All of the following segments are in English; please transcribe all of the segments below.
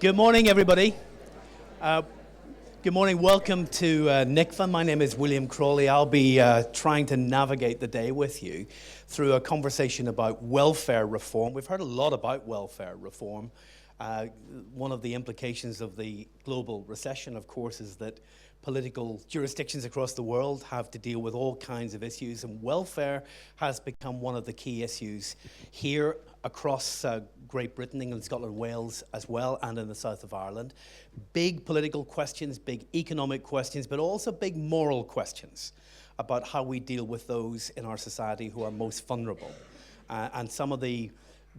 Good morning, everybody. Good morning. Welcome to NICVA. My name is William Crawley. I'll be trying to navigate the day with you through a conversation about welfare reform. We've heard a lot about welfare reform. One of the implications of the global recession, of course, is that political jurisdictions across the world have to deal with all kinds of issues, and welfare has become one of the key issues here across Great Britain, England, Scotland, Wales as well, and in the south of Ireland. Big political questions, big economic questions, but also big moral questions about how we deal with those in our society who are most vulnerable. And some of the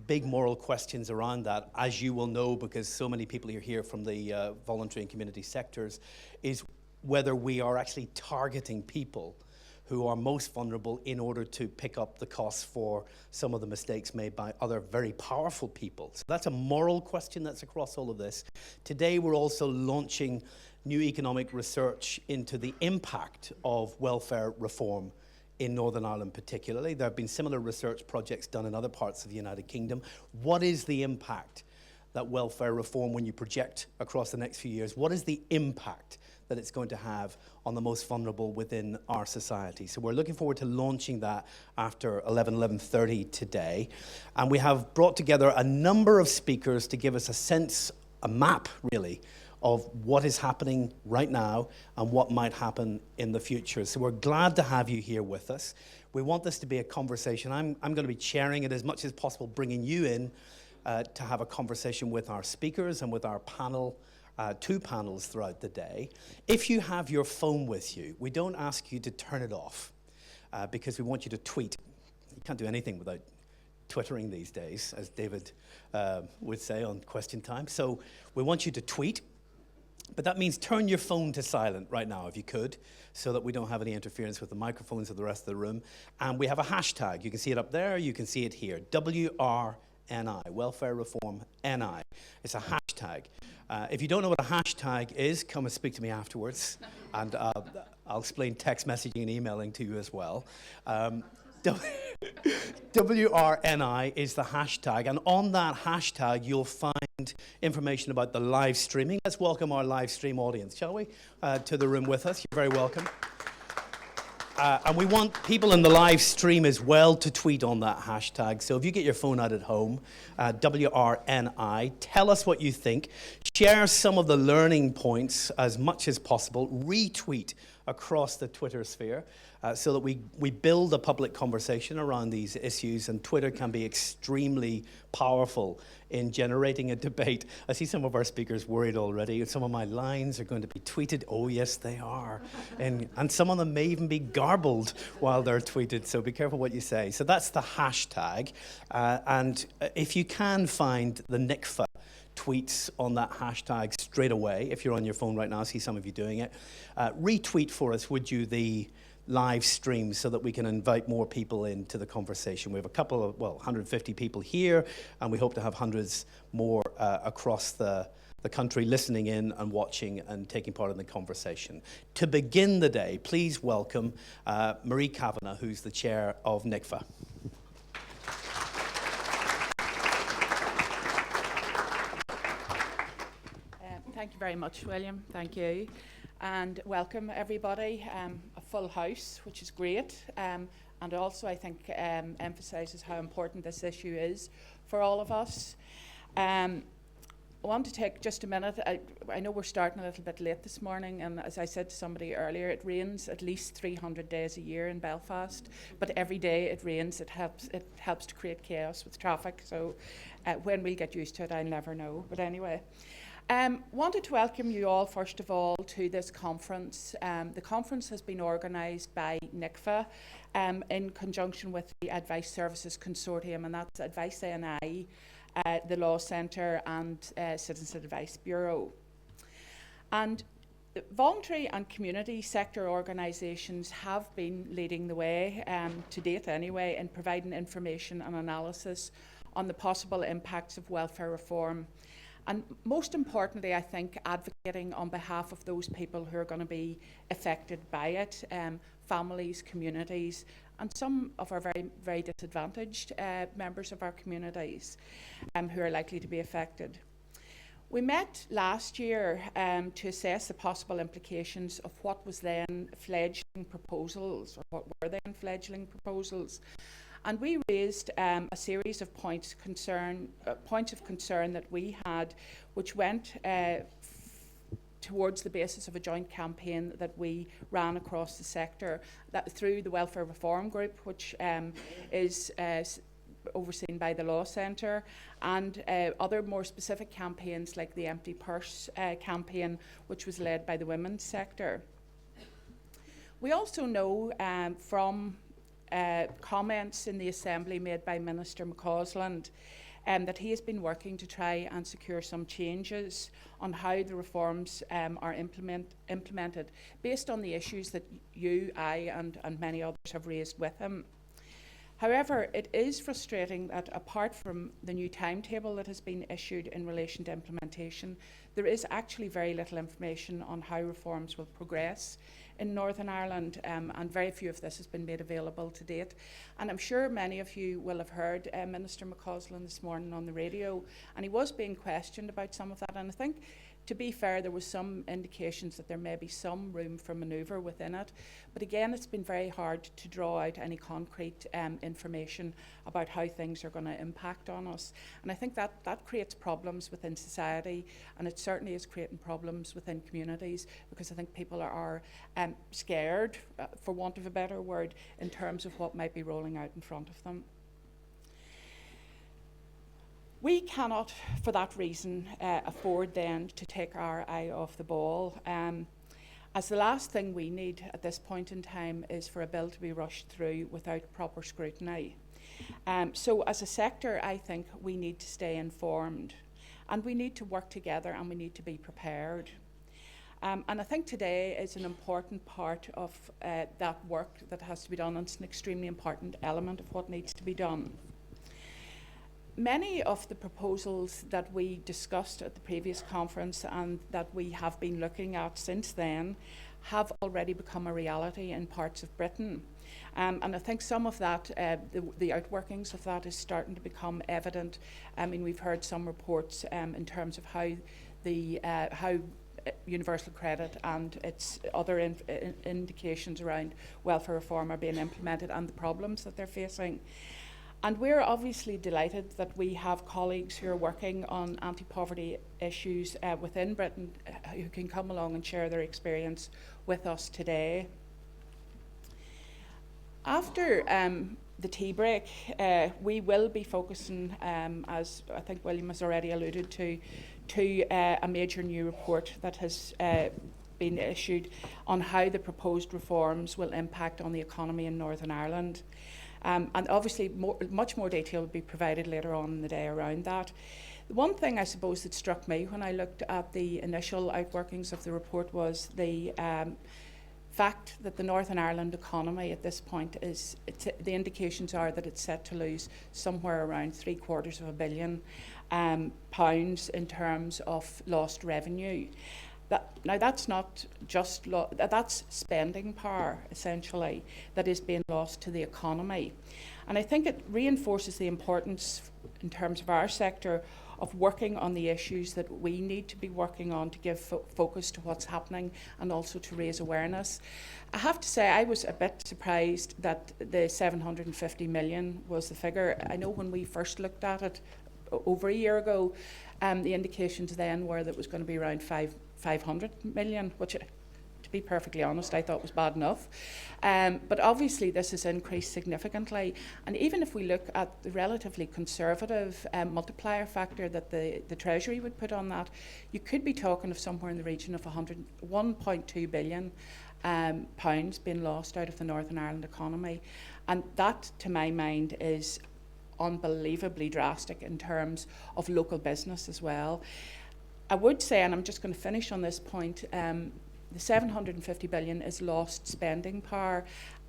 big moral questions around that, as you will know because so many people are here from the voluntary and community sectors, is whether we are actually targeting people who are most vulnerable in order to pick up the costs for some of the mistakes made by other very powerful people. So that's a moral question that's across all of this. Today we're also launching new economic research into the impact of welfare reform in Northern Ireland particularly. There have been similar research projects done in other parts of the United Kingdom. What is the impact that welfare reform, when you project across the next few years, what is the impact that it's going to have on the most vulnerable within our society? So we're looking forward to launching that after 11:30 today. And we have brought together a number of speakers to give us a sense, a map really, of what is happening right now and what might happen in the future. So we're glad to have you here with us. We want this to be a conversation. I'm going to be chairing it as much as possible, bringing you in to have a conversation with our speakers and with our panel, two panels throughout the day. If you have your phone with you, we don't ask you to turn it off because we want you to tweet. You can't do anything without twittering these days, as David would say on Question Time. So we want you to tweet. But that means turn your phone to silent right now, if you could, so that we don't have any interference with the microphones of the rest of the room. And we have a hashtag. You can see it up there. You can see it here. WRNI, Welfare Reform NI. It's a hashtag. If you don't know what a hashtag is, come and speak to me afterwards. And I'll explain text messaging and emailing to you as well. WRNI is the hashtag, and on that hashtag you'll find information about the live streaming. Let's welcome our live stream audience, shall we, to the room with us. You're very welcome. And we want people in the live stream as well to tweet on that hashtag. So if you get your phone out at home, WRNI, tell us what you think. Share some of the learning points as much as possible. Retweet across the Twitter sphere so that we build a public conversation around these issues, and Twitter can be extremely powerful in generating a debate. I see some of our speakers worried already. Some of my lines are going to be tweeted. Oh, yes, they are. And some of them may even be garbled while they're tweeted, so be careful what you say. So that's the hashtag. And if you can find the NICVA tweets on that hashtag straight away, if you're on your phone right now, I see some of you doing it. Retweet for us, would you, the live stream, so that we can invite more people into the conversation. We have a couple of, 150 people here, and we hope to have hundreds more across the country listening in and watching and taking part in the conversation. To begin the day, please welcome Marie Kavanagh, who's the chair of NICVA. Thank you very much, William. Thank you. And welcome, everybody. A full house, which is great. And also, I think, emphasises how important this issue is for all of us. I want to take just a minute. I know we're starting a little bit late this morning, and as I said to somebody earlier, it rains at least 300 days a year in Belfast, but every day it rains, it helps to create chaos with traffic. So when we'll get used to it, I'll never know. But anyway. Wanted to welcome you all, first of all, to this conference. The conference has been organised by NICVA in conjunction with the Advice Services Consortium, and that's Advice NI, the Law Centre and Citizens Advice Bureau. And voluntary and community sector organisations have been leading the way, to date anyway, in providing information and analysis on the possible impacts of welfare reform. And most importantly, I think, advocating on behalf of those people who are going to be affected by it, families, communities, and some of our very, very disadvantaged members of our communities who are likely to be affected. We met last year to assess the possible implications of what was then fledgling proposals, or what were then fledgling proposals. And we raised a series of points of concern that we had, which went towards the basis of a joint campaign that we ran across the sector, that through the Welfare Reform Group, which is overseen by the Law Centre, and other more specific campaigns like the Empty Purse campaign, which was led by the women's sector. We also know from comments in the Assembly made by Minister McCausland that he has been working to try and secure some changes on how the reforms are implemented based on the issues that you, I and many others have raised with him. However, it is frustrating that apart from the new timetable that has been issued in relation to implementation, there is actually very little information on how reforms will progress in Northern Ireland, and very few of this has been made available to date. And I'm sure many of you will have heard Minister McCausland this morning on the radio, and he was being questioned about some of that, and I think, to be fair, there was some indications that there may be some room for manoeuvre within it. But again, it's been very hard to draw out any concrete information about how things are going to impact on us. And I think that creates problems within society, and it certainly is creating problems within communities, because I think people are scared, for want of a better word, in terms of what might be rolling out in front of them. We cannot, for that reason, afford then to take our eye off the ball, as the last thing we need at this point in time is for a bill to be rushed through without proper scrutiny. So as a sector, I think we need to stay informed, and we need to work together, and we need to be prepared. And I think today is an important part of that work that has to be done, and it's an extremely important element of what needs to be done. Many of the proposals that we discussed at the previous conference and that we have been looking at since then have already become a reality in parts of Britain. And I think some of that, the outworkings of that is starting to become evident. I mean, we've heard some reports in terms of how universal credit and its other indications around welfare reform are being implemented and the problems that they're facing. And we're obviously delighted that we have colleagues who are working on anti-poverty issues within Britain who can come along and share their experience with us today. After the tea break, we will be focusing, as I think William has already alluded to a major new report that has been issued on how the proposed reforms will impact on the economy in Northern Ireland. And obviously much more detail will be provided later on in the day around that. The one thing I suppose that struck me when I looked at the initial outworkings of the report was the fact that the Northern Ireland economy at this point the indications are that it's set to lose somewhere around £750 million in terms of lost revenue. Now that's not just that's spending power essentially that is being lost to the economy, and I think it reinforces the importance in terms of our sector of working on the issues that we need to be working on to give focus to what's happening and also to raise awareness. I have to say I was a bit surprised that the 750 million was the figure. I know when we first looked at it over a year ago, the indications then were that it was going to be around 500 million, which, to be perfectly honest, I thought was bad enough. But obviously this has increased significantly. And even if we look at the relatively conservative multiplier factor that the Treasury would put on that, you could be talking of somewhere in the region of 1.2 billion pounds being lost out of the Northern Ireland economy. And that, to my mind, is unbelievably drastic in terms of local business as well. I would say, and I'm just going to finish on this point, the 750 billion is lost spending power.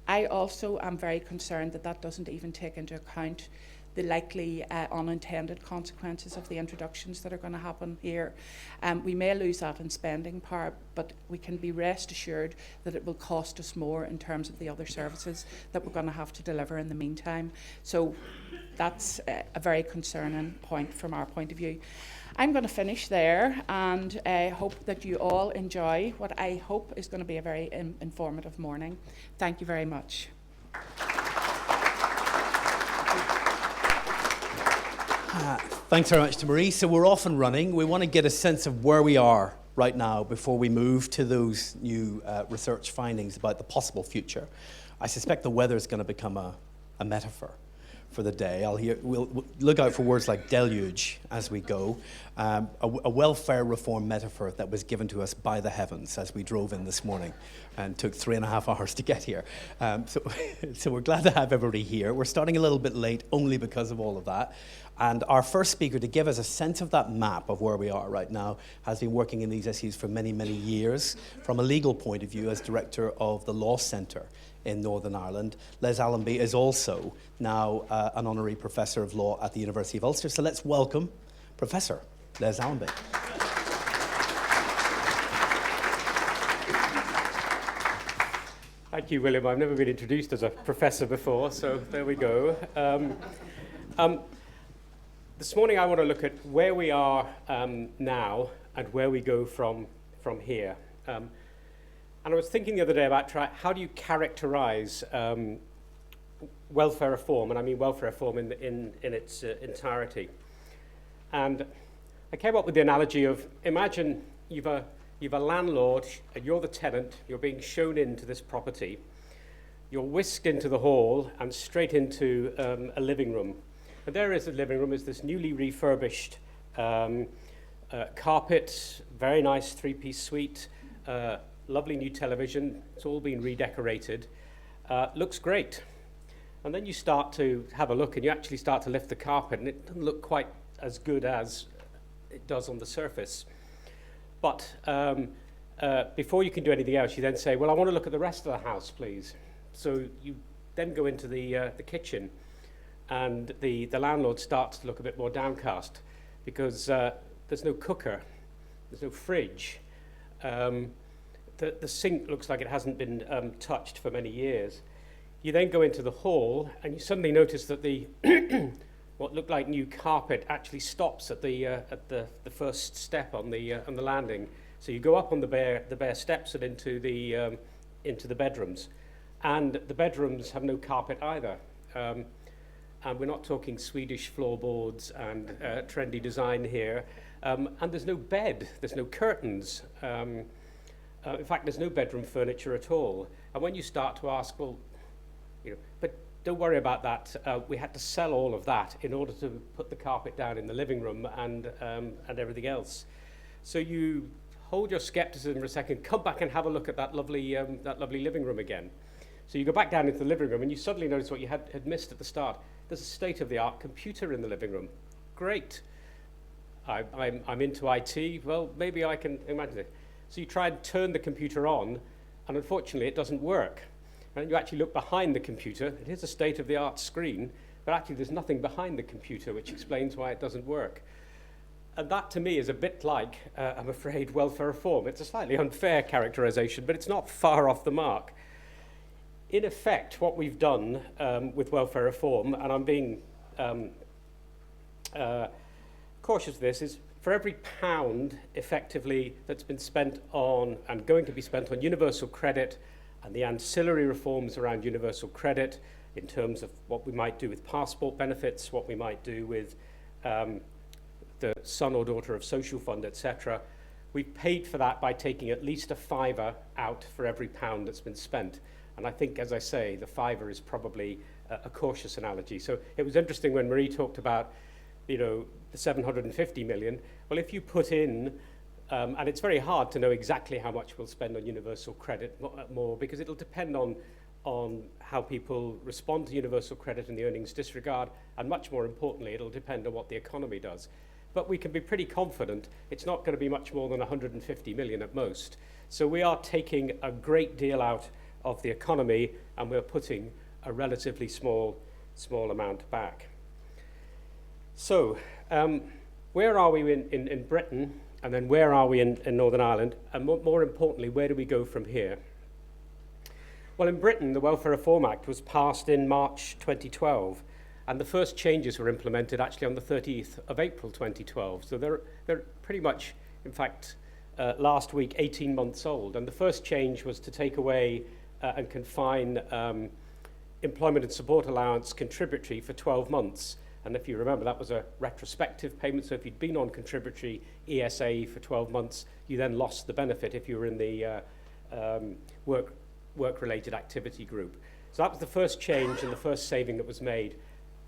I also am very concerned that that doesn't even take into account the likely unintended consequences of the introductions that are going to happen here. We may lose that in spending power, but we can be rest assured that it will cost us more in terms of the other services that we're going to have to deliver in the meantime. So that's a very concerning point from our point of view. I'm going to finish there, and I hope that you all enjoy what I hope is going to be a very informative morning. Thank you very much. Thanks very much to Marie. So we're off and running. We want to get a sense of where we are right now before we move to those new research findings about the possible future. I suspect the weather is going to become a metaphor for the day. We'll look out for words like deluge as we go. A welfare reform metaphor that was given to us by the heavens as we drove in this morning and took 3.5 hours to get here. So we're glad to have everybody here. We're starting a little bit late only because of all of that. And our first speaker to give us a sense of that map of where we are right now has been working in these issues for many, many years from a legal point of view as director of the Law Centre in Northern Ireland. Les Allenby is also now an honorary professor of law at the University of Ulster. So let's welcome Professor Les Allenby. Thank you, William. I've never been introduced as a professor before, so there we go. This morning I want to look at where we are now and where we go from here. And I was thinking the other day about how do you characterize welfare reform, and I mean welfare reform in its entirety. And I came up with the analogy of, imagine you've a landlord, and you're the tenant, you're being shown into this property, you're whisked into the hall and straight into a living room. And there is the living room, is this newly refurbished carpet, very nice three-piece suite, lovely new television, it's all been redecorated, looks great. And then you start to have a look and you actually start to lift the carpet and it doesn't look quite as good as it does on the surface. But before you can do anything else, you then say, well, I want to look at the rest of the house, please. So you then go into the kitchen. And the landlord starts to look a bit more downcast because there's no cooker, there's no fridge. The sink looks like it hasn't been touched for many years. You then go into the hall and you suddenly notice that the what looked like new carpet actually stops at the first step on the landing. So you go up on the bare steps and into the bedrooms, and the bedrooms have no carpet either. And we're not talking Swedish floorboards and trendy design here. And there's no bed, there's no curtains. In fact, there's no bedroom furniture at all. And when you start to ask, well, but don't worry about that. We had to sell all of that in order to put the carpet down in the living room and everything else. So you hold your skepticism for a second, come back and have a look at that lovely living room again. So you go back down into the living room and you suddenly notice what you had missed at the start. There's a state-of-the-art computer in the living room. Great. I'm into IT. Well, maybe I can imagine it. So you try and turn the computer on, and unfortunately it doesn't work. And you actually look behind the computer. It is a state-of-the-art screen, but actually there's nothing behind the computer, which explains why it doesn't work. And that, to me, is a bit like, I'm afraid, welfare reform. It's a slightly unfair characterization, but it's not far off the mark. In effect, what we've done with welfare reform, and I'm being cautious of this, is for every pound, effectively, that's been spent on, and going to be spent on universal credit, and the ancillary reforms around universal credit, in terms of what we might do with passport benefits, what we might do with the son or daughter of social fund, etc., we've paid for that by taking at least a fiver out for every pound that's been spent. And I think, as I say, the fiver is probably a cautious analogy. So it was interesting when Marie talked about, the 750 million. Well, if you put in, and it's very hard to know exactly how much we'll spend on universal credit more, because it'll depend on how people respond to universal credit and the earnings disregard, and much more importantly, it'll depend on what the economy does. But we can be pretty confident it's not going to be much more than 150 million at most. So we are taking a great deal out of the economy, and we're putting a relatively small amount back. So where are we in Britain, and then where are we in Northern Ireland, and more importantly, where do we go from here? Well, in Britain, the Welfare Reform Act was passed in March 2012, And the first changes were implemented actually on the 30th of April 2012. So they're pretty much, in fact, last week, 18 months old. And the first change was to take away and confine employment and support allowance contributory for 12 months. And if you remember, that was a retrospective payment. So if you'd been on contributory ESA for 12 months, you then lost the benefit if you were in the work-related activity group. So that was the first change and the first saving that was made.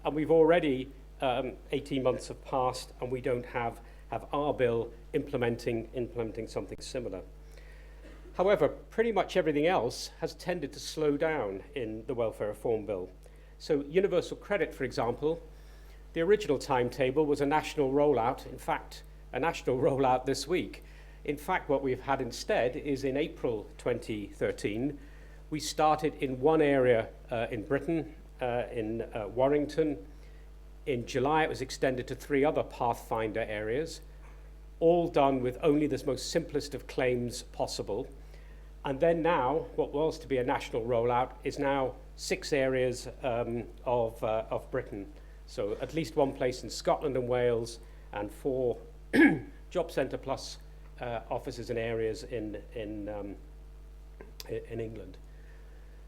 And we've already, 18 months have passed, and we don't have our bill implementing something similar. However, pretty much everything else has tended to slow down in the welfare reform bill. So universal credit, for example, the original timetable was a national rollout. In fact, a national rollout this week. In fact, what we've had instead is in April 2013, we started in one area in Britain, in Warrington. In July, it was extended to 3 other Pathfinder areas, all done with only the most simplest of claims possible. And then now, what was to be a national rollout is now 6 areas of Britain. So at least one place in Scotland and Wales, and 4 Job Centre Plus offices and areas in England.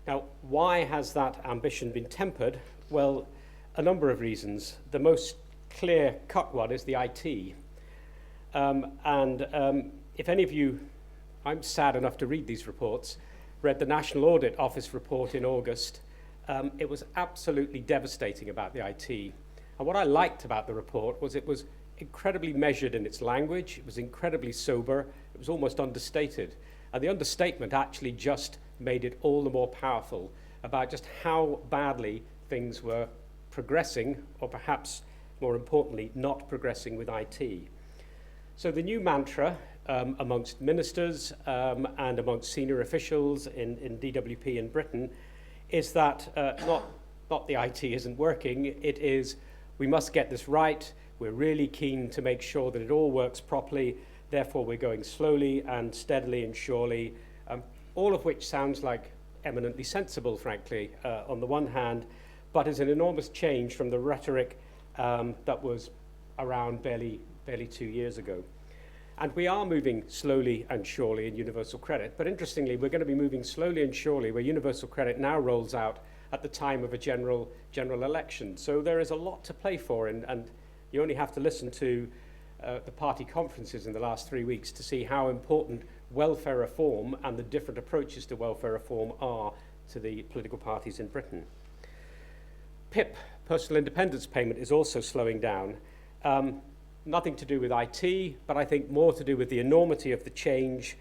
Now, why has that ambition been tempered? Well, a number of reasons. The most clear-cut one is the IT. If any of you, I'm sad enough to read these reports, read the National Audit Office report in August, it was absolutely devastating about the IT. And what I liked about the report was it was incredibly measured in its language, it was incredibly sober, it was almost understated. And the understatement actually just made it all the more powerful about just how badly things were progressing, or perhaps more importantly, not progressing with IT. So the new mantra amongst ministers and amongst senior officials in DWP in Britain is that not the IT isn't working, it is we must get this right, we're really keen to make sure that it all works properly, therefore we're going slowly and steadily and surely, all of which sounds like eminently sensible, frankly, on the one hand, but is an enormous change from the rhetoric that was around barely 2 years ago. And we are moving slowly and surely in universal credit, but interestingly, we're going to be moving slowly and surely where universal credit now rolls out at the time of a general election. So there is a lot to play for, and you only have to listen to the party conferences in the last 3 weeks to see how important welfare reform and the different approaches to welfare reform are to the political parties in Britain. PIP, personal independence payment, is also slowing down. Nothing to do with IT, but I think more to do with the enormity of the change,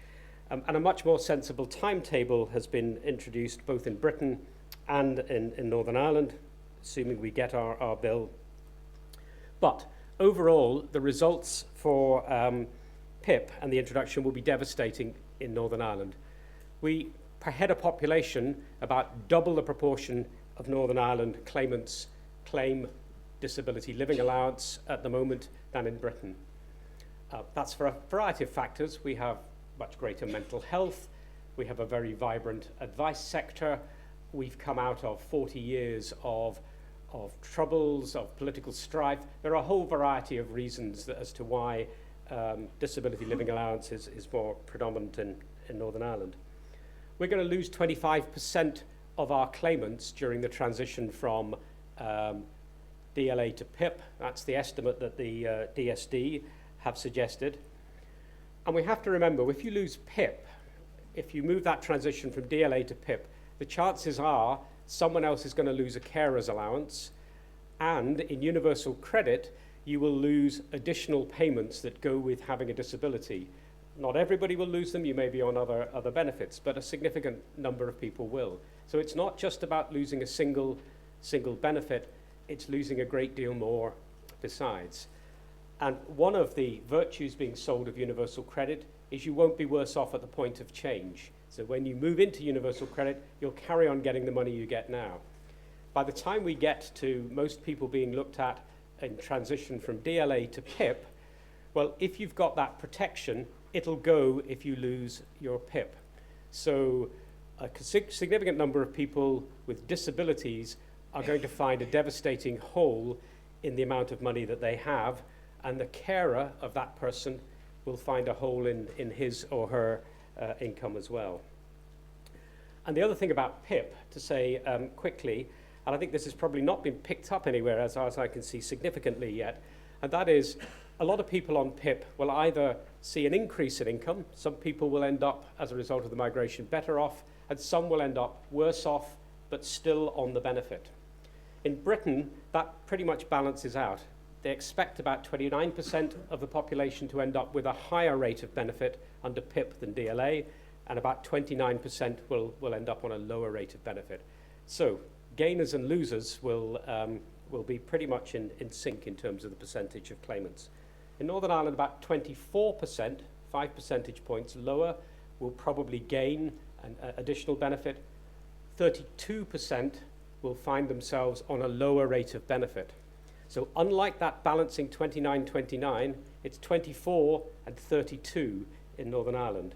and a much more sensible timetable has been introduced both in Britain and in Northern Ireland, assuming we get our bill. But overall, the results for PIP and the introduction will be devastating in Northern Ireland. We, per head of population, about double the proportion of Northern Ireland claimants claim Disability Living Allowance at the moment than in Britain. That's for a variety of factors. We have much greater mental health. We have a very vibrant advice sector. We've come out of 40 years of troubles, of political strife. There are a whole variety of reasons as to why Disability Living Allowance is more predominant in Northern Ireland. We're going to lose 25% of our claimants during the transition from DLA to PIP. That's the estimate that the DSD have suggested. And we have to remember, if you lose PIP, if you move that transition from DLA to PIP, the chances are someone else is going to lose a carer's allowance, and in universal credit, you will lose additional payments that go with having a disability. Not everybody will lose them, you may be on other benefits, but a significant number of people will. So it's not just about losing a single benefit, it's losing a great deal more besides. And one of the virtues being sold of universal credit is you won't be worse off at the point of change. So when you move into universal credit, you'll carry on getting the money you get now. By the time we get to most people being looked at in transition from DLA to PIP, well, if you've got that protection, it'll go if you lose your PIP. So a significant number of people with disabilities are going to find a devastating hole in the amount of money that they have, and the carer of that person will find a hole in his or her income as well. And the other thing about PIP, to say quickly, and I think this has probably not been picked up anywhere as I can see significantly yet, and that is a lot of people on PIP will either see an increase in income, some people will end up, as a result of the migration, better off, and some will end up worse off, but still on the benefit. In Britain, that pretty much balances out. They expect about 29% of the population to end up with a higher rate of benefit under PIP than DLA, and about 29% will end up on a lower rate of benefit. So gainers and losers will be pretty much in sync in terms of the percentage of claimants. In Northern Ireland, about 24%, 5 percentage points lower, will probably gain an additional benefit. 32% will find themselves on a lower rate of benefit. So unlike that balancing 29-29, it's 24 and 32 in Northern Ireland.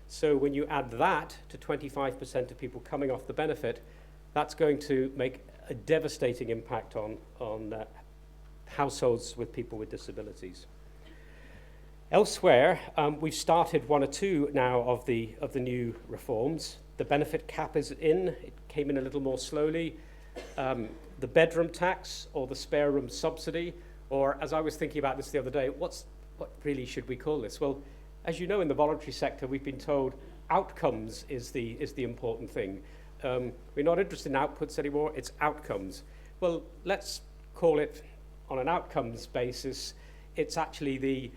So when you add that to 25% of people coming off the benefit, that's going to make a devastating impact on households with people with disabilities. Elsewhere, we've started one or two now of the new reforms. The benefit cap is in. It came in a little more slowly. The bedroom tax or the spare room subsidy, or as I was thinking about this the other day, what really should we call this? Well, as you know, in the voluntary sector, we've been told outcomes is the important thing. We're not interested in outputs anymore, it's outcomes. Well, let's call it, on an outcomes basis, it's actually the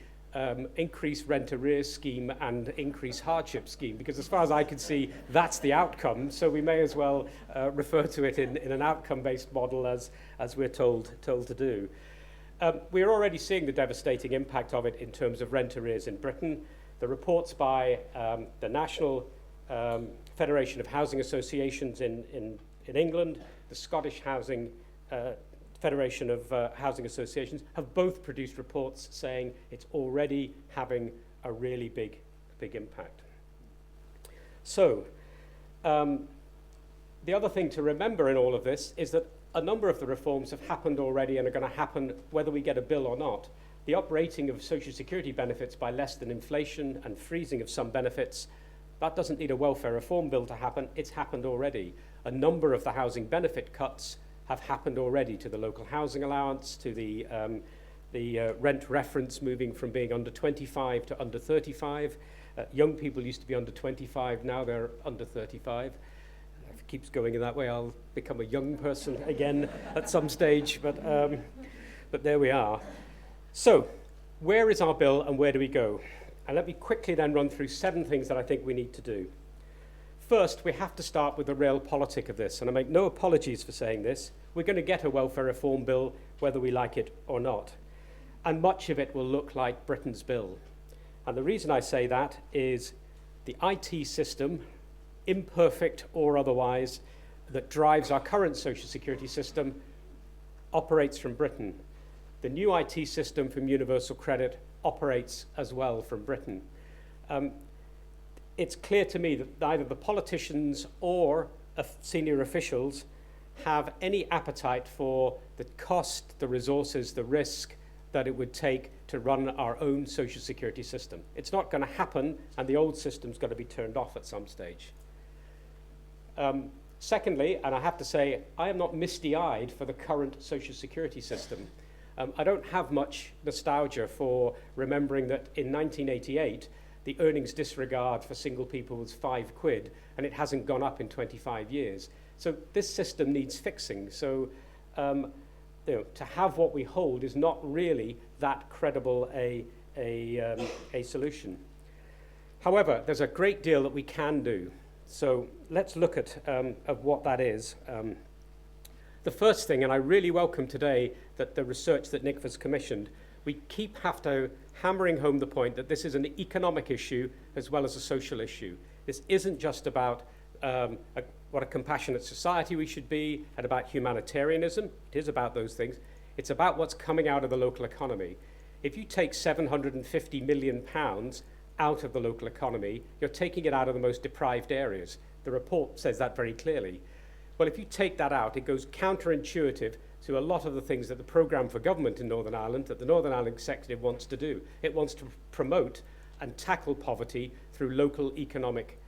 increased rent arrears scheme and increased hardship scheme, because as far as I can see, that's the outcome, so we may as well refer to it in an outcome-based model as we're told to do. We're already seeing the devastating impact of it in terms of rent arrears in Britain. The reports by the National Federation of Housing Associations in England, the Scottish Housing Federation of Housing Associations, have both produced reports saying it's already having a really big impact. So, the other thing to remember in all of this is that a number of the reforms have happened already and are going to happen whether we get a bill or not. The uprating of Social Security benefits by less than inflation and freezing of some benefits, that doesn't need a welfare reform bill to happen. It's happened already. A number of the housing benefit cuts have happened already, to the local housing allowance, to the rent reference moving from being under 25 to under 35. Young people used to be under 25, now they're under 35. If it keeps going in that way, I'll become a young person again at some stage, but there we are. So, where is our bill and where do we go? And let me quickly then run through 7 things that I think we need to do. First, we have to start with the realpolitik of this, and I make no apologies for saying this. We're going to get a welfare reform bill, whether we like it or not. And much of it will look like Britain's bill. And the reason I say that is the IT system, imperfect or otherwise, that drives our current social security system operates from Britain. The new IT system from Universal Credit operates as well from Britain. It's clear to me that neither the politicians or senior officials have any appetite for the cost, the resources, the risk that it would take to run our own social security system. It's not going to happen, and the old system's got to be turned off at some stage. Secondly, and I have to say, I am not misty-eyed for the current social security system. I don't have much nostalgia for remembering that in 1988, the earnings disregard for single people was £5, and it hasn't gone up in 25 years. So this system needs fixing. So to have what we hold is not really that credible a solution. However, there's a great deal that we can do. So let's look at of what that is. The first thing, and I really welcome today that the research that NICVA's commissioned, we have to hammering home the point that this is an economic issue as well as a social issue. This isn't just about what a compassionate society we should be and about humanitarianism. It is about those things. It's about what's coming out of the local economy. If you take £750 million out of the local economy, you're taking it out of the most deprived areas. The report says that very clearly. Well, if you take that out, it goes counterintuitive to a lot of the things that the programme for government in Northern Ireland, that the Northern Ireland Executive wants to do. It wants to promote and tackle poverty through local economic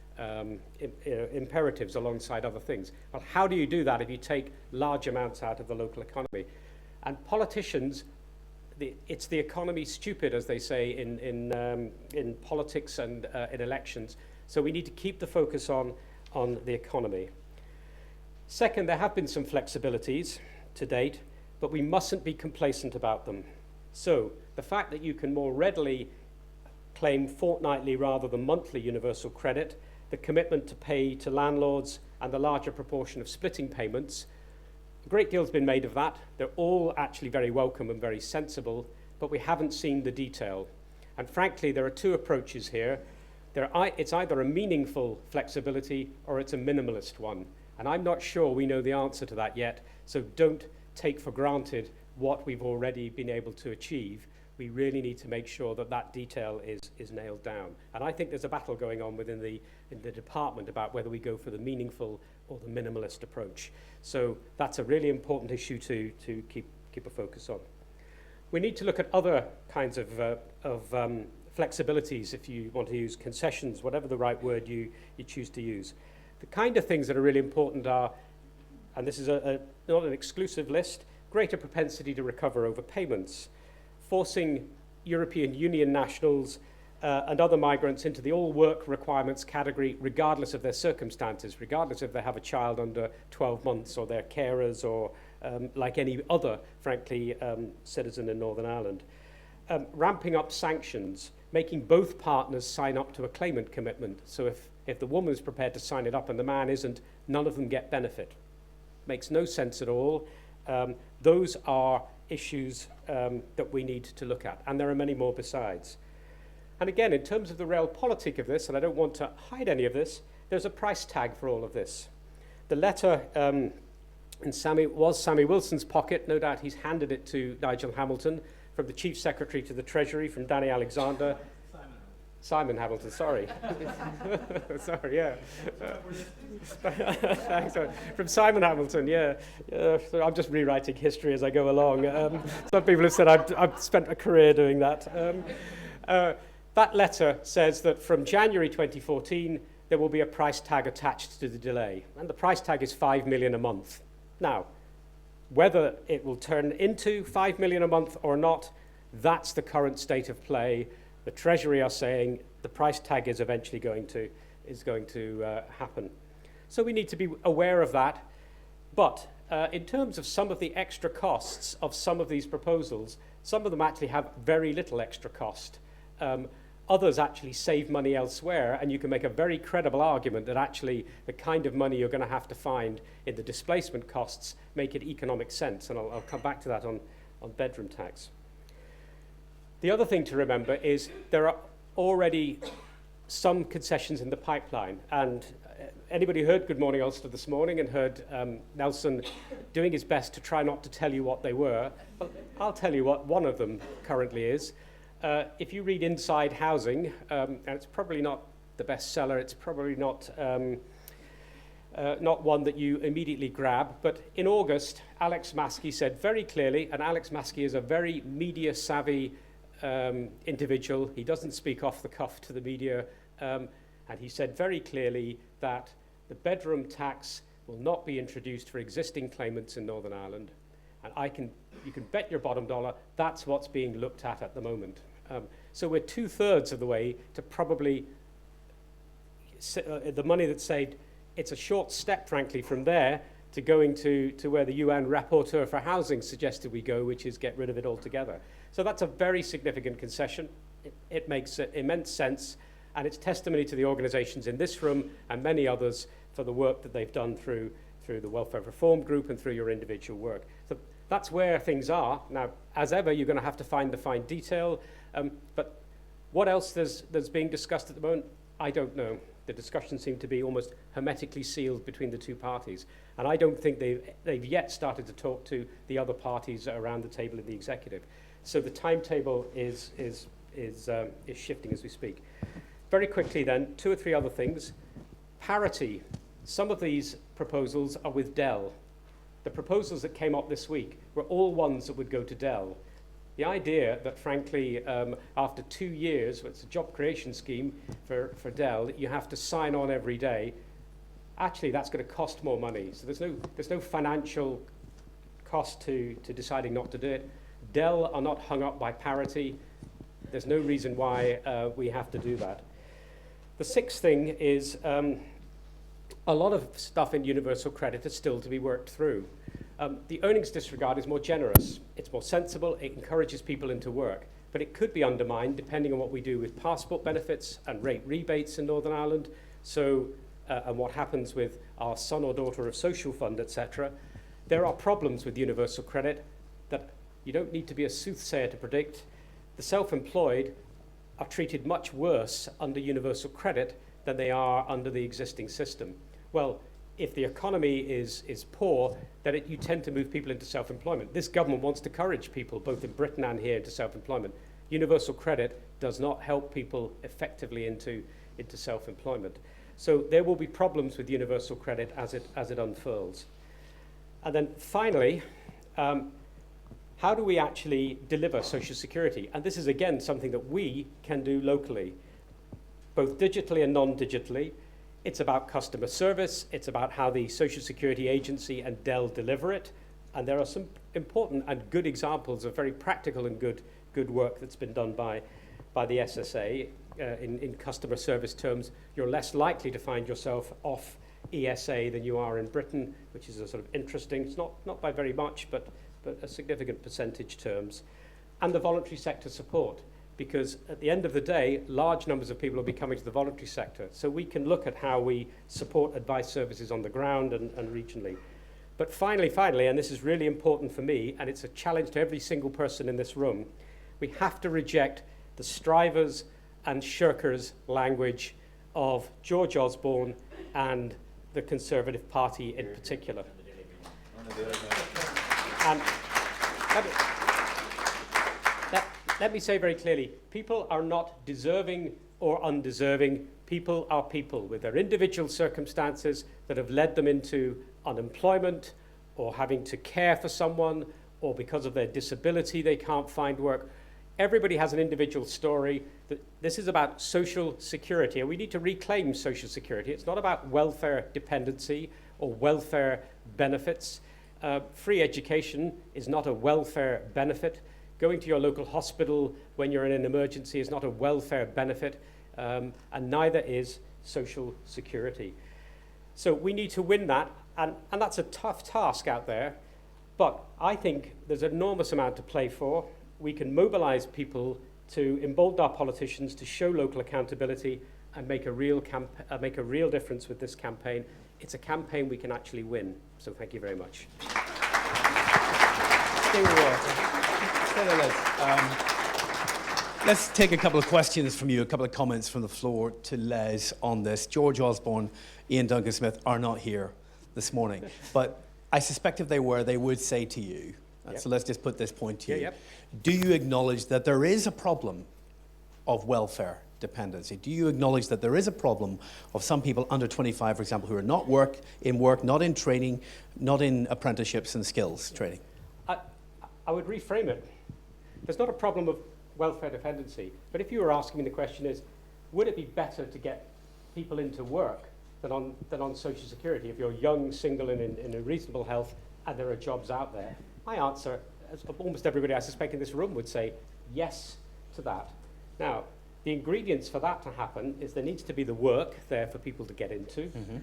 imperatives alongside other things. Well, how do you do that if you take large amounts out of the local economy? And politicians, it's the economy stupid, as they say in politics and in elections. So we need to keep the focus on the economy. Second, there have been some flexibilities to date, but we mustn't be complacent about them. So the fact that you can more readily claim fortnightly rather than monthly universal credit, the commitment to pay to landlords, and the larger proportion of splitting payments, a great deal's been made of that. They're all actually very welcome and very sensible, but we haven't seen the detail. And frankly, there are two approaches here. It's either a meaningful flexibility or it's a minimalist one. And I'm not sure we know the answer to that yet, so don't take for granted what we've already been able to achieve. We really need to make sure that that detail is nailed down. And I think there's a battle going on in the department about whether we go for the meaningful or the minimalist approach. So that's a really important issue to keep a focus on. We need to look at other kinds of flexibilities, if you want to use concessions, whatever the right word you choose to use. The kind of things that are really important are, and this is not an exclusive list, greater propensity to recover over payments, forcing European Union nationals and other migrants into the all-work requirements category, regardless of their circumstances, regardless if they have a child under 12 months or they're carers or like any other, frankly, citizen in Northern Ireland. Ramping up sanctions, making both partners sign up to a claimant commitment. So if the woman's prepared to sign it up and the man isn't, none of them get benefit. Makes no sense at all. Those are issues that we need to look at, and there are many more besides. And again, in terms of the realpolitik of this, and I don't want to hide any of this, there's a price tag for all of this. The letter was Sammy Wilson's pocket. No doubt he's handed it to Nigel Hamilton, from the Chief Secretary to the Treasury, from Danny Alexander. Simon Hamilton, sorry. Sorry, yeah. Thanks. From Simon Hamilton, yeah. So I'm just rewriting history as I go along. Some people have said I've spent a career doing that. That letter says that from January 2014, there will be a price tag attached to the delay. And the price tag is 5 million a month. Now, whether it will turn into 5 million a month or not, that's the current state of play. The Treasury are saying the price tag is eventually going to happen. So we need to be aware of that. But in terms of some of the extra costs of some of these proposals, some of them actually have very little extra cost. Others actually save money elsewhere, and you can make a very credible argument that actually the kind of money you're going to have to find in the displacement costs make it economic sense, and I'll come back to that on bedroom tax. The other thing to remember is there are already some concessions in the pipeline, and anybody heard Good Morning Ulster this morning and heard Nelson doing his best to try not to tell you what they were? Well, I'll tell you what one of them currently is. If you read Inside Housing, and it's probably not the best seller, it's probably not one that you immediately grab, but in August, Alex Maskey said very clearly, and Alex Maskey is a very media-savvy individual. He doesn't speak off the cuff to the media, and he said very clearly that the bedroom tax will not be introduced for existing claimants in Northern Ireland, and you can bet your bottom dollar that's what's being looked at the moment. So we're 2/3 of the way to probably the money that's saved. It's a short step, frankly, from there to going to where the UN Rapporteur for Housing suggested we go, which is get rid of it altogether. So that's a very significant concession. It makes immense sense, and it's testimony to the organisations in this room and many others for the work that they've done through the Welfare Reform Group and through your individual work. So that's where things are. Now, as ever, you're going to have to find the fine detail. But what else there's being discussed at the moment, I don't know. The discussions seem to be almost hermetically sealed between the two parties. And I don't think they've yet started to talk to the other parties around the table in the executive. So the timetable is shifting as we speak. Very quickly then, 2 or 3 other things. Parity. some of these proposals are with Dell. The proposals that came up this week were all ones that would go to Dell. The idea that, frankly, after 2 years, it's a job creation scheme for Dell, that you have to sign on every day, actually that's going to cost more money. So there's no financial cost to deciding not to do it. Dell are not hung up by parity. There's no reason why we have to do that. The sixth thing is a lot of stuff in universal credit is still to be worked through. The earnings disregard is more generous. It's more sensible. It encourages people into work. But it could be undermined depending on what we do with passport benefits and rate rebates in Northern Ireland. So, and what happens with our son or daughter of social fund, etc. There are problems with universal credit that you don't need to be a soothsayer to predict. The self-employed are treated much worse under universal credit than they are under the existing system. Well, if the economy is poor, then you tend to move people into self-employment. This government wants to encourage people, both in Britain and here, into self-employment. Universal credit does not help people effectively into self-employment. So there will be problems with universal credit as it unfurls. And then finally, how do we actually deliver social security? And this is, again, something that we can do locally, both digitally and non-digitally. It's about customer service. It's about how the Social Security Agency and Dell deliver it. And there are some important and good examples of very practical and good work that's been done by the SSA. In customer service terms, you're less likely to find yourself off ESA than you are in Britain, which is a sort of interesting, it's not by very much, but a significant percentage terms. And the voluntary sector support, because at the end of the day, large numbers of people will be coming to the voluntary sector. So we can look at how we support advice services on the ground and regionally. But finally, and this is really important for me, and it's a challenge to every single person in this room, we have to reject the strivers and shirkers language of George Osborne and the Conservative Party in particular. And let me say very clearly, people are not deserving or undeserving. People are people with their individual circumstances that have led them into unemployment or having to care for someone, or because of their disability they can't find work. Everybody has an individual story. This is about social security, and we need to reclaim social security. It's not about welfare dependency or welfare benefits. Free education is not a welfare benefit. Going to your local hospital when you're in an emergency is not a welfare benefit, and neither is social security. So we need to win that, and that's a tough task out there, but I think there's an enormous amount to play for. We can mobilize people to embolden our politicians to show local accountability and make a real difference with this campaign. It's a campaign we can actually win. So thank you very much. Stay there, Les. Let's take a couple of questions from you, a couple of comments from the floor to Les on this. George Osborne, Ian Duncan Smith are not here this morning, but I suspect if they were, they would say to you, so let's just put this point to you. Yep. Do you acknowledge that there is a problem of welfare dependency? Do you acknowledge that there is a problem of some people under 25, for example, who are not in work, not in training, not in apprenticeships and skills training? I would reframe it. There's not a problem of welfare dependency, but if you were asking me the question is, would it be better to get people into work than on Social Security if you're young, single, and in a reasonable health, and there are jobs out there? My answer, as almost everybody I suspect in this room would say, yes to that. Now, the ingredients for that to happen is there needs to be the work there for people to get into. Mm-hmm.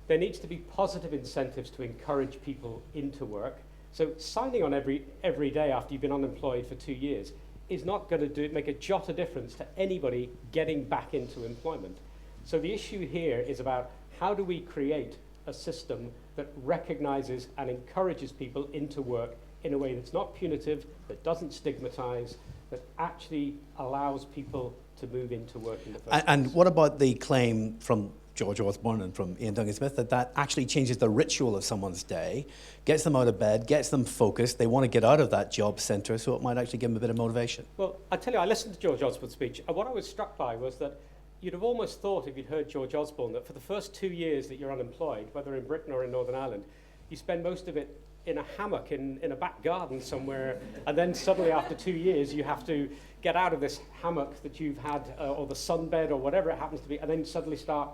There needs to be positive incentives to encourage people into work. So signing on every day after you've been unemployed for 2 years is not going to make a jot of difference to anybody getting back into employment. So the issue here is about how do we create a system that recognizes and encourages people into work in a way that's not punitive, that doesn't stigmatize, that actually allows people to move into work in the first place. And what about the claim from George Osborne and from Ian Duncan Smith that actually changes the ritual of someone's day, gets them out of bed, gets them focused, they want to get out of that job centre, so it might actually give them a bit of motivation? Well, I tell you, I listened to George Osborne's speech, and what I was struck by was that you'd have almost thought, if you'd heard George Osborne, that for the first 2 years that you're unemployed, whether in Britain or in Northern Ireland, you spend most of it in a hammock in a back garden somewhere, and then suddenly after 2 years you have to get out of this hammock that you've had, or the sunbed or whatever it happens to be, and then suddenly start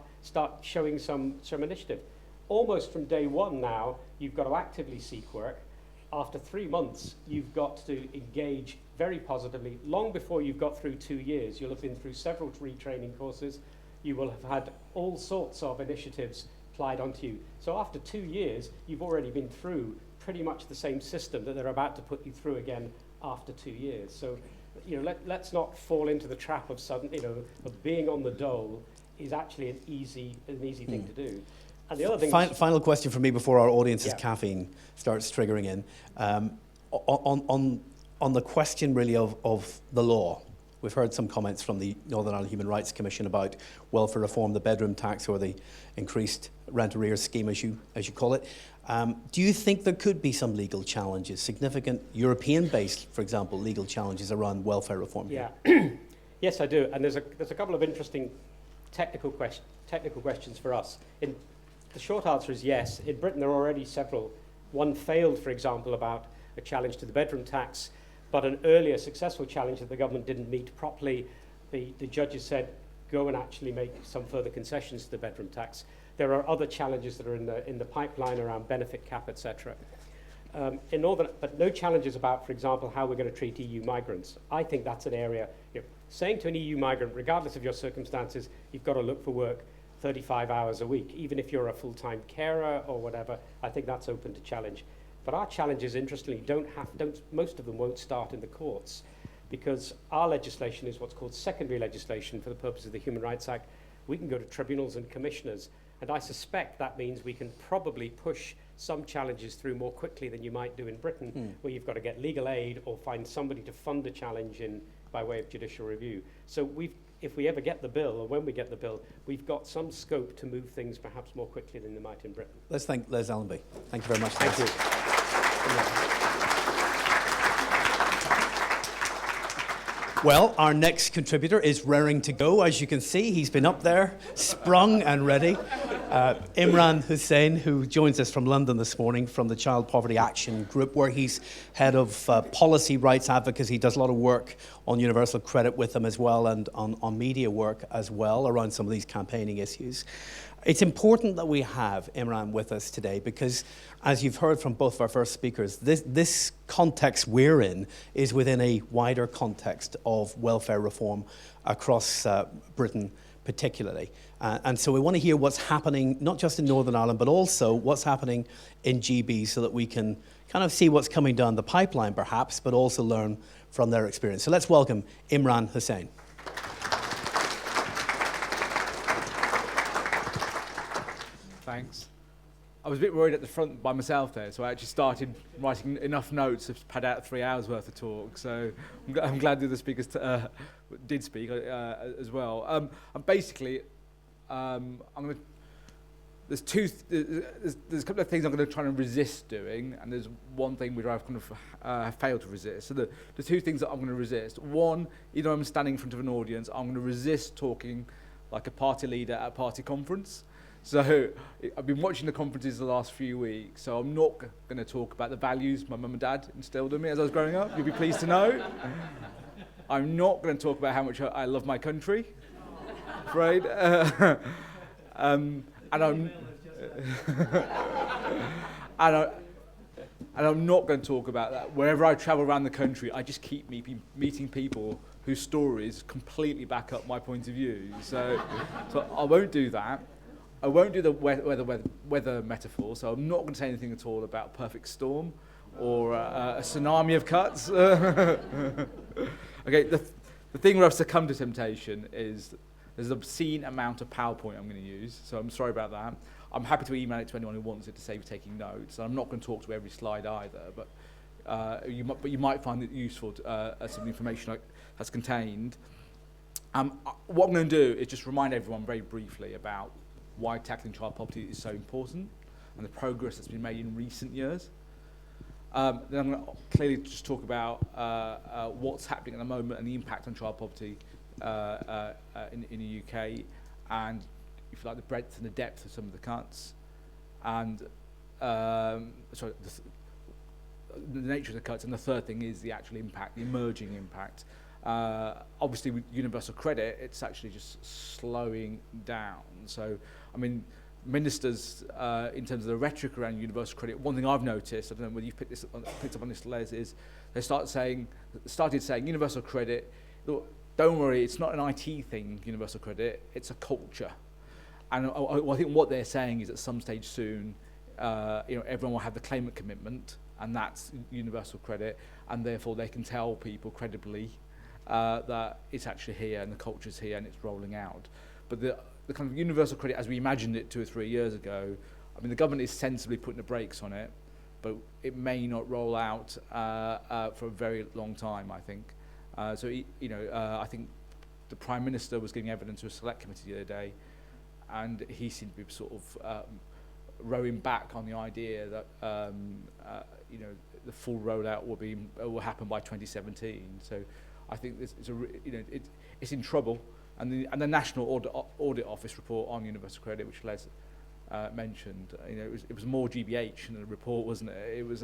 showing some initiative. Almost from day one now, you've got to actively seek work. After 3 months, you've got to engage very positively. Long before you've got through 2 years, you'll have been through several retraining courses. You will have had all sorts of initiatives applied onto you. So after 2 years, you've already been through pretty much the same system that they're about to put you through again after 2 years. So, let's not fall into the trap of of being on the dole is actually an easy thing to do. And the other thing. Final question for me before our audience's Yeah. caffeine starts triggering in. On the question really of the law, we've heard some comments from the Northern Ireland Human Rights Commission about welfare reform, the bedroom tax, or the increased rent arrears scheme, as you call it. Do you think there could be some legal challenges, significant European-based, for example, legal challenges around welfare reform? Yeah. Yes, I do. And there's a couple of interesting technical questions for us. The short answer is yes. In Britain, there are already several. One failed, for example, about a challenge to the bedroom tax, but an earlier successful challenge that the government didn't meet properly. The judges said, go and actually make some further concessions to the bedroom tax. There are other challenges that are in the pipeline around benefit cap, etc. But no challenges about, for example, how we're going to treat EU migrants. I think that's an area, saying to an EU migrant, regardless of your circumstances, you've got to look for work 35 hours a week, even if you're a full-time carer or whatever. I think that's open to challenge. But our challenges, interestingly, most of them won't start in the courts, because our legislation is what's called secondary legislation for the purpose of the Human Rights Act. We can go to tribunals and commissioners, and I suspect that means we can probably push some challenges through more quickly than you might do in Britain, where you've got to get legal aid or find somebody to fund a challenge by way of judicial review. So if we ever get the bill, or when we get the bill, we've got some scope to move things perhaps more quickly than they might in Britain. Let's thank Les Allenby. Thank you very much. Thank you. Well, our next contributor is raring to go. As you can see, he's been up there, sprung and ready. Imran Hussain, who joins us from London this morning from the Child Poverty Action Group, where he's head of policy rights advocacy. He does a lot of work on universal credit with them as well, and on media work as well around some of these campaigning issues. It's important that we have Imran with us today because, as you've heard from both of our first speakers, this context we're in is within a wider context of welfare reform across Britain particularly. And so we want to hear what's happening, not just in Northern Ireland, but also what's happening in GB, so that we can kind of see what's coming down the pipeline perhaps, but also learn from their experience. So let's welcome Imran Hussain. Thanks. I was a bit worried at the front by myself there, so I actually started writing enough notes to pad out 3 hours worth of talk. So I'm glad the other speakers did speak as well. And basically, there's a couple of things I'm going to try and resist doing, and there's one thing which I've kind of failed to resist. So the two things that I'm going to resist. One, either I'm standing in front of an audience, I'm going to resist talking like a party leader at a party conference. So I've been watching the conferences the last few weeks, so I'm not going to talk about the values my mum and dad instilled in me as I was growing up. You'll be pleased to know. I'm not going to talk about how much I love my country, afraid. And I'm not going to talk about that. Wherever I travel around the country, I just keep meeting people whose stories completely back up my point of view. So I won't do that. I won't do the weather metaphor, so I'm not going to say anything at all about perfect storm or a tsunami of cuts. Okay, the thing where I've succumbed to temptation is there's an obscene amount of PowerPoint I'm going to use, so I'm sorry about that. I'm happy to email it to anyone who wants it to save taking notes, and I'm not going to talk to every slide either, but you might find it useful some information that's contained. What I'm going to do is just remind everyone very briefly about why tackling child poverty is so important and the progress that's been made in recent years. Then I'm going to clearly just talk about what's happening at the moment and the impact on child poverty in the UK, and if you like, the breadth and the depth of some of the cuts, and sorry, the nature of the cuts, and the third thing is the actual impact, the emerging impact. Obviously, with universal credit, it's actually just slowing down. So, I mean, ministers, in terms of the rhetoric around universal credit, one thing I've noticed, I don't know whether you've picked up on this, Les, is they started saying universal credit, look, don't worry, it's not an IT thing, universal credit, it's a culture. And I think what they're saying is at some stage soon, everyone will have the claimant commitment, and that's universal credit, and therefore they can tell people credibly that it's actually here and the culture's here and it's rolling out. But the kind of universal credit as we imagined it 2 or 3 years ago, I mean, the government is sensibly putting the brakes on it, but it may not roll out for a very long time, I think. I think the Prime Minister was giving evidence to a select committee the other day, and he seemed to be sort of rowing back on the idea that the full rollout will happen by 2017. So I think it's in trouble. And the National Audit Office report on universal credit, which Les mentioned, it was more GBH in the report, wasn't it? It was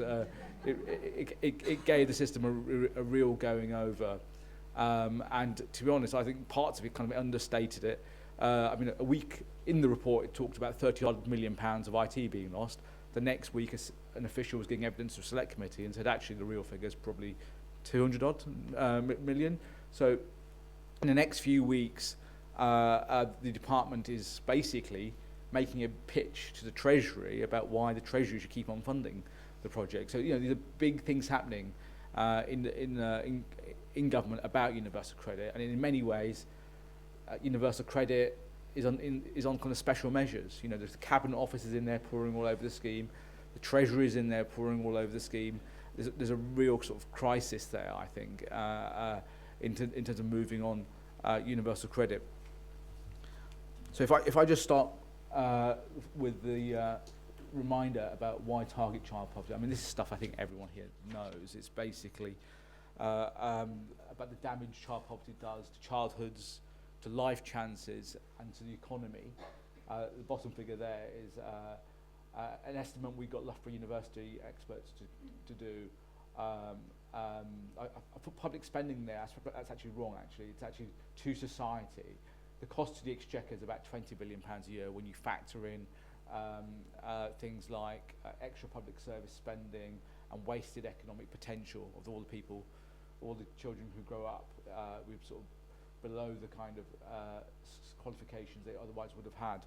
it gave the system a real going over. And to be honest, I think parts of it kind of understated it. I mean, a week in the report, it talked about £30 million of IT being lost. The next week, an official was giving evidence to a select committee and said, actually, the real figure is probably 200 million. So in the next few weeks, the department is basically making a pitch to the Treasury about why the Treasury should keep on funding the project. So, these are big things happening in government about universal credit, and in many ways, universal credit is on kind of special measures. There's the Cabinet Office is in there pouring all over the scheme, the Treasury is in there pouring all over the scheme. There's a real sort of crisis there, I think, in terms of moving on universal credit. So if I just start with the reminder about why target child poverty. I mean, this is stuff I think everyone here knows. It's basically about the damage child poverty does to childhoods, to life chances, and to the economy. The bottom figure there is an estimate we got Loughborough University experts to do. I put public spending there. That's actually wrong. Actually, it's actually to society. The cost to the exchequer is about £20 billion a year when you factor in things like extra public service spending and wasted economic potential of all the people, all the children who grow up with sort of below the kind of qualifications they otherwise would have had.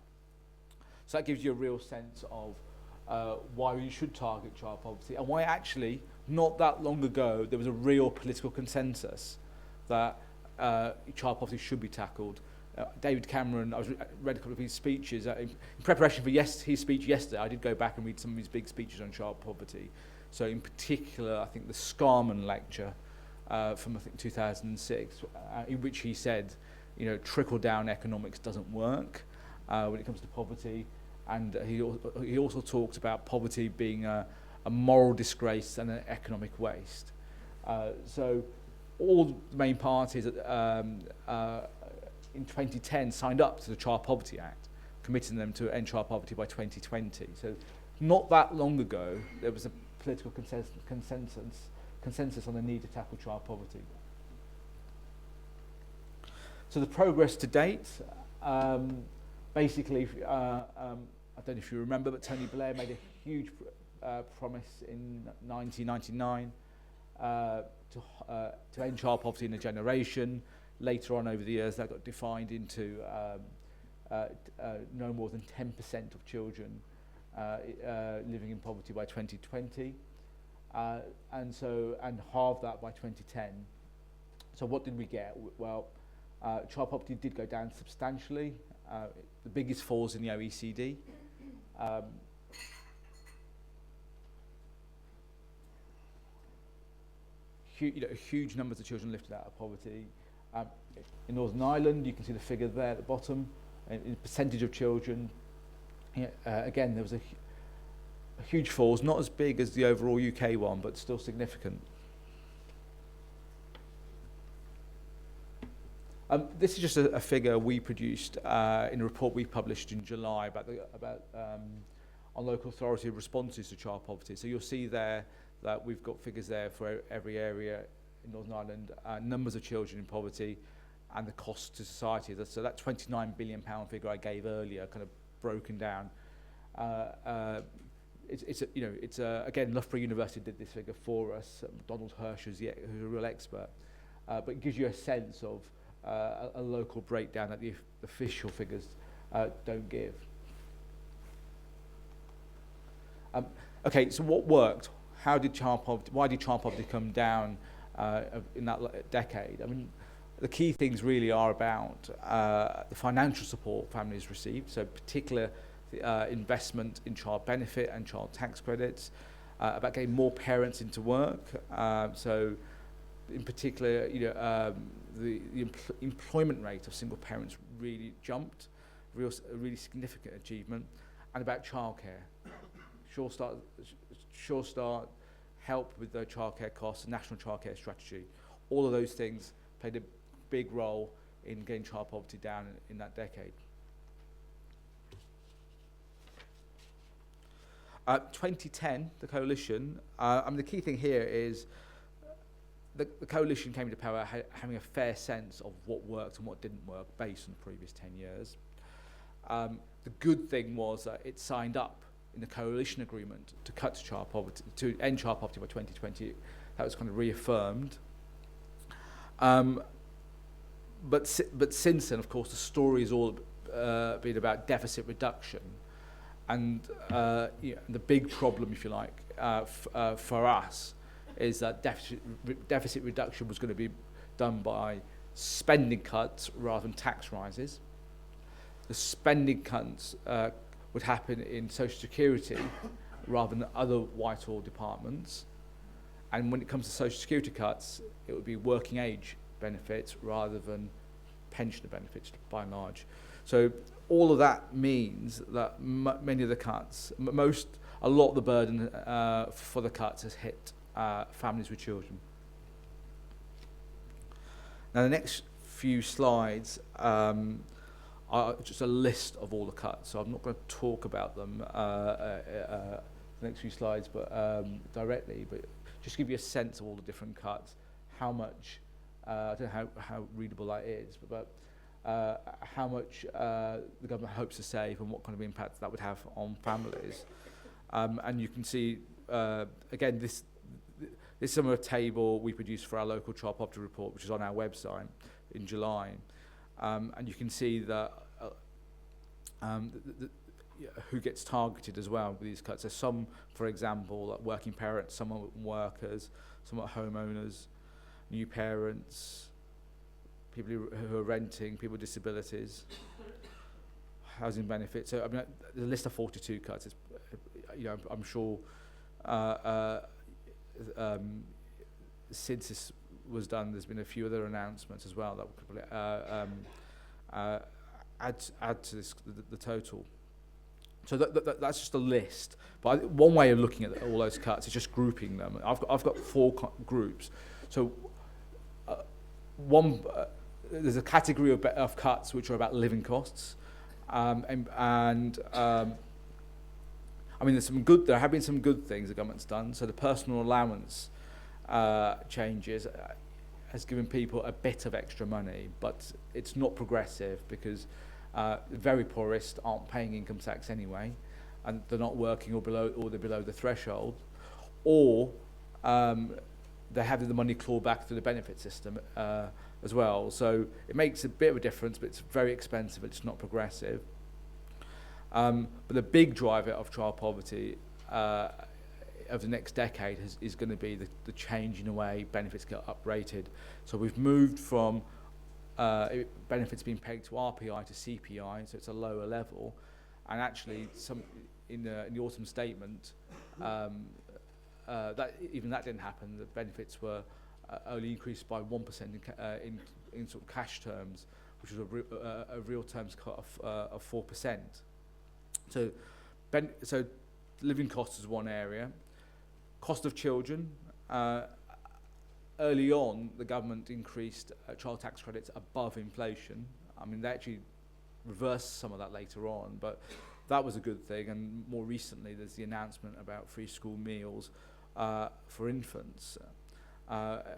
So that gives you a real sense of why we should target child poverty, and why actually, not that long ago, there was a real political consensus that child poverty should be tackled. David Cameron, I read a couple of his speeches. In preparation for his speech yesterday, I did go back and read some of his big speeches on child poverty. So in particular, I think the Scarman lecture from, I think, 2006, in which he said, trickle-down economics doesn't work when it comes to poverty. And he also talked about poverty being a moral disgrace and an economic waste. So all the main parties in 2010 signed up to the Child Poverty Act, committing them to end child poverty by 2020. So not that long ago, there was a political consensus on the need to tackle child poverty. So the progress to date, basically, I don't know if you remember, but Tony Blair made a huge promise in 1999 to end child poverty in a generation. Later on over the years, that got defined into no more than 10% of children living in poverty by 2020, and halve that by 2010. So what did we get? Well, child poverty did go down substantially. The biggest falls in the OECD. Huge numbers of children lifted out of poverty. In Northern Ireland, you can see the figure there at the bottom. In percentage of children, again, there was a huge falls, not as big as the overall UK one, but still significant. This is just a figure we produced in a report we published in July about on local authority responses to child poverty. So you'll see there that we've got figures there for every area in Northern Ireland, numbers of children in poverty, and the cost to society. So that £29 billion figure I gave earlier, kind of broken down. Again, Loughborough University did this figure for us. Donald Hirsch, who's a real expert, but it gives you a sense of a local breakdown that the official figures don't give. Okay, so what worked? Why did child poverty come down in that decade? I mean, the key things really are about the financial support families received, so particular investment in child benefit and child tax credits, about getting more parents into work. So, in particular, the employment rate of single parents really jumped, a really significant achievement, and about childcare. Sure Start helped with the childcare costs, the national childcare strategy. All of those things played a big role in getting child poverty down in that decade. 2010, the coalition. The key thing here is the coalition came into power having a fair sense of what worked and what didn't work based on the previous 10 years. The good thing was that it signed up in the coalition agreement to to end child poverty by 2020. That was kind of reaffirmed. But since then, of course, the story has all been about deficit reduction. And the big problem, if you like, for us is that deficit reduction was going to be done by spending cuts rather than tax rises. The spending cuts would happen in social security rather than other Whitehall departments. And when it comes to social security cuts, it would be working age benefits rather than pensioner benefits by and large. So all of that means that many of the cuts, a lot of the burden for the cuts has hit families with children. Now the next few slides are just a list of all the cuts, so I'm not going to talk about them the next few slides, but directly, but just give you a sense of all the different cuts, how much, I don't know how readable that is, but how much the government hopes to save and what kind of impact that would have on families. And you can see, again, this is some of a table we produced for our local child poverty report, which is on our website in July. And you can see that who gets targeted as well with these cuts. So some, for example, like working parents, some are workers, some are homeowners, new parents, people who are renting, people with disabilities, housing benefits. So I mean, there's a list of 42 cuts. It's, I'm sure since this was done, there's been a few other announcements as well that will probably add to this, the total. So that's just a list. But one way of looking at all those cuts is just grouping them. I've got four groups. So there's a category of cuts which are about living costs, I mean, there have been some good things the government's done. So the personal allowance changes has given people a bit of extra money, but it's not progressive because the very poorest aren't paying income tax anyway, and they're not working or they're below the threshold, or they're having the money clawed back through the benefit system as well. So it makes a bit of a difference, but it's very expensive. It's not progressive. But the big driver of child poverty of the next decade is going to be the change in the way benefits get uprated. So we've moved from benefits being pegged to RPI to CPI, so it's a lower level. And actually, in the autumn statement, that didn't happen. The benefits were only increased by 1% in sort of cash terms, which was a real terms cut of 4%. So living costs is one area. Cost of children. early on, the government increased child tax credits above inflation. I mean, they actually reversed some of that later on, but that was a good thing. And more recently, there's the announcement about free school meals for infants,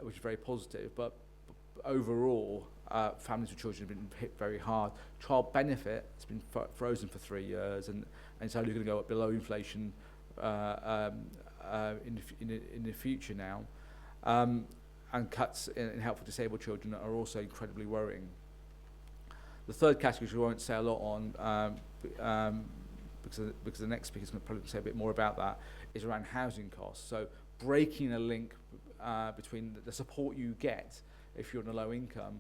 which is very positive. But overall, families with children have been hit very hard. Child benefit has been frozen for 3 years, and it's only going to go up below inflation in the future now. And cuts in help for disabled children are also incredibly worrying. The third category, which we won't say a lot on, because the next speaker is going to probably say a bit more about that, is around housing costs. So breaking a link between the support you get if you're on a low income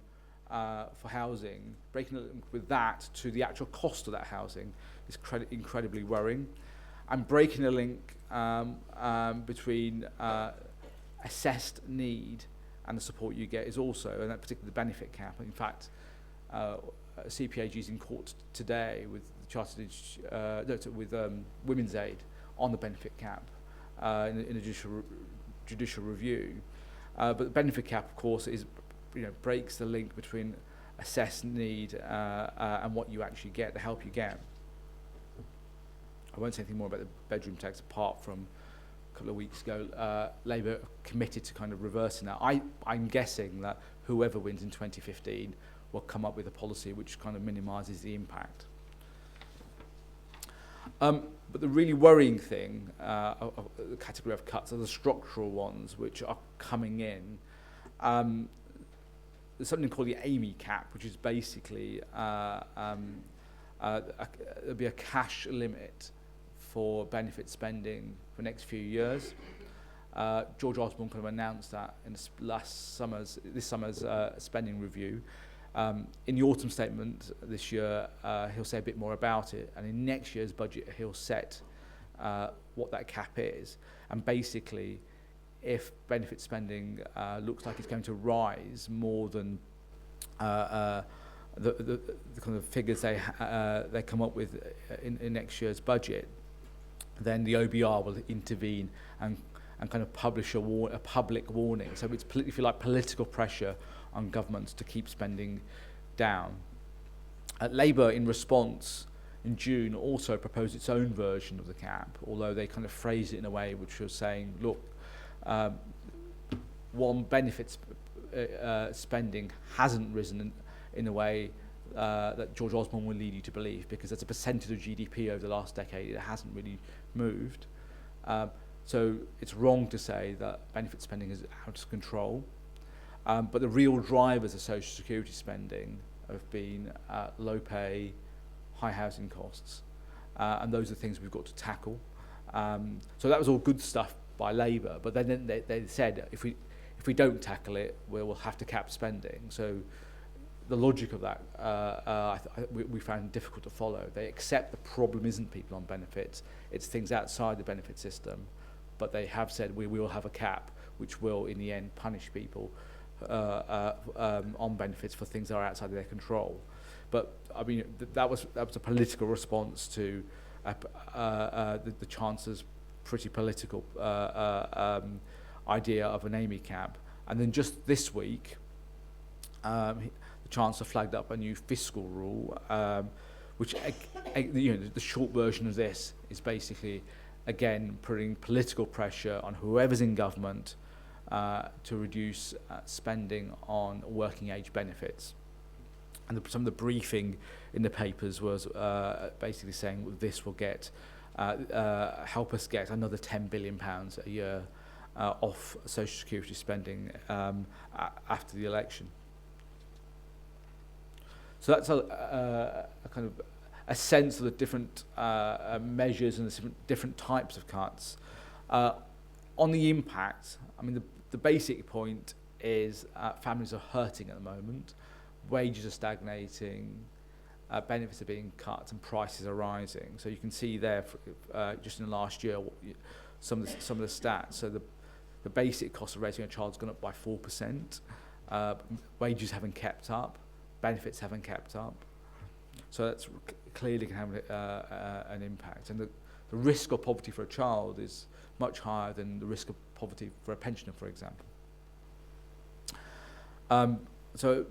for housing, breaking a link with that to the actual cost of that housing is incredibly worrying. And breaking a link between assessed need and the support you get is also, and that particularly the benefit cap. In fact, CPAG is in court today with Women's Aid on the benefit cap in a judicial review. But the benefit cap, of course, breaks the link between assessed need and what you actually get, the help you get. I won't say anything more about the bedroom tax apart from a couple of weeks ago, Labour committed to kind of reversing that. I'm guessing that whoever wins in 2015 will come up with a policy which kind of minimises the impact. But the really worrying thing, the category of cuts, are the structural ones which are coming in. There's something called the AMI cap, which is basically there'll be a cash limit for benefit spending for the next few years. George Osborne kind of announced that in this summer's spending review. In the autumn statement this year, he'll say a bit more about it, and in next year's budget, he'll set what that cap is. And basically, if benefit spending looks like it's going to rise more than the kind of figures they come up with in next year's budget, then the OBR will intervene and kind of publish a public warning. So it's, if you like, political pressure on governments to keep spending down. Labour, in response, in June, also proposed its own version of the cap, although they kind of phrased it in a way which was saying, look, benefits spending hasn't risen in a way that George Osborne will lead you to believe, because as a percentage of GDP over the last decade, it hasn't really moved. So it's wrong to say that benefit spending is out of control. But the real drivers of social security spending have been low pay, high housing costs, and those are things we've got to tackle. So that was all good stuff by Labour, but then they said if we don't tackle it, we'll have to cap spending. So the logic of that we found difficult to follow. They accept the problem isn't people on benefits, it's things outside the benefit system, but they have said we will have a cap which will in the end punish people on benefits for things that are outside of their control. But I mean that was a political response to the Chancellor's pretty political idea of an AMI cap. And then just this week, the Chancellor flagged up a new fiscal rule, which the short version of this is basically, again, putting political pressure on whoever's in government to reduce spending on working age benefits. And some of the briefing in the papers was basically saying, well, this will help us get another £10 billion a year off social security spending after the election. So that's a kind of a sense of the different measures and the different types of cuts. On the impact, I mean, the basic point is families are hurting at the moment. Wages are stagnating, benefits are being cut, and prices are rising. So you can see there, just in the last year, some of the stats. So the basic cost of raising a child's gone up by 4%. Wages haven't kept up, benefits haven't kept up. So that's clearly can have an impact. And the risk of poverty for a child is much higher than the risk of poverty for a pensioner, for example. So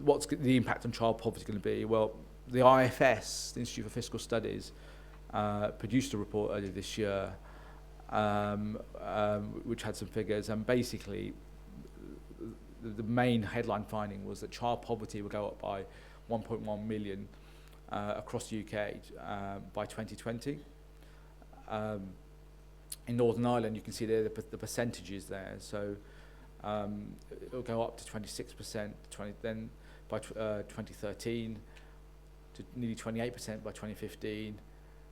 what's the impact on child poverty going to be? Well, the IFS, the Institute for Fiscal Studies, produced a report earlier this year, which had some figures, and basically the main headline finding was that child poverty will go up by 1.1 million across the UK by 2020. In Northern Ireland, you can see there the percentages there. So it'll go up to 26%, then by 2013, to nearly 28% by 2015,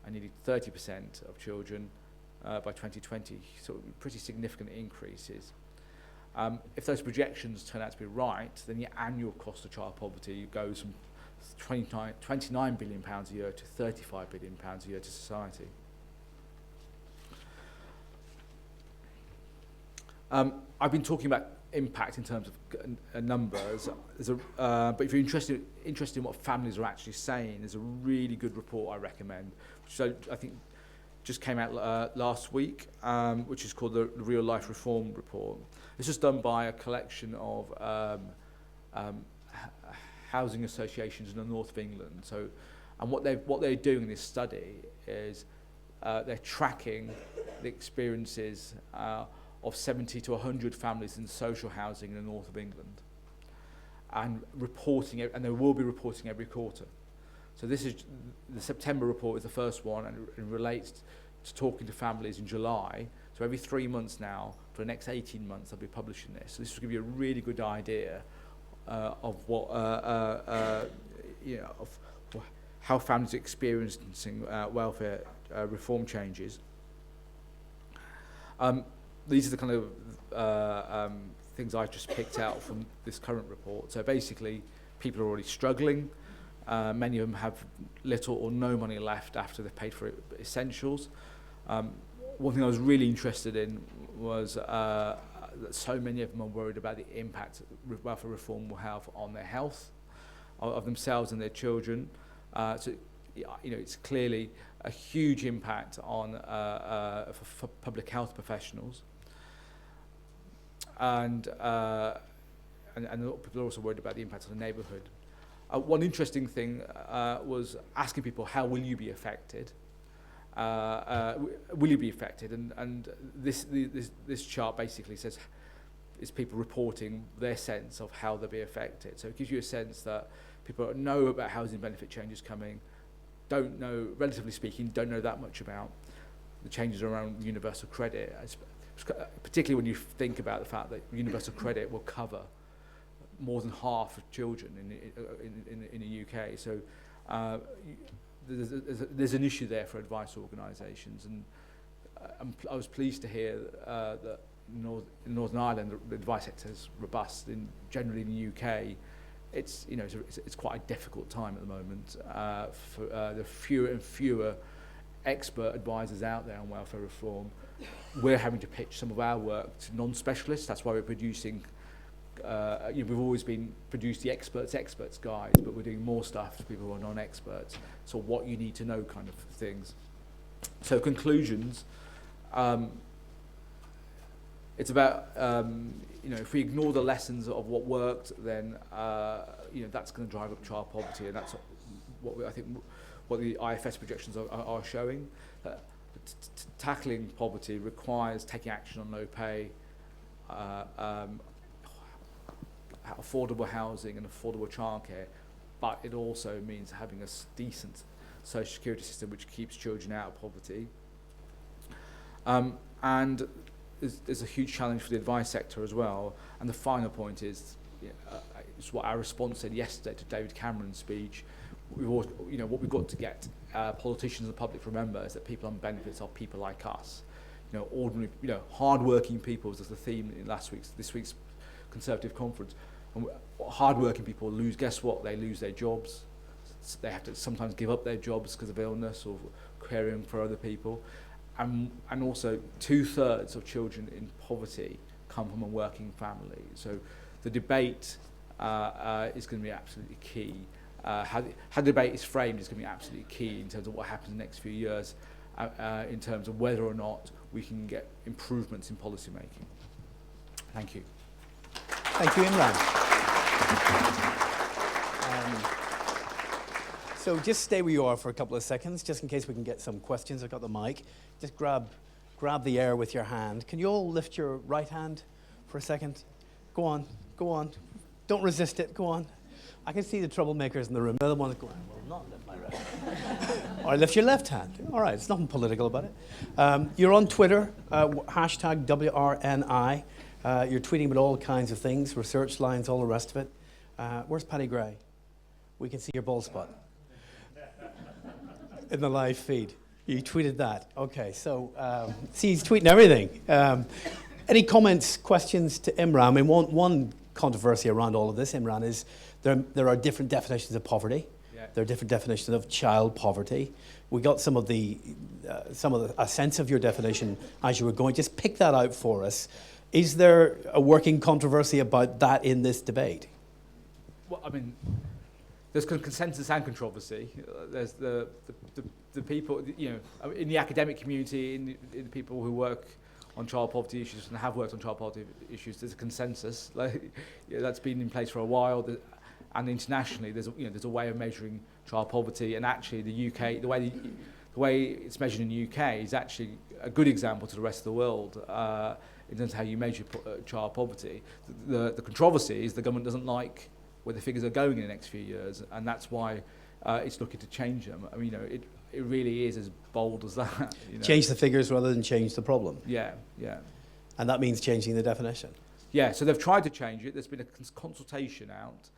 and nearly 30% of children by 2020. So pretty significant increases. If those projections turn out to be right, then the annual cost of child poverty goes from 29 billion pounds a year to 35 billion pounds a year to society. I've been talking about impact in terms of numbers, but if you're interested in what families are actually saying, there's a really good report I recommend, which I think just came out last week, which is called the Real Life Reform Report. This was done by a collection of housing associations in the north of England. So, and what they're doing in this study is they're tracking the experiences of 70 to 100 families in social housing in the north of England, and reporting it, and they will be reporting every quarter. So this is the September report is the first one, and it relates to talking to families in July. So every 3 months now, for the next 18 months, they'll be publishing this. So this will give you a really good idea of what of how families are experiencing welfare reform changes. These are the kind of things I just picked out from this current report. So basically, people are already struggling. Many of them have little or no money left after they've paid for essentials. One thing I was really interested in was that so many of them are worried about the impact welfare reform will have on their health, of themselves and their children. So, it's clearly a huge impact on for public health professionals. And people are also worried about the impact on the neighbourhood. One interesting thing was asking people, how will you be affected? Will you be affected? And this chart basically says, is people reporting their sense of how they'll be affected. So it gives you a sense that people know about housing benefit changes coming, don't know, relatively speaking, don't know that much about the changes around universal credit, particularly when you think about the fact that universal credit will cover more than half of children in the UK. So there's an issue there for advice organisations, and I was pleased to hear that in Northern Ireland the advice sector is robust. Generally in the UK, it's quite a difficult time at the moment. For the fewer and fewer expert advisors out there on welfare reform. We're having to pitch some of our work to non-specialists. That's why we're producing. We've always produced the experts guides, but we're doing more stuff to people who are non-experts. So what you need to know kind of things. So conclusions. It's about if we ignore the lessons of what worked, then that's going to drive up child poverty, and that's what the IFS projections are showing. Tackling poverty requires taking action on low pay, affordable housing and affordable childcare, but it also means having a decent social security system which keeps children out of poverty. And there's a huge challenge for the advice sector as well. And the final point is, it's what our response said yesterday to David Cameron's speech. What we've got to get politicians and the public to remember is that people on benefits are people like us. Ordinary, hard-working people was the theme in this week's Conservative conference. And hard-working people lose. Guess what? They lose their jobs. They have to sometimes give up their jobs because of illness or caring for other people. And also 2/3 of children in poverty come from a working family. So the debate is going to be absolutely key. How the debate is framed is going to be absolutely key in terms of what happens in the next few years, in terms of whether or not we can get improvements in policy making. Thank you. Thank you, Imran. So just stay where you are for a couple of seconds, just in case we can get some questions. I've got the mic. Just grab the air with your hand. Can you all lift your right hand for a second? Go on. Don't resist it, go on. I can see the troublemakers in the room. They're the ones going, well, not lift my right hand. Or lift your left hand. All right, it's nothing political about it. You're on Twitter, hashtag WRNI. You're tweeting about all kinds of things, research lines, all the rest of it. Where's Paddy Gray? We can see your bald spot in the live feed. You tweeted that. Okay, so see, he's tweeting everything. Any comments, questions to Imran? I mean, one controversy around all of this, Imran, is there are different definitions of poverty. Yeah. There are different definitions of child poverty. We got a sense of your definition as you were going. Just pick that out for us. Is there a working controversy about that in this debate? Well, I mean, there's consensus and controversy. There's the people, you know, in the academic community, in the people who work on child poverty issues and have worked on child poverty issues. There's a consensus that's been in place for a while, and internationally, there's a way of measuring child poverty. And actually, the UK, the way it's measured in the UK is actually a good example to the rest of the world in terms of how you measure child poverty. The controversy is the government doesn't like where the figures are going in the next few years, and that's why it's looking to change them. I mean, you know, it really is as bold as that. You know. Change the figures rather than change the problem. Yeah. And that means changing the definition. Yeah, so they've tried to change it. There's been a consultation out.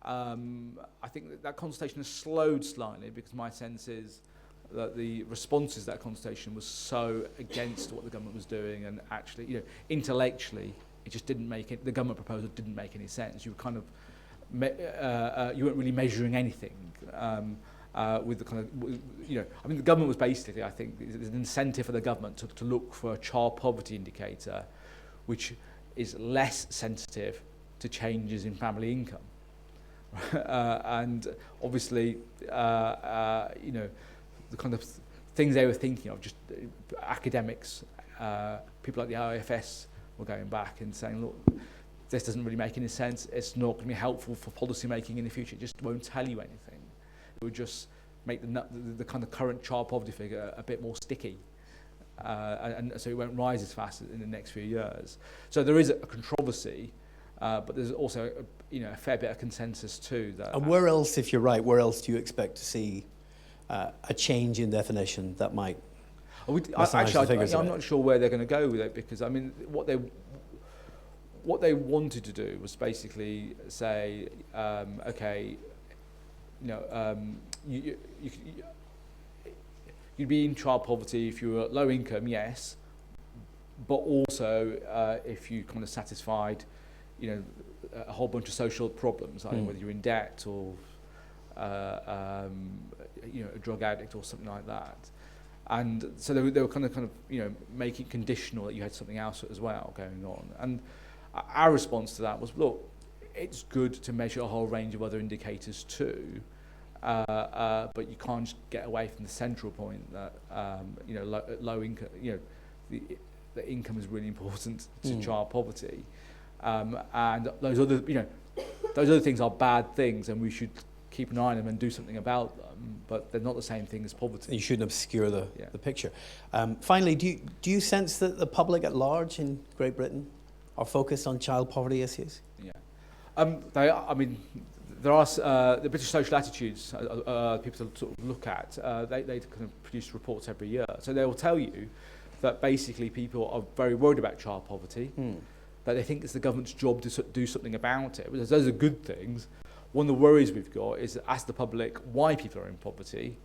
I think that consultation has slowed slightly because my sense is that the responses to that consultation was so against what the government was doing, and actually, you know, intellectually, it just didn't make it. The government proposal didn't make any sense. You were kind of you weren't really measuring anything with the kind of, you know, I mean, the government was basically, I think, there's an incentive for the government to look for a child poverty indicator which is less sensitive to changes in family income. And obviously, you know, the kind of things they were thinking of, just academics, people like the IFS were going back and saying, look, this doesn't really make any sense. It's not going to be helpful for policy making in the future. It just won't tell you anything. It would just make the kind of current child poverty figure a bit more sticky. And so it won't rise as fast in the next few years. So there is a controversy, but there's also a fair bit of consensus too. And where else, if you're right, where else do you expect to see a change in definition that might actually, I'm not sure where they're going to go with it, because I mean what they wanted to do was basically say, okay, you know, you'd be in child poverty if you were low income, yes, but also if you kind of satisfied, you know, a whole bunch of social problems, like whether you're in debt or you know, a drug addict or something like that. And so they were kind of you know, making conditional that you had something else as well going on. And our response to that was, look, it's good to measure a whole range of other indicators too, but you can't just get away from the central point that you know, low income, you know, the income is really important to child poverty, and those other things are bad things, and we should keep an eye on them and do something about them, but they're not the same thing as poverty. You shouldn't obscure the picture. Finally, do you sense that the public at large in Great Britain are focused on child poverty issues? Yeah, I mean, there are the British social attitudes people to sort of look at. They kind of produce reports every year, so they will tell you that basically people are very worried about child poverty, that they think it's the government's job to do something about it. Those are good things. One of the worries we've got is ask the public why people are in poverty.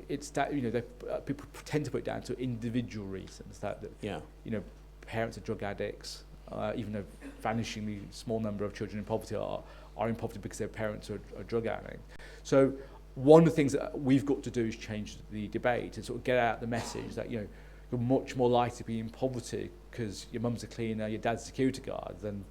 It's that, you know, people tend to put it down to individual reasons, that you know, parents are drug addicts, even a vanishingly small number of children in poverty are in poverty because their parents are drug addicts. So one of the things that we've got to do is change the debate and sort of get out the message that, you know, you're much more likely to be in poverty because your mum's a cleaner, your dad's a security guard, than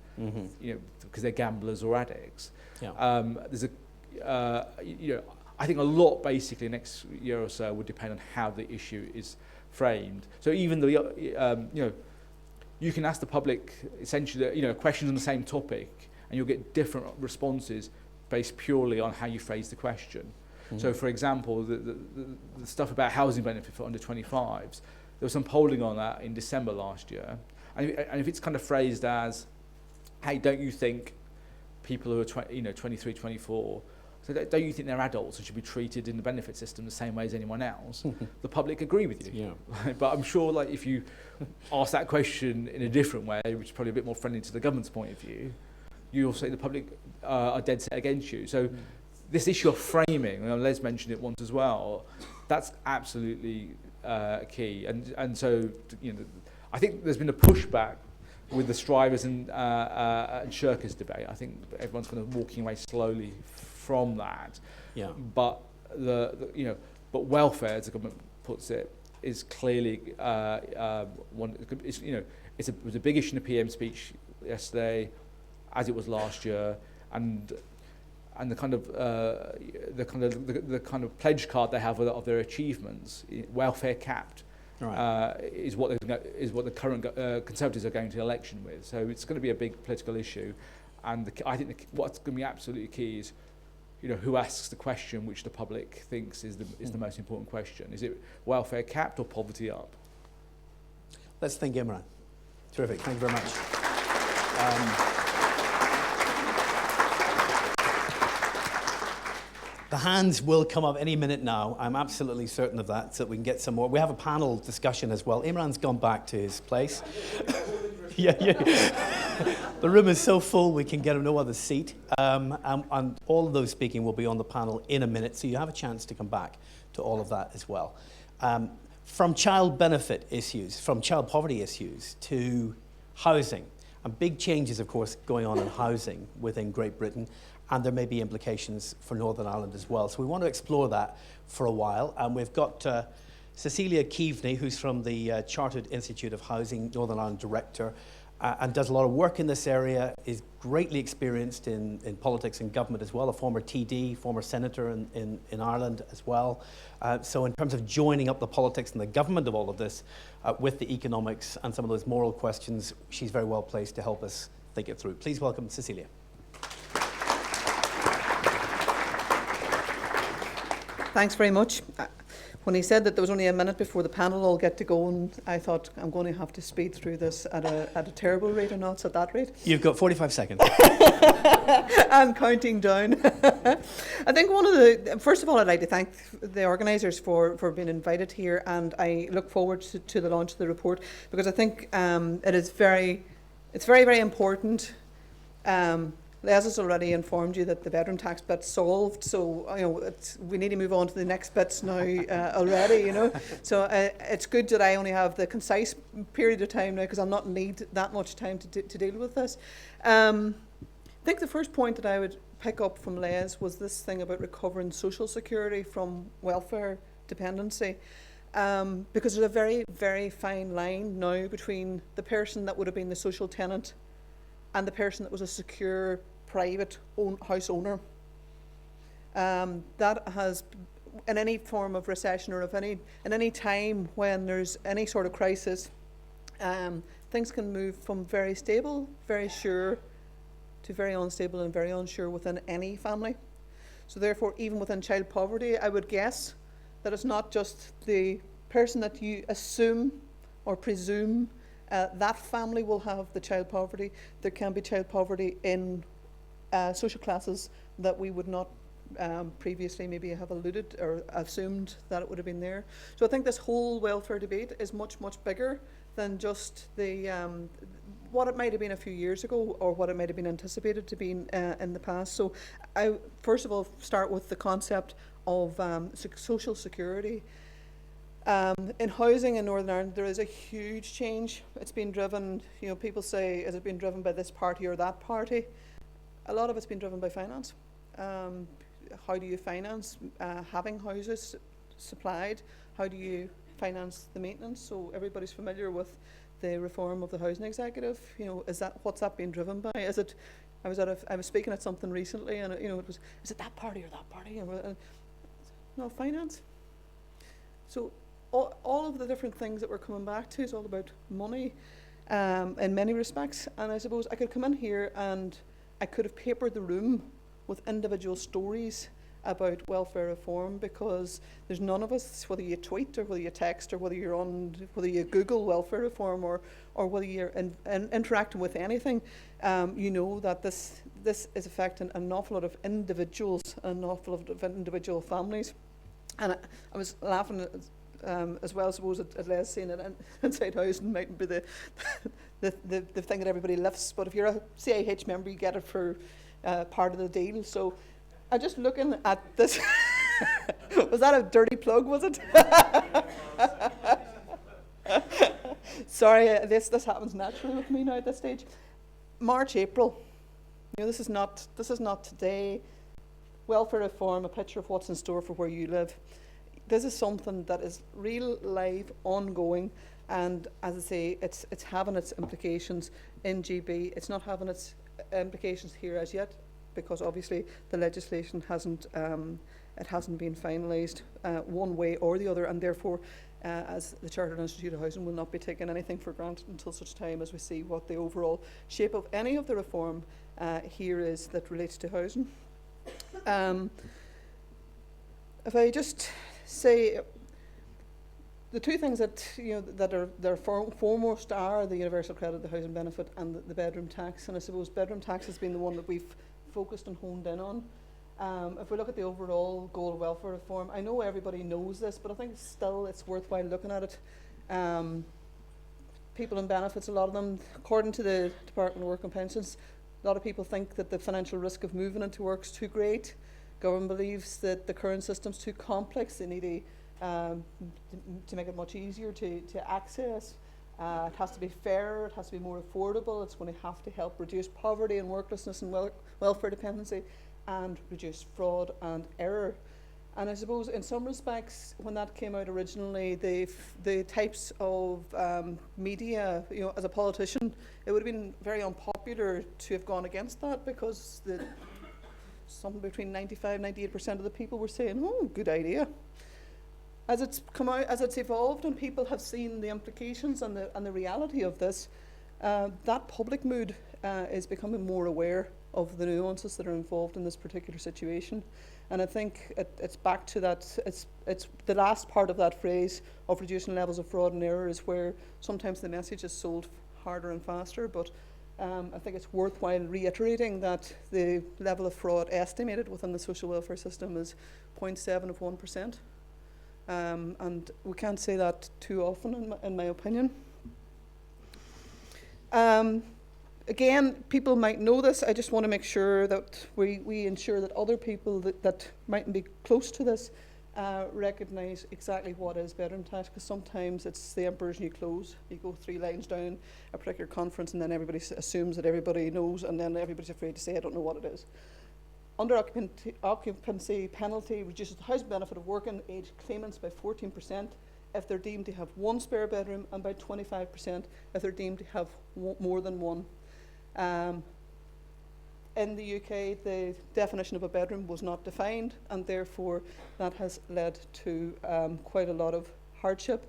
you know, because they're gamblers or addicts. Yeah. There's you know, I think a lot basically next year or so would depend on how the issue is framed. So even though you know, you can ask the public essentially, questions on the same topic, and you'll get different responses based purely on how you phrase the question. So, for example, the stuff about housing benefit for under 25s, there was some polling on that in December last year, and if it's kind of phrased as, hey, don't you think people who are 23, 24, so don't you think they're adults and should be treated in the benefit system the same way as anyone else? The public agree with you. Yeah. But I'm sure, like, if you ask that question in a different way, which is probably a bit more friendly to the government's point of view, you'll say the public are dead set against you. So this issue of framing, Les mentioned it once as well, that's absolutely key. And so, I think there's been a pushback with the strivers and shirkers debate. I think everyone's kind of walking away slowly from that. Yeah. But but welfare, as the government puts it, is clearly one. It was a big issue in the PM speech yesterday, as it was last year, and the kind of pledge card they have of their achievements, welfare capped. Right. Is what the current Conservatives are going to election with. So it's going to be a big political issue, and I think what's going to be absolutely key is, who asks the question which the public thinks is the most important question. Is it welfare capped or poverty up? Let's thank Imran. Terrific. Thank you very much. The hands will come up any minute now. I'm absolutely certain of that, so that we can get some more. We have a panel discussion as well. Imran's gone back to his place. Yeah. The room is so full we can get him no other seat. And all of those speaking will be on the panel in a minute, so you have a chance to come back to all of that as well. From child benefit issues, from child poverty issues to housing, and big changes, of course, going on in housing within Great Britain. And there may be implications for Northern Ireland as well. So we want to explore that for a while. And we've got Cecilia Keaveney, who's from the Chartered Institute of Housing, Northern Ireland Director, and does a lot of work in this area, is greatly experienced in politics and government as well, a former TD, former senator in Ireland as well. So in terms of joining up the politics and the government of all of this with the economics and some of those moral questions, she's very well placed to help us think it through. Please welcome Cecilia. Thanks very much. When he said that there was only a minute before the panel all get to go, and I thought I'm going to have to speed through this at a terrible rate or not at that rate. You've got 45 seconds. And counting down. I think first of all, I'd like to thank the organisers for being invited here, and I look forward to the launch of the report, because I think it's very, very important. Les has already informed you that the bedroom tax bit's solved, so we need to move on to the next bits now already. So it's good that I only have the concise period of time now, because I'll not need that much time to deal with this. I think the first point that I would pick up from Les was this thing about recovering social security from welfare dependency, because there's a very, very fine line now between the person that would have been the social tenant and the person that was a secure private house owner. That has, in any form of recession or in any time when there's any sort of crisis, things can move from very stable, very sure, to very unstable and very unsure within any family. So therefore, even within child poverty, I would guess that it's not just the person that you assume or presume that family will have the child poverty. There can be child poverty in social classes that we would not previously maybe have alluded or assumed that it would have been there. So I think this whole welfare debate is much, much bigger than just the what it might have been a few years ago or what it might have been anticipated to be in the past. So I first of all start with the concept of social security. In housing in Northern Ireland, there is a huge change. It's been driven, people say, is it been driven by this party or that party? A lot of it's been driven by finance. How do you finance having houses supplied? How do you finance the maintenance? So everybody's familiar with the reform of the housing executive. What's that being driven by? Is it? I was speaking at something recently, and it was, is it that party or that party? No, finance. So all of the different things that we're coming back to is all about money. in many respects. And I suppose I could come in here and I could have papered the room with individual stories about welfare reform, because there's none of us, whether you tweet or whether you text or whether you Google welfare reform or whether you're interacting with anything, you know that this is affecting an awful lot of individuals, an awful lot of individual families. And I was laughing as well, I suppose, at Les saying that inside housing mightn't be the thing that everybody lifts, but if you're a CIH member, you get it for part of the deal. So I'm just looking at this. Was that a dirty plug, was it? Sorry, this happens naturally with me now at this stage. March, April. You know, this is not today. Welfare reform, a picture of what's in store for where you live. This is something that is real, live, ongoing, and as I say, it's having its implications in GB. It's not having its implications here as yet, because obviously the legislation hasn't been finalised one way or the other, and therefore, as the Chartered Institute of Housing, will not be taking anything for granted until such time as we see what the overall shape of any of the reform here is that relates to housing. If I just say the two things that are foremost are the universal credit, the housing benefit, and the bedroom tax. And I suppose bedroom tax has been the one that we've focused and honed in on. If we look at the overall goal of welfare reform, I know everybody knows this, but I think still it's worthwhile looking at it. People in benefits, a lot of them, according to the Department of Work and Pensions, a lot of people think that the financial risk of moving into work is too great. Government believes that the current system's too complex. They need to make it much easier to access. It has to be fairer, it has to be more affordable, it's going to have to help reduce poverty and worklessness and welfare dependency, and reduce fraud and error. And I suppose in some respects, when that came out originally, the types of media, you know, as a politician, it would have been very unpopular to have gone against that, because something between 95-98% of the people were saying, oh, good idea. As it's come out, as it's evolved, and people have seen the implications and the reality of this, that public mood is becoming more aware of the nuances that are involved in this particular situation. And I think it's back to that, it's the last part of that phrase of reducing levels of fraud and error is where sometimes the message is sold harder and faster, but I think it's worthwhile reiterating that the level of fraud estimated within the social welfare system is 0.7 of 1%. And we can't say that too often, in my opinion. Again, people might know this. I just want to make sure that we ensure that other people that mightn't be close to this recognise exactly what is bedroom tax, because sometimes it's the emperor's new clothes. You go 3 lines down a particular conference and then everybody assumes that everybody knows, and then everybody's afraid to say, I don't know what it is. Under occupancy penalty reduces the housing benefit of working age claimants by 14% if they're deemed to have 1 spare bedroom, and by 25% if they're deemed to have more than one. In the UK, the definition of a bedroom was not defined, and therefore that has led to quite a lot of hardship.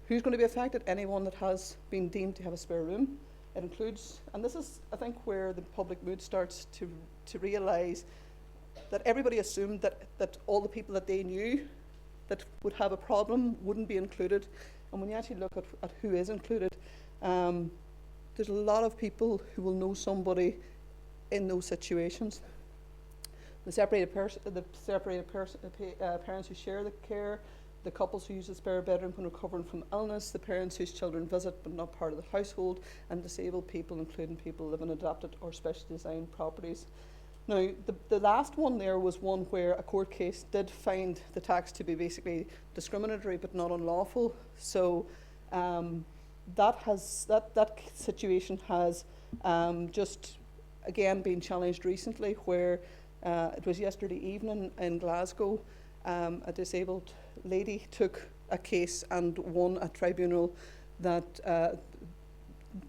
Who's going to be affected? Anyone that has been deemed to have a spare room. It includes, and this is, I think, where the public mood starts to realise that everybody assumed that all the people that they knew that would have a problem wouldn't be included. And when you actually look at who is included, there's a lot of people who will know somebody in those situations. The separated parents who share the care, the couples who use a spare bedroom when recovering from illness, the parents whose children visit but not part of the household, and disabled people, including people living in adapted or specially designed properties. Now, the last one there was one where a court case did find the tax to be basically discriminatory but not unlawful. So that situation has just again been challenged recently, where it was yesterday evening in Glasgow. A disabled lady took a case and won a tribunal that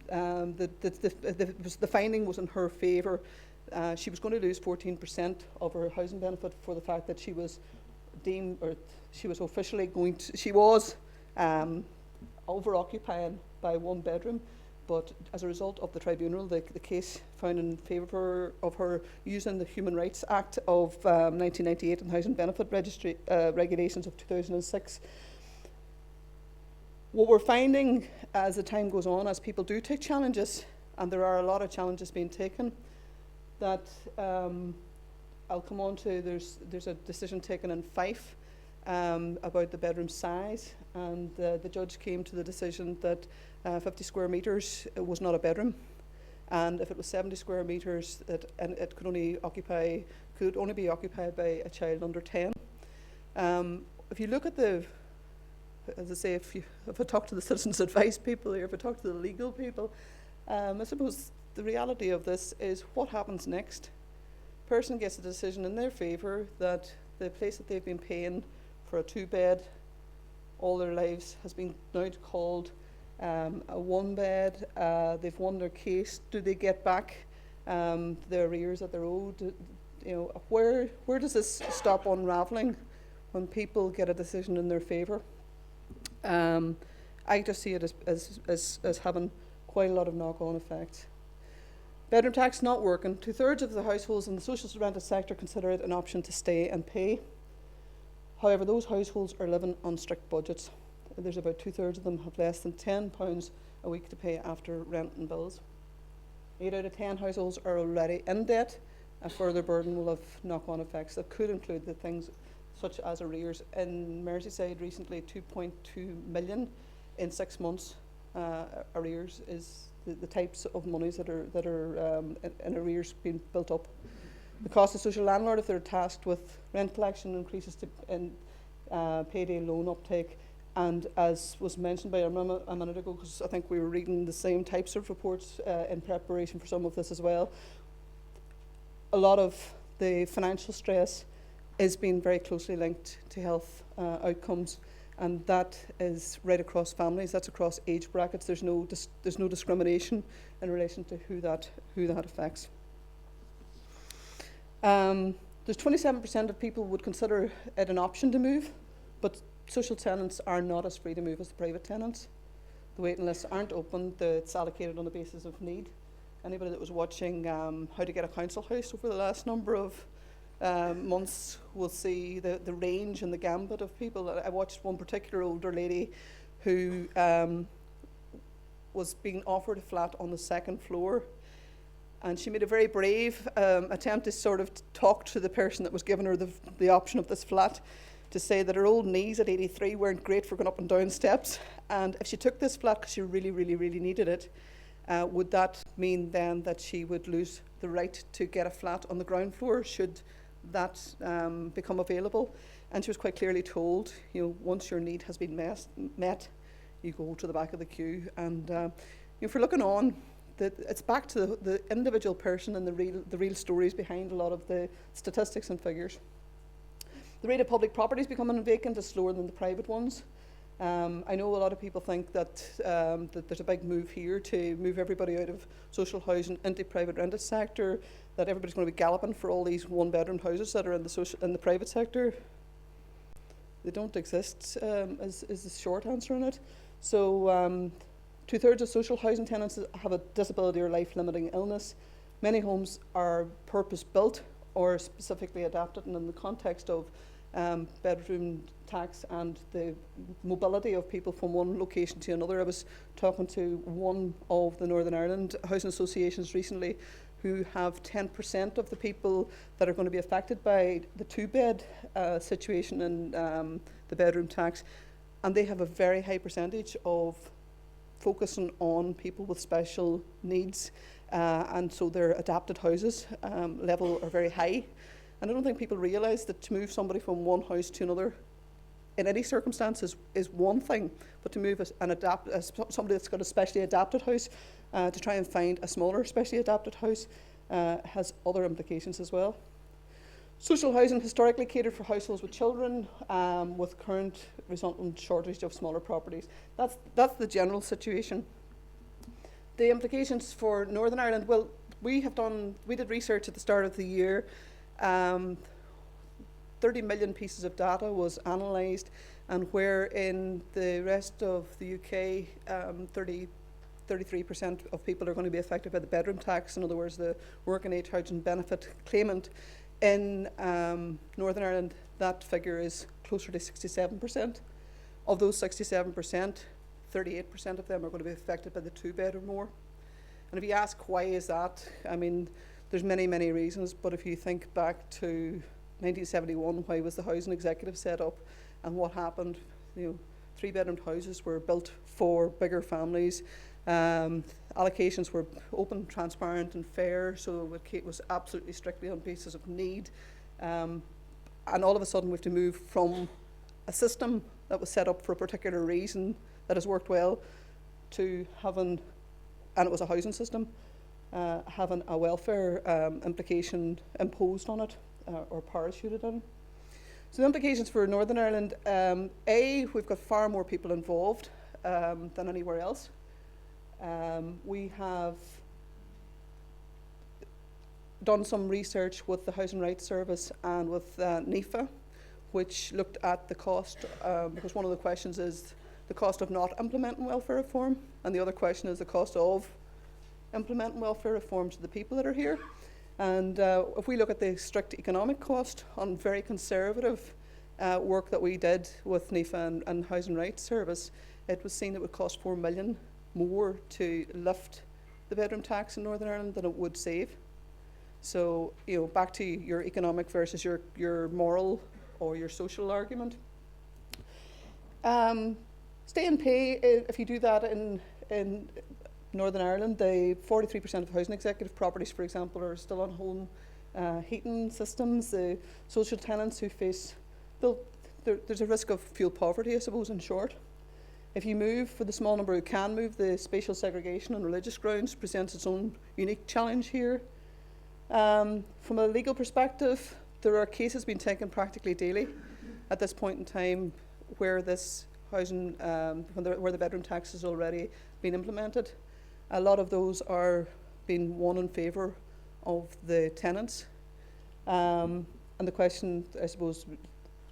the finding was in her favour. She was going to lose 14% of her housing benefit for the fact that she was deemed, or she was officially going to, she was over-occupying by 1 bedroom, but as a result of the tribunal, the case found in favour of her using the Human Rights Act of 1998 and Housing Benefit Registry regulations of 2006. What we're finding as the time goes on, as people do take challenges, and there are a lot of challenges being taken, that I'll come on to, there's a decision taken in Fife about the bedroom size, and the judge came to the decision that 50 square metres was not a bedroom, and if it was 70 square metres, it could only be occupied by a child under 10. If you look at as I say, if I talk to the citizens' advice people here, if I talk to the legal people, I suppose the reality of this is what happens next. Person gets a decision in their favour that the place that they've been paying for a 2-bed all their lives has been now called a 1-bed. They've won their case. Do they get back the arrears that they're owed? Where does this stop unravelling when people get a decision in their favour? I just see it as having quite a lot of knock-on effects. Bedroom tax not working. 2/3 of the households in the social rented sector consider it an option to stay and pay. However, those households are living on strict budgets. There's about 2/3 of them have less than £10 a week to pay after rent and bills. 8 out of 10 households are already in debt. A further burden will have knock-on effects that could include the things such as arrears. In Merseyside recently, 2.2 million in 6 months arrears is the types of monies that are in arrears being built up. The cost of social landlord, if they're tasked with rent collection, increases in payday loan uptake. And as was mentioned by a minute ago, because I think we were reading the same types of reports in preparation for some of this as well, a lot of the financial stress is being very closely linked to health outcomes, and that is right across families. That's across age brackets. There's no discrimination in relation to who that affects. There's 27% of people would consider it an option to move, but social tenants are not as free to move as the private tenants. The waiting lists aren't open. It's allocated on the basis of need. Anybody that was watching How to Get a Council House over the last number of months will see the range and the gambit of people. I watched one particular older lady who was being offered a flat on the 2nd floor, and she made a very brave attempt to sort of talk to the person that was giving her the option of this flat, to say that her old knees at 83 weren't great for going up and down steps, and if she took this flat because she really, really, really needed it, would that mean then that she would lose the right to get a flat on the ground floor should that become available? And she was quite clearly told, once your need has been met, you go to the back of the queue. And if we're looking on, it's back to the individual person and the real stories behind a lot of the statistics and figures. The rate of public properties becoming vacant is slower than the private ones. I know a lot of people think that there's a big move here to move everybody out of social housing into private rented sector, that everybody's going to be galloping for all these 1-bedroom houses that are in the private sector. They don't exist, is the short answer on it. So 2/3 of social housing tenants have a disability or life-limiting illness. Many homes are purpose-built or specifically adapted, and in the context of bedroom tax and the mobility of people from one location to another. I was talking to one of the Northern Ireland housing associations recently who have 10% of the people that are going to be affected by the 2-bed situation and the bedroom tax, and they have a very high percentage of focusing on people with special needs, and so their adapted houses level are very high. And I don't think people realise that to move somebody from one house to another in any circumstances is one thing, but to move somebody that's got a specially adapted house to try and find a smaller specially adapted house has other implications as well. Social housing historically catered for households with children, with current resultant shortage of smaller properties. That's the general situation. The implications for Northern Ireland, well, we did research at the start of the year. 30 million pieces of data was analysed, and where in the rest of the UK 33% of people are going to be affected by the bedroom tax, in other words, the working age housing benefit claimant. In Northern Ireland, that figure is closer to 67%. Of those 67%, 38% of them are going to be affected by the 2-bed or more. And if you ask why is that, I mean, there's many, many reasons, but if you think back to 1971, why was the housing executive set up and what happened? 3-bedroom houses were built for bigger families. Allocations were open, transparent and fair, so it was absolutely strictly on basis of need. And all of a sudden we have to move from a system that was set up for a particular reason that has worked well to having, and it was a housing system, having a welfare implication imposed on it or parachuted in. So the implications for Northern Ireland, we've got far more people involved than anywhere else. We have done some research with the Housing Rights Service and with NICVA, which looked at the cost, because one of the questions is the cost of not implementing welfare reform, and the other question is the cost of implementing welfare reform to the people that are here. And if we look at the strict economic cost on very conservative work that we did with NICVA and Housing Rights Service, it was seen it would cost 4 million more to lift the bedroom tax in Northern Ireland than it would save. So, back to your economic versus your moral or your social argument. Stay and pay, if you do that in Northern Ireland, the 43% of housing executive properties, for example, are still on home heating systems. The social tenants who face, there's a risk of fuel poverty, I suppose, in short. If you move, for the small number who can move, the spatial segregation on religious grounds presents its own unique challenge here. From a legal perspective, there are cases being taken practically daily at this point in time where this housing, where the bedroom tax has already been implemented. A lot of those are being won in favour of the tenants. And the question, I suppose,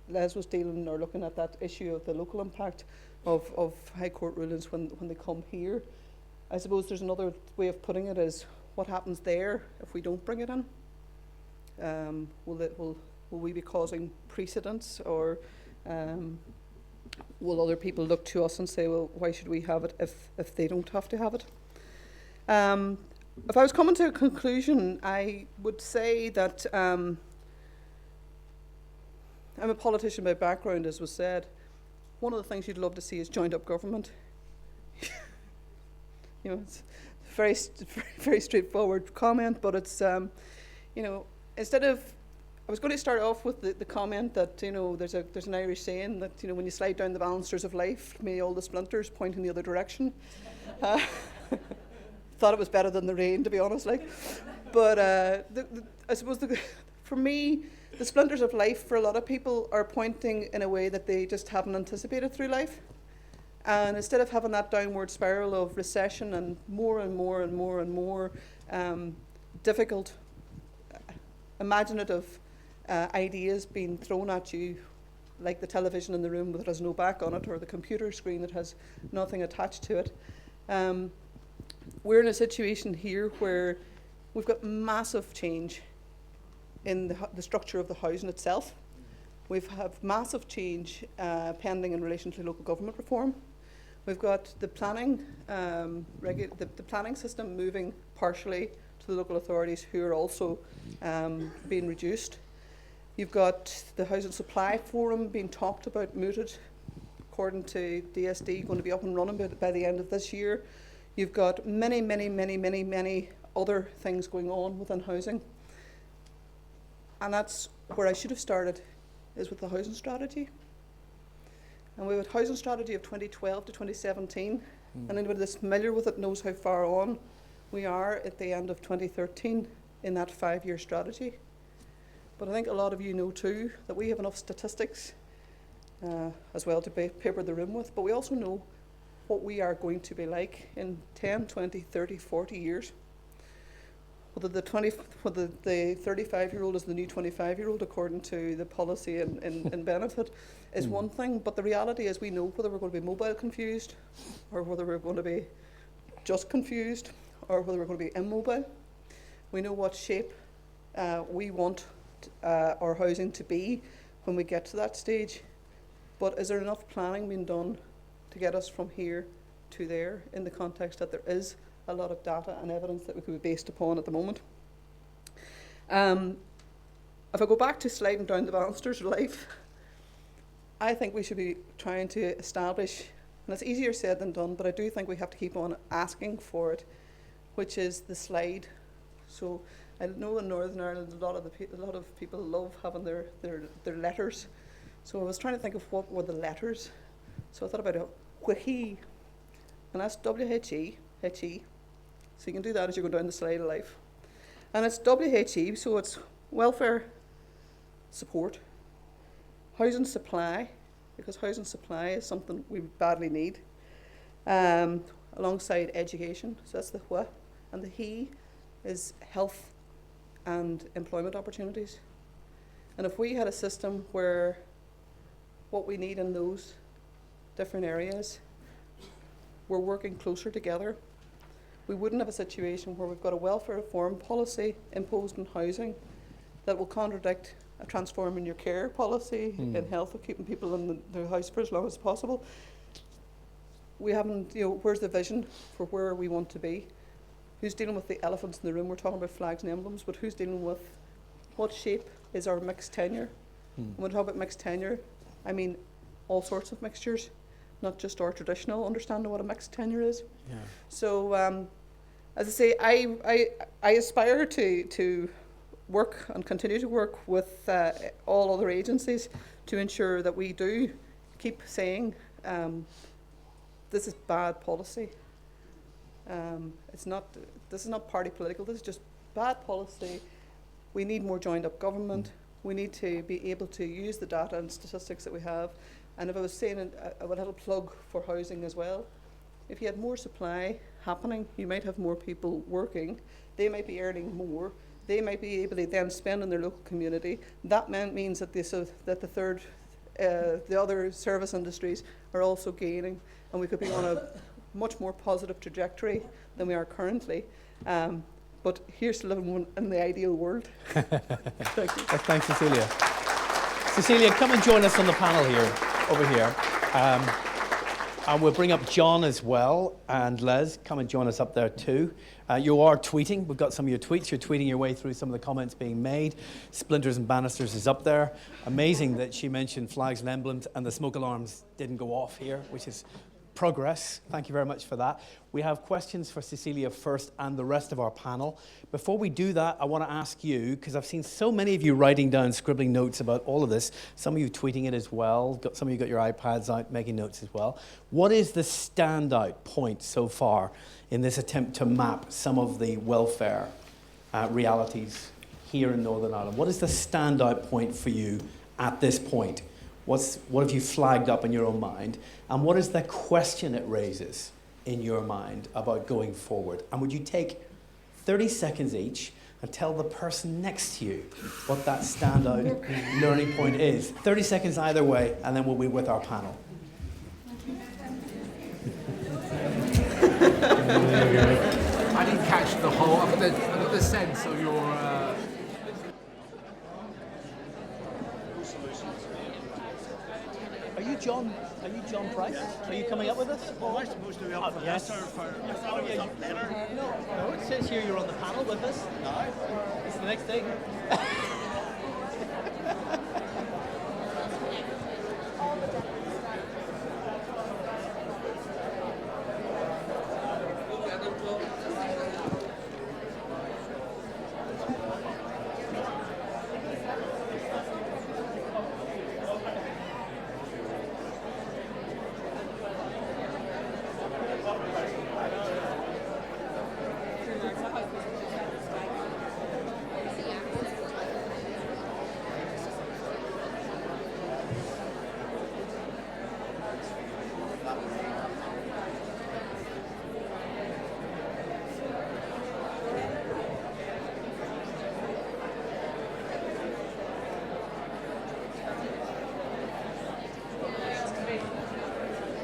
Les was dealing or looking at that issue of the local impact of High Court rulings when they come here. I suppose there's another way of putting it is what happens there if we don't bring it in? Will we be causing precedents, or will other people look to us and say, well, why should we have it if they don't have to have it? If I was coming to a conclusion, I would say that I'm a politician by background, as was said. One of the things you'd love to see is joined up government. It's a very, very straightforward comment, but it's, instead of, I was going to start off with the comment that, there's an Irish saying that, when you slide down the balusters of life, may all the splinters point in the other direction. Thought it was better than the rain, to be honest, But I suppose for me, the splinters of life for a lot of people are pointing in a way that they just haven't anticipated through life. And instead of having that downward spiral of recession and more and more and more and more difficult, imaginative ideas being thrown at you, like the television in the room that has no back on it, or the computer screen that has nothing attached to it, we're in a situation here where we've got massive change in the structure of the housing itself. We've had massive change pending in relation to local government reform. We've got the planning, the planning system moving partially to the local authorities, who are also being reduced. You've got the Housing Supply Forum being talked about, mooted, according to DSD, going to be up and running by the end of this year. You've got many, many, many, many, many other things going on within housing. And that's where I should have started, is with the housing strategy. And we have a housing strategy of 2012 to 2017. And anybody that's familiar with it knows how far on we are at the end of 2013 in that 5-year strategy. But I think a lot of you know too that we have enough statistics as well to paper the room with, but we also know what we are going to be like in 10, 20, 30, 40 years. Whether the 35-year-old is the new 25-year-old according to the policy in benefit is one thing, but the reality is we know whether we're going to be mobile confused or whether we're going to be just confused or whether we're going to be immobile. We know what shape we want our housing to be when we get to that stage, but is there enough planning being done to get us from here to there, in the context that there is a lot of data and evidence that we could be based upon at the moment? If I go back to sliding down the banisters of life, I think we should be trying to establish, and it's easier said than done, but I do think we have to keep on asking for it, which is the slide. So I know in Northern Ireland a lot of people love having their letters. So I was trying to think of what were the letters. So I thought about a WHE, and that's W-H-E, H-E. So you can do that as you go down the slide of life. And it's W-H-E, so it's welfare support, housing supply, because housing supply is something we badly need, alongside education, so that's the WH, and the HE is health and employment opportunities. And if we had a system where what we need in those different areas, we're working closer together, we wouldn't have a situation where we've got a welfare reform policy imposed on housing that will contradict a transforming your care policy in health of keeping people in their house for as long as possible. We haven't, where's the vision for where we want to be? Who's dealing with the elephants in the room? We're talking about flags and emblems, but who's dealing with what shape is our mixed tenure? And when we talk about mixed tenure, I mean all sorts of mixtures, not just our traditional understanding of what a mixed tenure is. Yeah. So, as I say, I aspire to work and continue to work with all other agencies to ensure that we do keep saying this is bad policy. This is not party political, this is just bad policy. We need more joined up government. We need to be able to use the data and statistics that we have. And if I was saying a little plug for housing as well, if you had more supply happening, you might have more people working. They might be earning more. They might be able to then spend in their local community. That means that the other service industries are also gaining, and we could be on a much more positive trajectory than we are currently. But here's to living in the ideal world. Thank you. Thanks, Cecilia. Cecilia, come and join us on the panel here, over here. And we'll bring up John as well, and Les, come and join us up there too. You are tweeting. We've got some of your tweets. You're tweeting your way through some of the comments being made. Splinters and Banisters is up there. Amazing that she mentioned flags and emblems and the smoke alarms didn't go off here, which is progress. Thank you very much for that. We have questions for Cecilia first and the rest of our panel. Before we do that, I want to ask you, because I've seen so many of you writing down, scribbling notes about all of this, some of you tweeting it as well, some of you got your iPads out making notes as well. What is the standout point so far in this attempt to map some of the welfare realities here in Northern Ireland? What is the standout point for you at this point? What have you flagged up in your own mind? And what is the question it raises in your mind about going forward? And would you take 30 seconds each and tell the person next to you what that standout learning point is? 30 seconds either way, and then we'll be with our panel. I didn't catch the whole. I got the sense of your. Are you John Price? Are you coming up with us? Well, am I supposed to be up for yes. this or for... I thought it was up later. No, it says here you're on the panel with us. No. It's the next thing.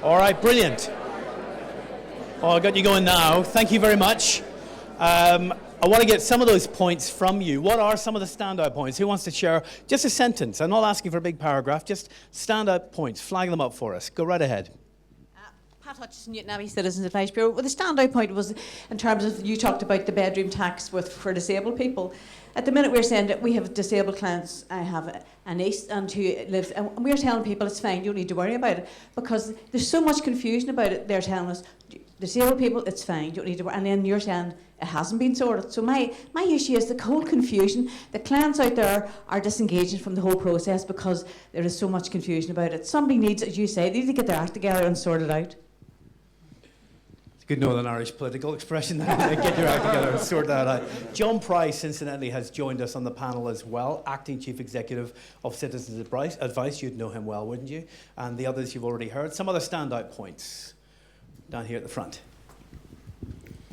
All right, brilliant. Oh, I got you going now. Thank you very much. I want to get some of those points from you. What are some of the standout points? Who wants to share just a sentence? I'm not asking for a big paragraph, just standout points. Flag them up for us. Go right ahead. Pat Hutchison, Newton Abbey Citizens Advice Bureau. Well, the standout point was in terms of, you talked about the bedroom tax for disabled people. At the minute we're saying that we have disabled clients. I have a niece and who lives, and we're telling people it's fine, you don't need to worry about it, because there's so much confusion about it. They're telling us, disabled people, it's fine, you don't need to worry, and then you're saying it hasn't been sorted. So my issue is the whole confusion. The clients out there are disengaging from the whole process because there is so much confusion about it. Somebody needs, as you say, they need to get their act together and sort it out. Good Northern Irish political expression there. Get your act together and sort that out. John Price, incidentally, has joined us on the panel as well, Acting Chief Executive of Citizens Advice. You'd know him well, wouldn't you? And the others you've already heard. Some other standout points down here at the front.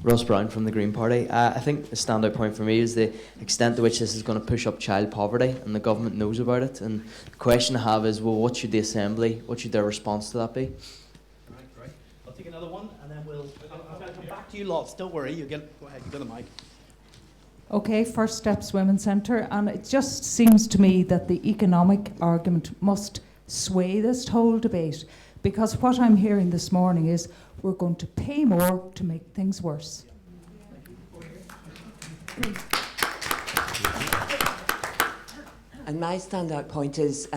Ross Brown from the Green Party. I think the standout point for me is the extent to which this is going to push up child poverty, and the government knows about it. And the question I have is, well, what should the Assembly, what should their response to that be? Great. I'll take another one, and then I'll come back to you lots. Don't worry, go ahead, you got the mic. Okay, First Steps Women's Centre, and it just seems to me that the economic argument must sway this whole debate, because what I'm hearing this morning is we're going to pay more to make things worse. And my standout point is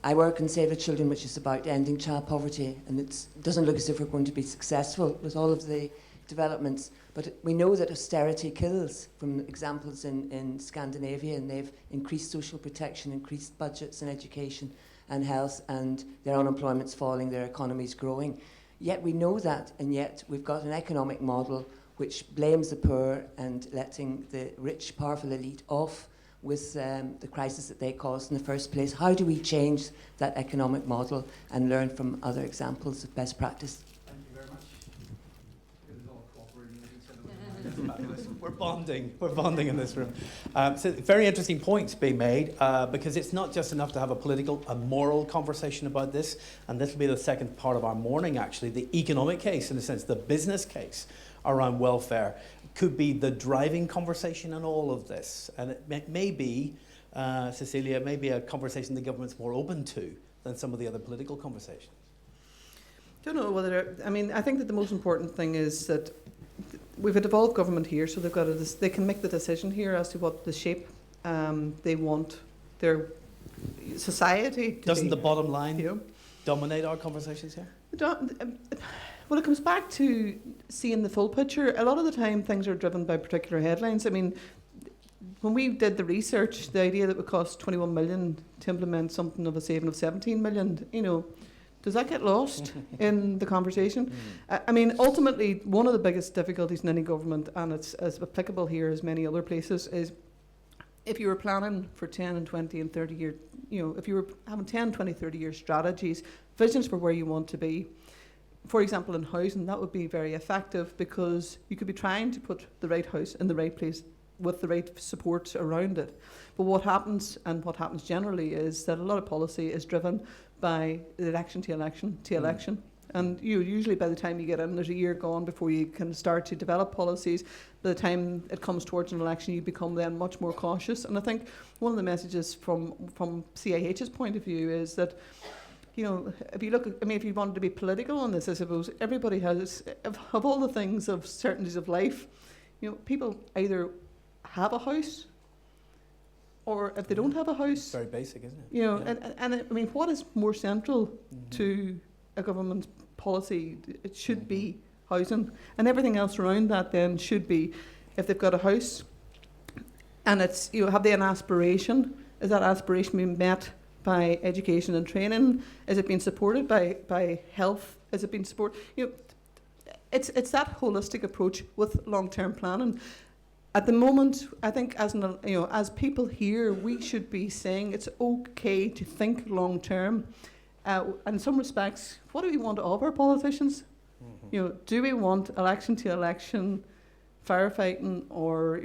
I work in Save the Children, which is about ending child poverty, and it doesn't look as if we're going to be successful with all of the developments, but we know that austerity kills, from examples in Scandinavia, and they've increased social protection, increased budgets in education and health, and their unemployment's falling, their economy's growing. Yet we know that, and yet we've got an economic model which blames the poor and letting the rich, powerful elite off with the crisis that they caused in the first place. How do we change that economic model and learn from other examples of best practice? Thank you very much. We're bonding in this room. So very interesting points being made, because it's not just enough to have a moral conversation about this, and this will be the second part of our morning actually, the economic case, in a sense, the business case around welfare could be the driving conversation in all of this. And it may be, Cecilia, it may be a conversation the government's more open to than some of the other political conversations. I don't know whether, I think that the most important thing is that we've a devolved government here, so they can make the decision here as to what the shape they want their society to Doesn't be. the bottom line dominate our conversations here? Well, it comes back to seeing the full picture. A lot of the time things are driven by particular headlines. When we did the research, the idea that it would cost 21 million to implement something of a saving of 17 million, does that get lost in the conversation? Ultimately, one of the biggest difficulties in any government, and it's as applicable here as many other places, is if you were planning for 10 and 20 and 30 year, if you were having 10, 20, 30 year strategies, visions for where you want to be. For example, in housing, that would be very effective, because you could be trying to put the right house in the right place with the right support around it. But what happens generally, is that a lot of policy is driven by election to election to election. And usually by the time you get in, there's a year gone before you can start to develop policies. By the time it comes towards an election, you become then much more cautious. And I think one of the messages from CIH's point of view is that, if you look at, if you wanted to be political on this, I suppose everybody has, of all the things of certainties of life, people either have a house, or if they don't have a house. It's very basic, isn't it? And what is more central to a government policy? It should be housing, and everything else around that then should be, if they've got a house, and it's, have they an aspiration? Is that aspiration being met by education and training? Is it being supported by health? Is it being supported? It's that holistic approach with long-term planning. At the moment, I think as people here, we should be saying it's okay to think long-term. In some respects, what do we want of our politicians? Do we want election to election firefighting, or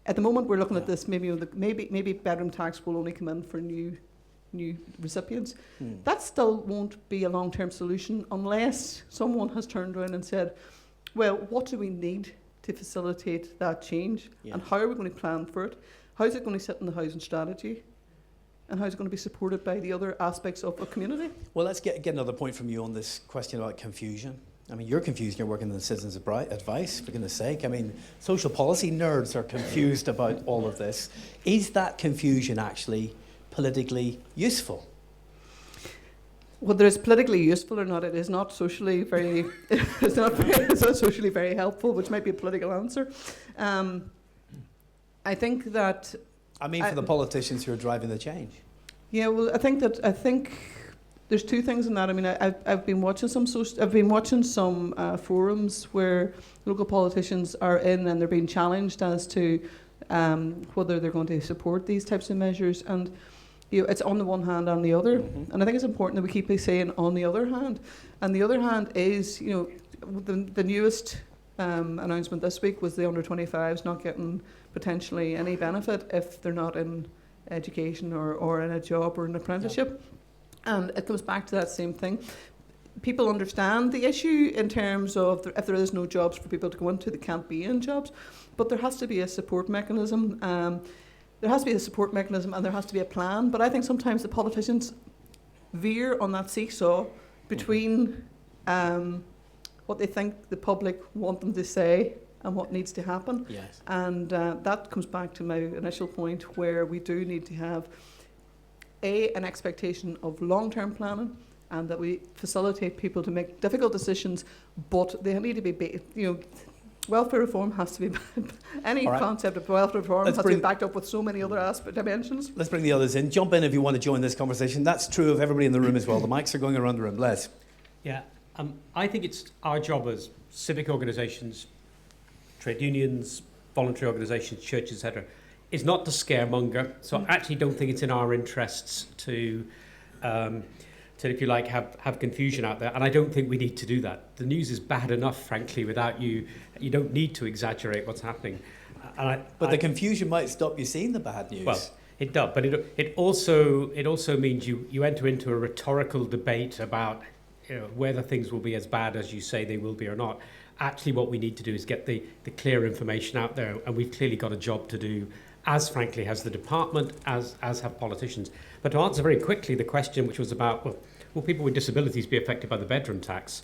at the moment we're looking at this, maybe bedroom tax will only come in for new new recipients. That still won't be a long-term solution unless someone has turned around and said, well, what do we need to facilitate that change? Yeah. And how are we going to plan for it? How is it going to sit in the housing strategy? And how is it going to be supported by the other aspects of a community? Well, let's get another point from you on this question about confusion. I mean, you're confused, you're working in the Citizens Advice, for goodness sake. I mean, social policy nerds are confused about all of this. Is that confusion actually politically useful? Whether it's politically useful or not, it is not socially very, it's not socially very helpful, which might be a political answer. I think that... I mean, for the politicians who are driving the change. Yeah, well, I think there's two things in that. I mean, I've been watching some forums where local politicians are in and they're being challenged as to whether they're going to support these types of measures, and it's on the one hand, on the other. And I think it's important that we keep saying on the other hand. And the other hand is, the newest announcement this week was the under-25s not getting potentially any benefit if they're not in education or in a job or an apprenticeship. And it comes back to that same thing. People understand the issue in terms of if there is no jobs for people to go into, they can't be in jobs. But there has to be a support mechanism. There has to be a support mechanism and there has to be a plan. But I think sometimes the politicians veer on that seesaw between what they think the public want them to say and what needs to happen. Yes. And that comes back to my initial point where we do need to have an expectation of long-term planning and that we facilitate people to make difficult decisions, but they need to be, welfare reform has to be, any concept of welfare reform has to be backed up with so many other dimensions. Let's bring the others in. Jump in if you want to join this conversation. That's true of everybody in the room as well. The mics are going around the room. Les. Yeah, I think it's our job as civic organisations, trade unions, voluntary organisations, churches, etc., is not to scaremonger. So I actually don't think it's in our interests to if you like, have confusion out there. And I don't think we need to do that. The news is bad enough, frankly, without you. You don't need to exaggerate what's happening. But the confusion might stop you seeing the bad news. Well, it does. But it also means you enter into a rhetorical debate about whether things will be as bad as you say they will be or not. Actually, what we need to do is get the clear information out there, and we've clearly got a job to do, as frankly has the department, as have politicians. But to answer very quickly the question, which was about, will people with disabilities be affected by the bedroom tax?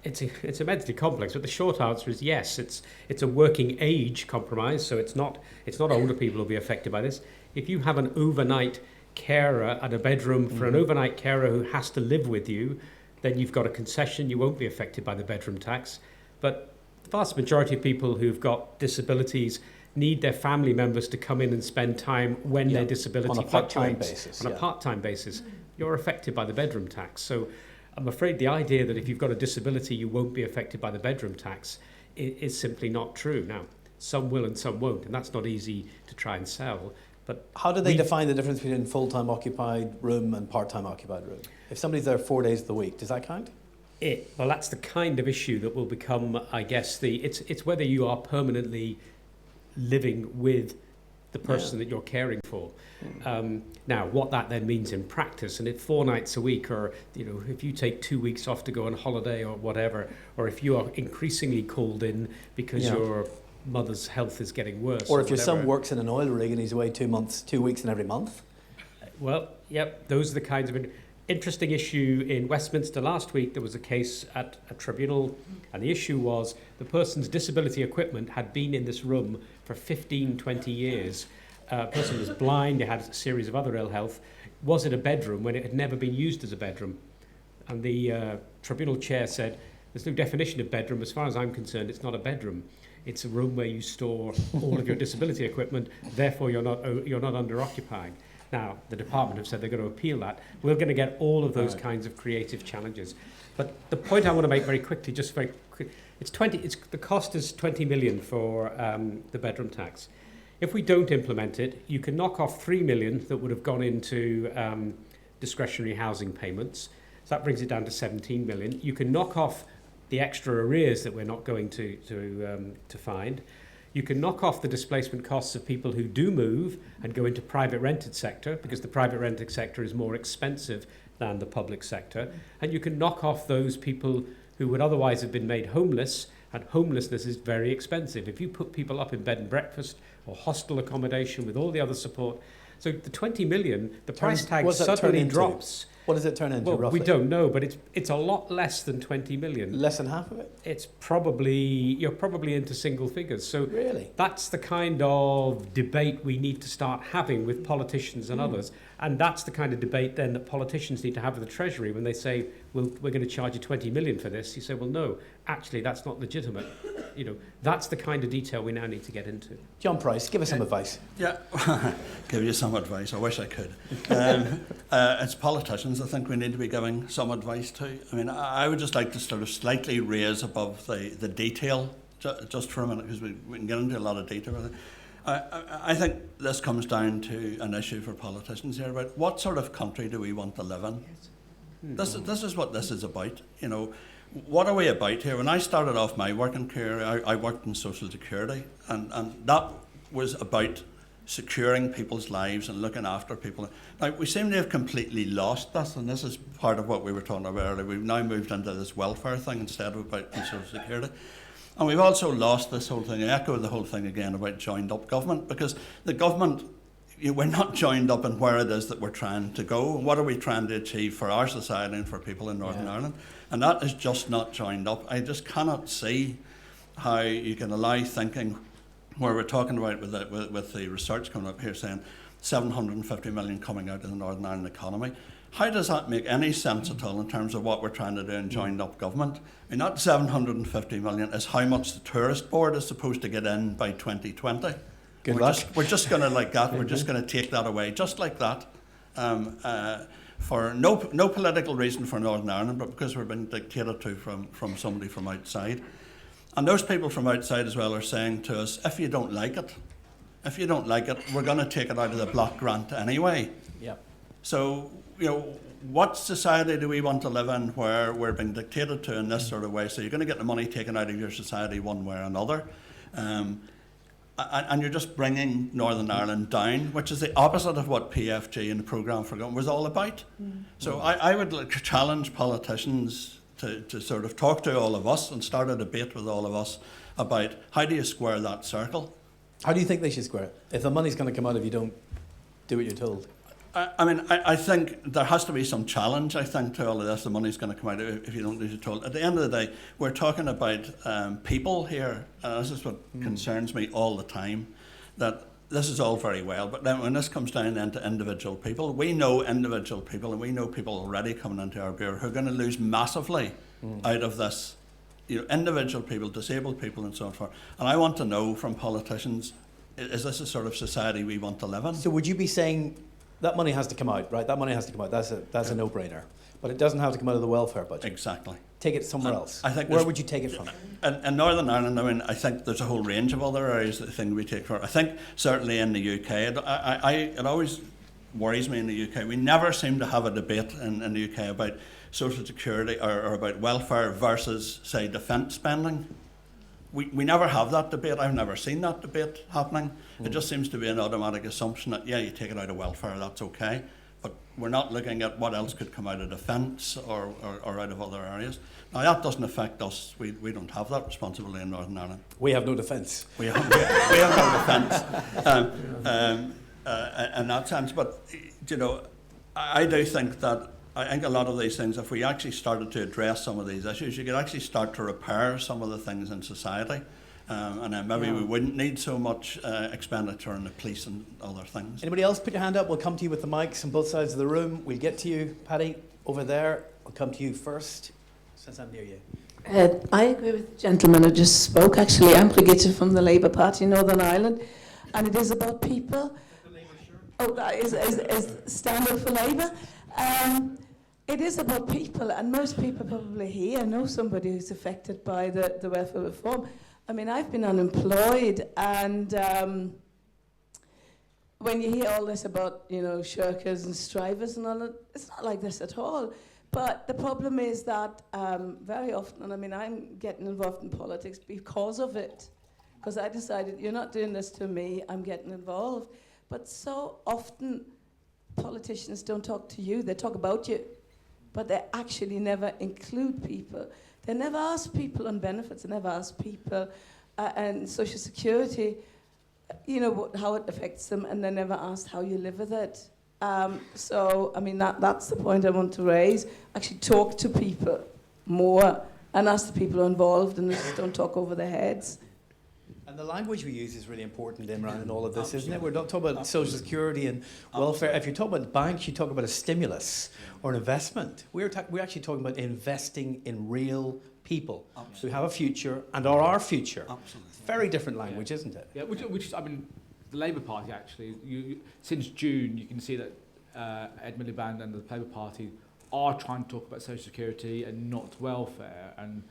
It's immensely complex, but the short answer is yes. It's a working age compromise, so it's not older people who will be affected by this. If you have an overnight carer at a bedroom for an overnight carer who has to live with you, then you've got a concession. You won't be affected by the bedroom tax. But the vast majority of people who've got disabilities need their family members to come in and spend time when their disability fluctuates. On a part-time basis. You're affected by the bedroom tax. So I'm afraid the idea that if you've got a disability you won't be affected by the bedroom tax is simply not true. Now, some will and some won't, and that's not easy to try and sell. But how do they define the difference between full-time occupied room and part-time occupied room? If somebody's there 4 days of the week, does that count? Well, that's the kind of issue that will become, I guess, it's whether you are permanently living with the person that you're caring for. Now, what that then means in practice, and if 4 nights a week, or if you take 2 weeks off to go on holiday or whatever, or if you are increasingly called in because your mother's health is getting worse, or if your son works in an oil rig and he's away 2 weeks in every month. Well, yep, those are the kinds of interesting issue. In Westminster last week, there was a case at a tribunal, and the issue was the person's disability equipment had been in this room for 15, 20 years. A person was blind, they had a series of other ill health. Was it a bedroom when it had never been used as a bedroom? And the tribunal chair said, there's no definition of bedroom. As far as I'm concerned, it's not a bedroom. It's a room where you store all of your disability equipment, therefore you're not under-occupying. Now, the department have said they're going to appeal that. We're going to get all of those kinds of creative challenges. But the point I want to make very quickly, just very quick, the cost is 20 million for the bedroom tax. If we don't implement it, you can knock off 3 million that would have gone into discretionary housing payments. So that brings it down to 17 million. You can knock off the extra arrears that we're not going to find. You can knock off the displacement costs of people who do move and go into private rented sector, because the private rented sector is more expensive than the public sector. And you can knock off those people who would otherwise have been made homeless, and homelessness is very expensive. If you put people up in bed and breakfast or hostel accommodation with all the other support, so the 20 million, the price tag What's that turn suddenly into? drops. What does it turn into, Well, roughly? we don't know, but it's a lot less than 20 million. Less than half of it? It's probably, you're probably into single figures. So Really? that's the kind of debate we need to start having with politicians and others. And that's the kind of debate then that politicians need to have with the Treasury when they say, well, we're going to charge you 20 million for this. You say, well, no, actually, that's not legitimate. You know, that's the kind of detail we now need to get into. John Price, give us some advice. Yeah, give you some advice. I wish I could. It's politicians I think we need to be giving some advice to. I mean, I would just like to sort of slightly raise above the detail just for a minute, because we can get into a lot of detail with it. I think this comes down to an issue for politicians here about what sort of country do we want to live in. This is what this is about. You know, what are we about here? When I started off my working career, I worked in social security, and that was about securing people's lives and looking after people. Now, we seem to have completely lost this, and this is part of what we were talking about earlier. We've now moved into this welfare thing instead of about social security. And we've also lost this whole thing, I echo the whole thing again about joined up government, because the government, we're not joined up in where it is that we're trying to go. What are we trying to achieve for our society and for people in Northern Ireland? And that is just not joined up. I just cannot see how you can allow thinking where we're talking about with the research coming up here saying 750 million coming out of the Northern Ireland economy. How does that make any sense at all in terms of what we're trying to do in joined up government? I mean, that 750 million is how much the tourist board is supposed to get in by 2020. Good luck. We're just going to like that. We're just going to take that away, just like that, for no political reason for Northern Ireland, but because we're being dictated to from somebody from outside. And those people from outside as well are saying to us, if you don't like it, we're going to take it out of the block grant anyway. Yeah. So, you know, what society do we want to live in where we're being dictated to in this sort of way? So you're going to get the money taken out of your society one way or another. And you're just bringing Northern Ireland down, which is the opposite of what PFG and the Programme for Government was all about. So I would challenge politicians to sort of talk to all of us and start a debate with all of us about how do you square that circle. How do you think they should square it? If the money's going to come out if you don't do what you're told? I think there has to be some challenge, I think, to all of this. The money's going to come out if you don't do what you're told. At the end of the day, we're talking about people here. This is what concerns me all the time, that this is all very well, but then when this comes down then to individual people, we know individual people, and we know people already coming into our bureau who are going to lose massively out of this. You know, individual people, disabled people, and so on forth. And I want to know from politicians, is this a sort of society we want to live in? So would you be saying that money has to come out, right? That money has to come out. That's a no-brainer. But it doesn't have to come out of the welfare budget. Exactly. Take it somewhere else. I think where would you take it from? In Northern Ireland, I mean, I think there's a whole range of other areas that I think we take for. I think certainly in the UK, it always worries me in the UK. We never seem to have a debate in the UK about social security or about welfare versus, say, defence spending. We never have that debate. I've never seen that debate happening. It just seems to be an automatic assumption that, yeah, you take it out of welfare, that's okay. But we're not looking at what else could come out of defence or out of other areas. Now, that doesn't affect us. We don't have that responsibility in Northern Ireland. We have no defence. We have no defence in that sense. But, you know, I do think that I think a lot of these things, if we actually started to address some of these issues, you could actually start to repair some of the things in society. And then maybe we wouldn't need so much expenditure on the police and other things. Anybody else put your hand up? We'll come to you with the mics on both sides of the room. We'll get to you, Paddy, over there. I'll come to you first, since I'm near you. I agree with the gentleman who just spoke. Actually, I'm Brigitte from the Labour Party in Northern Ireland, and it is about people. Oh, that is Stand Up for Labour. It is about people, and most people probably here know somebody who's affected by the welfare reform. I mean, I've been unemployed, and when you hear all this about, you know, shirkers and strivers and all that, it's not like this at all. But the problem is that very often, and I mean, I'm getting involved in politics because of it, because I decided, you're not doing this to me, I'm getting involved. But so often, politicians don't talk to you, they talk about you, but they actually never include people. They never ask people on benefits, they never ask people and Social Security, how it affects them, and they never ask how you live with it. So, I mean, that's the point I want to raise. Actually talk to people more and ask the people who are involved, and just don't talk over their heads. And the language we use is really important, Imran, in all of this, isn't it? We're not talking about Social Security and welfare. If you talk about banks, you talk about a stimulus or an investment. We're actually talking about investing in real people who have a future and are our future. Absolutely. Very different language, isn't it? Yeah, which I mean, the Labour Party actually, since June, you can see that Ed Miliband and the Labour Party are trying to talk about Social Security and not welfare, and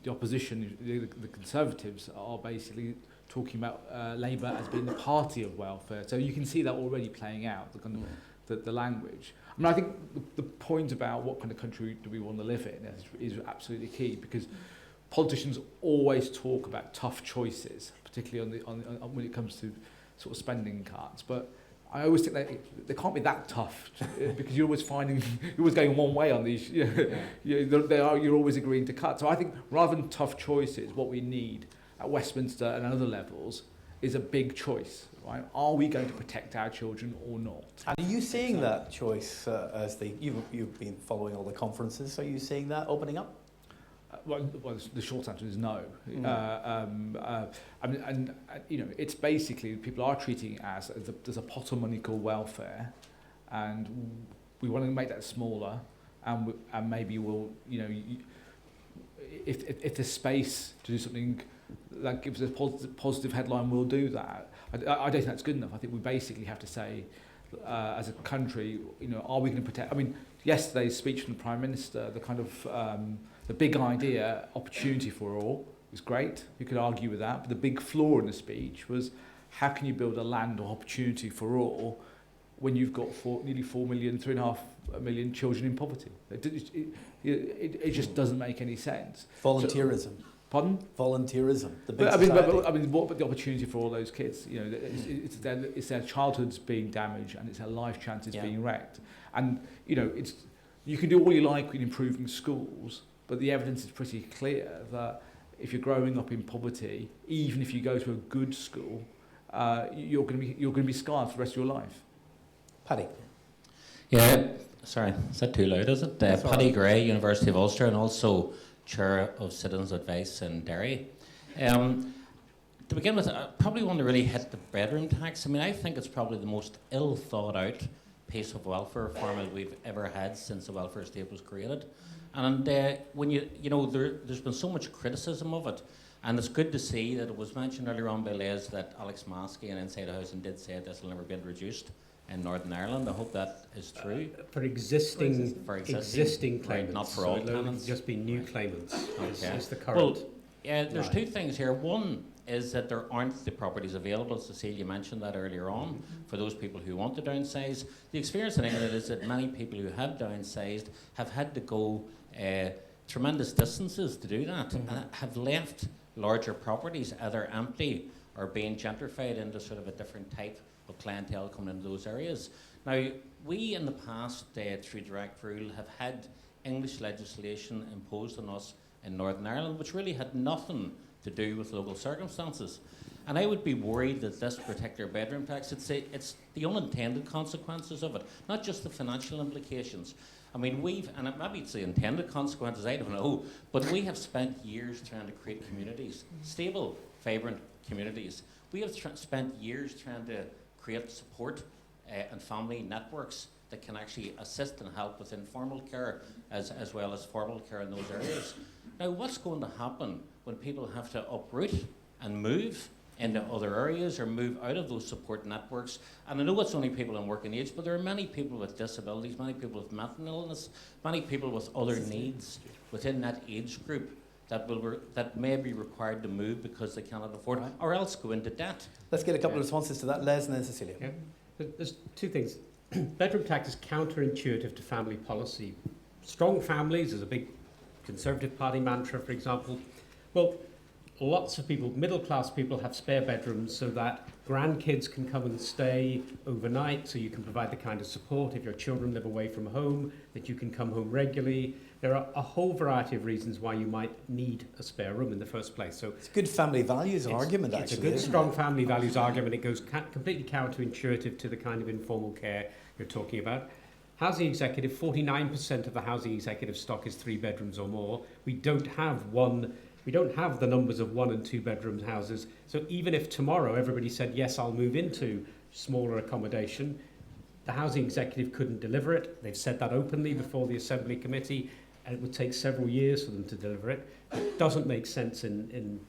the opposition, the Conservatives, are basically talking about Labour as being the party of welfare. So you can see that already playing out, the kind of the language. I mean, I think the point about what kind of country do we want to live in is absolutely key, because politicians always talk about tough choices, particularly on when it comes to sort of spending cuts. But I always think that they can't be that tough, because you're always going one way on these. You're always agreeing to cut. So I think rather than tough choices, what we need at Westminster and other levels is a big choice. Right? Are we going to protect our children or not? And are you seeing that choice you've been following all the conferences? Are you seeing that opening up? Well, the short answer is no. It's basically, people are treating it as there's a pot of money called welfare, and we want to make that smaller, and maybe we'll, if there's space to do something that gives us a positive headline, we'll do that. I don't think that's good enough. I think we basically have to say, as a country, are we going to protect? I mean, yesterday's speech from the Prime Minister, the kind of the big idea, opportunity for all, was great. You could argue with that. But the big flaw in the speech was, how can you build a land of opportunity for all when you've got nearly 4 million, 3.5 million children in poverty? It just doesn't make any sense. Volunteerism. Pardon? Volunteerism. What about the opportunity for all those kids? It's their childhoods being damaged, and it's their life chances being wrecked. And you can do all you like in improving schools, but the evidence is pretty clear that if you're growing up in poverty, even if you go to a good school, you're going to be scarred for the rest of your life. Paddy. Yeah, sorry, is that too loud, is it? Paddy Gray, University of Ulster, and also Chair of Citizens Advice in Derry. To begin with, I probably want to really hit the bedroom tax. I mean, I think it's probably the most ill thought out piece of welfare reform that we've ever had since the welfare state was created. And when there's been so much criticism of it, and it's good to see that it was mentioned earlier on by Les that Alex Maskey and Inside Housing did say this will never be introduced in Northern Ireland. I hope that is true. For existing claimants, right, not for all claimants. Just be new claimants. Okay. Is the current. Well, yeah, there's two things here. One is that there aren't the properties available. Cecilia mentioned that earlier on, for those people who want to downsize. The experience in England is that many people who have downsized have had to go tremendous distances to do that, and have left larger properties either empty or being gentrified into sort of a different type of clientele coming into those areas. Now, we in the past, through direct rule, have had English legislation imposed on us in Northern Ireland, which really had nothing to do with local circumstances. And I would be worried that this particular bedroom tax, it's the unintended consequences of it, not just the financial implications. I mean, and maybe it's the intended consequences, I don't know, but we have spent years trying to create communities, stable, vibrant communities. We have spent years trying to create support and family networks that can actually assist and help with informal care as well as formal care in those areas. Now, what's going to happen when people have to uproot and move into other areas or move out of those support networks? And I know it's only people in working age, but there are many people with disabilities, many people with mental illness, many people with other needs within that age group that may be required to move because they cannot afford it, or else go into debt. Let's get a couple of responses to that. Les and then Cecilia. Yeah. There's two things. Bedroom tax is counterintuitive to family policy. Strong families is a big Conservative Party mantra, for example. Well, lots of people, middle-class people, have spare bedrooms so that grandkids can come and stay overnight, so you can provide the kind of support if your children live away from home, that you can come home regularly. There are a whole variety of reasons why you might need a spare room in the first place. So it's a good family values argument, actually. It's a good, strong family values argument. It goes completely counterintuitive to the kind of informal care you're talking about. Housing executive, 49% of the housing executive stock is 3 bedrooms or more. We don't have the numbers of 1 and 2 bedroom houses. So even if tomorrow everybody said, yes, I'll move into smaller accommodation, the housing executive couldn't deliver it. They've said that openly before the Assembly Committee, and it would take several years for them to deliver it. It doesn't make sense in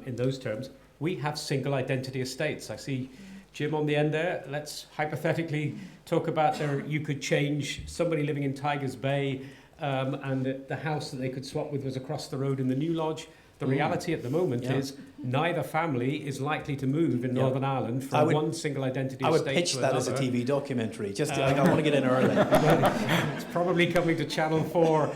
those terms. We have single identity estates. I see Jim on the end there. Let's hypothetically talk about you could change somebody living in Tigers Bay, and the house that they could swap with was across the road in the New Lodge. The reality at the moment is neither family is likely to move in Northern Ireland from one single identity estate to another. I would pitch that as a TV documentary. Just I want to get in early. It's probably coming to Channel 4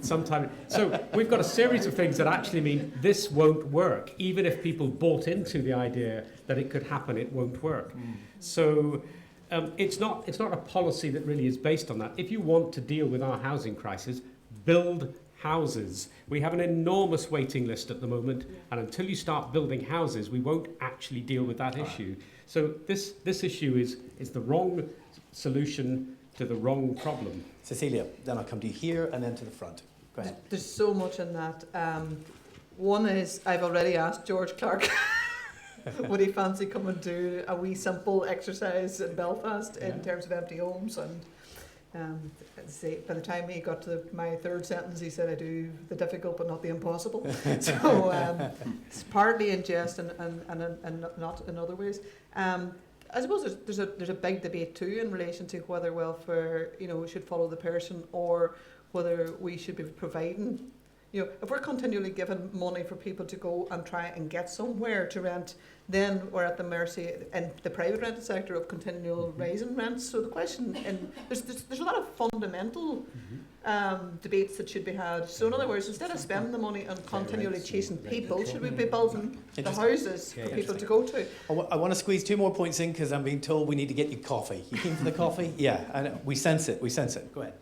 sometime. So we've got a series of things that actually mean this won't work. Even if people bought into the idea that it could happen, it won't work. So it's not a policy that really is based on that. If you want to deal with our housing crisis, build houses. We have an enormous waiting list at the moment, and until you start building houses, we won't actually deal with that issue. So this issue is the wrong solution to the wrong problem. Cecilia, then I'll come to you here and then to the front. Go ahead. There's so much in that. One is, I've already asked George Clark, would he fancy come and do a wee simple exercise in Belfast in terms of empty homes? And by the time he got to my third sentence, he said, I do the difficult but not the impossible. So it's partly in jest and not in other ways. I suppose there's a big debate too in relation to whether welfare, should follow the person or whether we should be providing. If we're continually giving money for people to go and try and get somewhere to rent, then we're at the mercy in the private rented sector of continual raising rents. So the question, and there's a lot of fundamental debates that should be had. So in other words, instead of spending the money on continually chasing people, should we be building the houses for people to go to? I want to squeeze 2 more points in because I'm being told we need to get you coffee. You keen for the coffee? Yeah, and we sense it. Go ahead.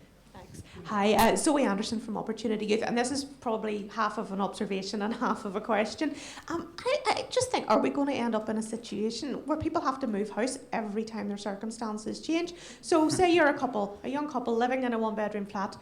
Hi, Zoe Anderson from Opportunity Youth, and this is probably half of an observation and half of a question. I just think, are we going to end up in a situation where people have to move house every time their circumstances change? So say you're a young couple living in a 1-bedroom flat.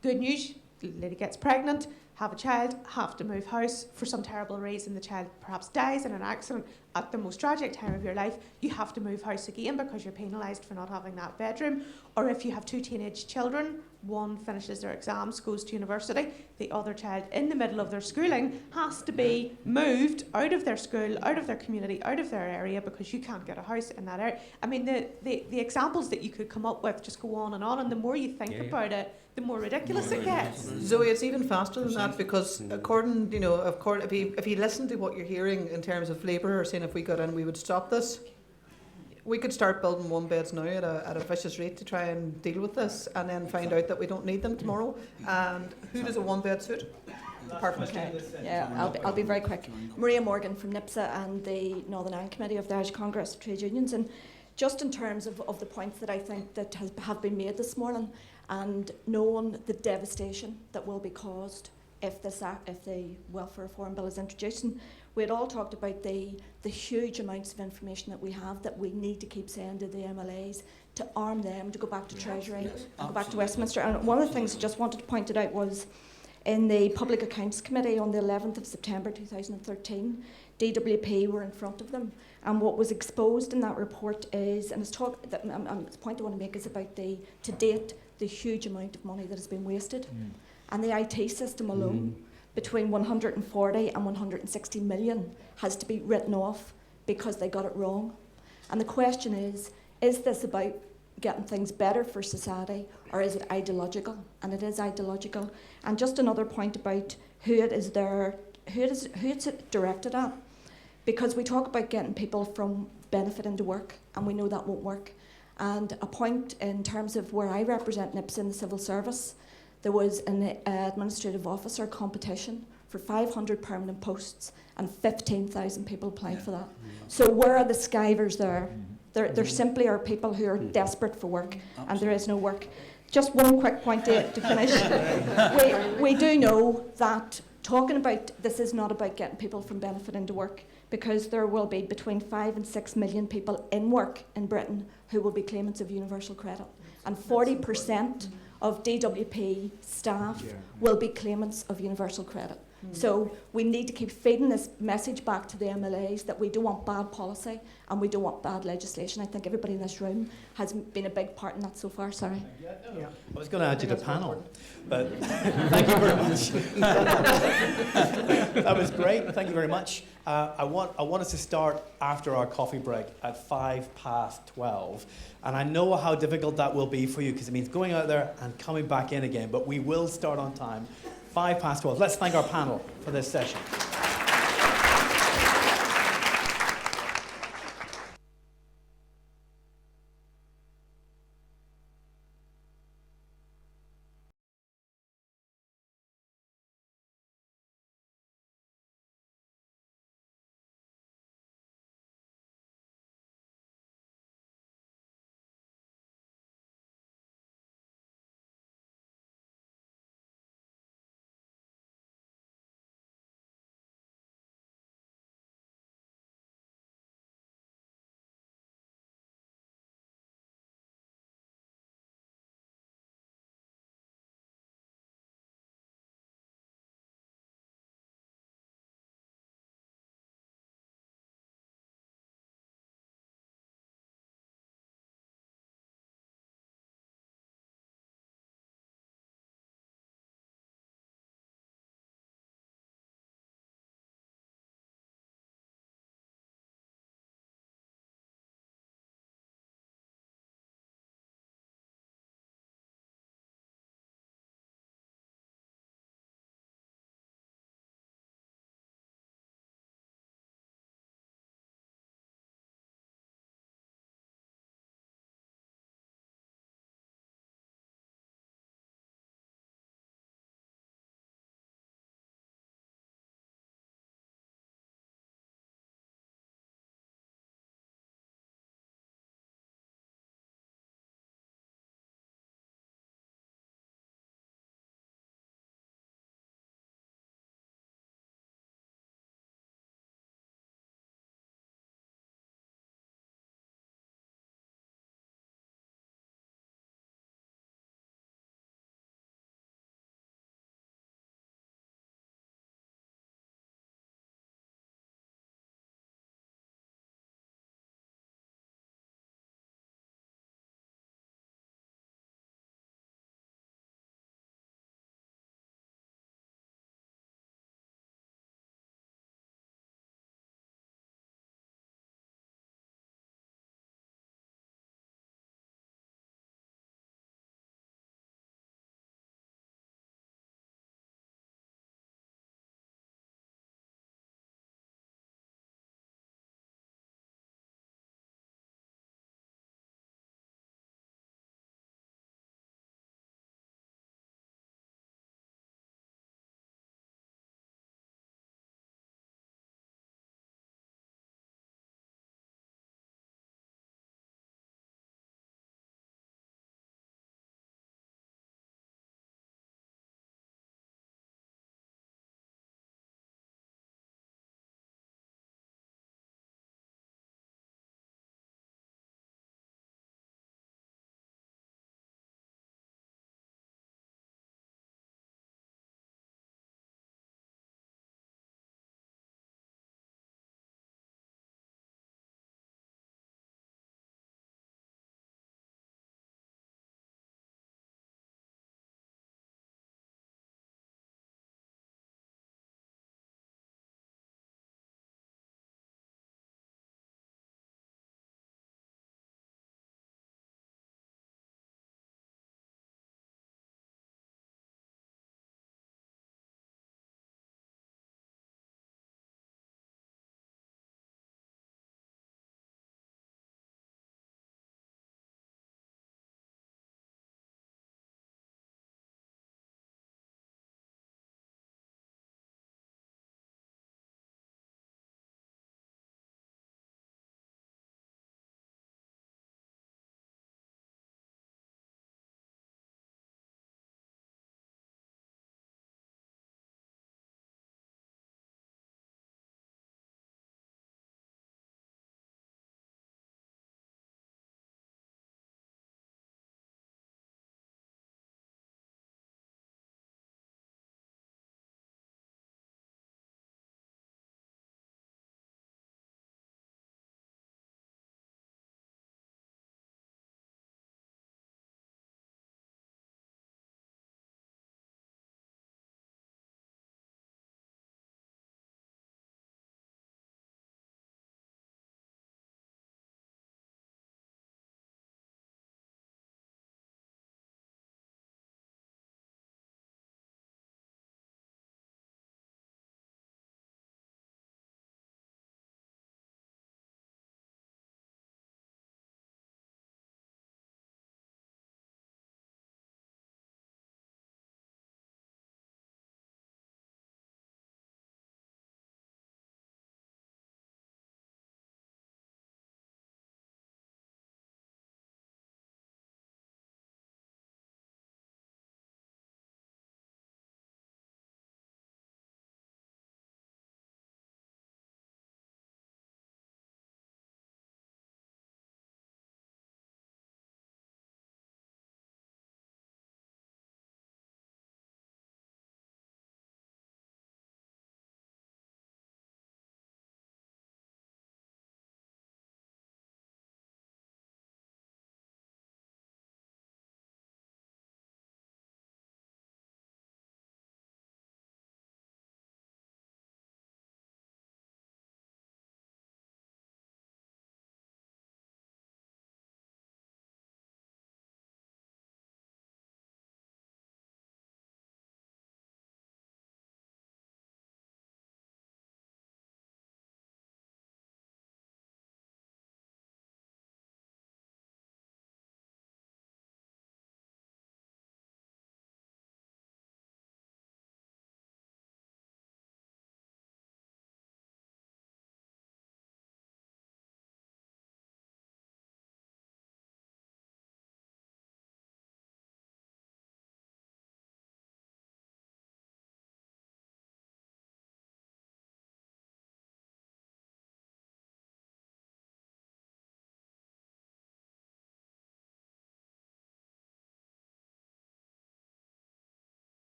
Good news, lady gets pregnant, have a child, have to move house for some terrible reason. The child perhaps dies in an accident at the most tragic time of your life. You have to move house again because you're penalised for not having that bedroom. Or if you have 2 teenage children, one finishes their exams, goes to university, the other child in the middle of their schooling has to be moved out of their school, out of their community, out of their area because you can't get a house in that area. I mean, the examples that you could come up with just go on, and the more you think about it, the more ridiculous it gets. Zoe, it's even faster than that because according, if you listen to what you're hearing in terms of Labour are saying if we got in we would stop this. We could start building 1-beds now at a vicious rate to try and deal with this and then find out that we don't need them tomorrow. And who does a 1-bed suit? Apart from Yeah, I'll be very quick. Maria Morgan from NICVA and the Northern Ireland Committee of the Irish Congress of Trade Unions. And just in terms of the points that I think that have been made this morning and knowing the devastation that will be caused if the welfare reform bill is introduced. And we had all talked about the huge amounts of information that we have that we need to keep saying to the MLAs to arm them, to go back to Treasury, and go back to Westminster. And one of the things I just wanted to point it out was in the Public Accounts Committee on the 11th of September 2013, DWP were in front of them. And what was exposed in that report is, and the point I want to make is about to date, the huge amount of money that has been wasted. And the IT system alone, between 140 and 160 million, has to be written off because they got it wrong. And the question is this about getting things better for society, or is it ideological? And it is ideological. And just another point about who it's directed at. Because we talk about getting people from benefit into work, and we know that won't work. And a point in terms of where I represent NIPS in the civil service, there was an administrative officer competition for 500 permanent posts, and 15,000 people applied for that. So where are the skivers there? There simply are people who are desperate for work, and there is no work. Just one quick point to finish. We do know that talking about this is not about getting people from benefit into work, because there will be between 5 and 6 million people in work in Britain who will be claimants of universal credit, and 40% of DWP staff will be claimants of universal credit. So we need to keep feeding this message back to the MLAs that we don't want bad policy and we don't want bad legislation. I think everybody in this room has been a big part in that so far. Sorry. I was going to add you to panel, but thank you very much. That was great. Thank you very much. I want us to start after our coffee break at 12:05. And I know how difficult that will be for you, because it means going out there and coming back in again, but we will start on time. 12:05. Let's thank our panel for this session.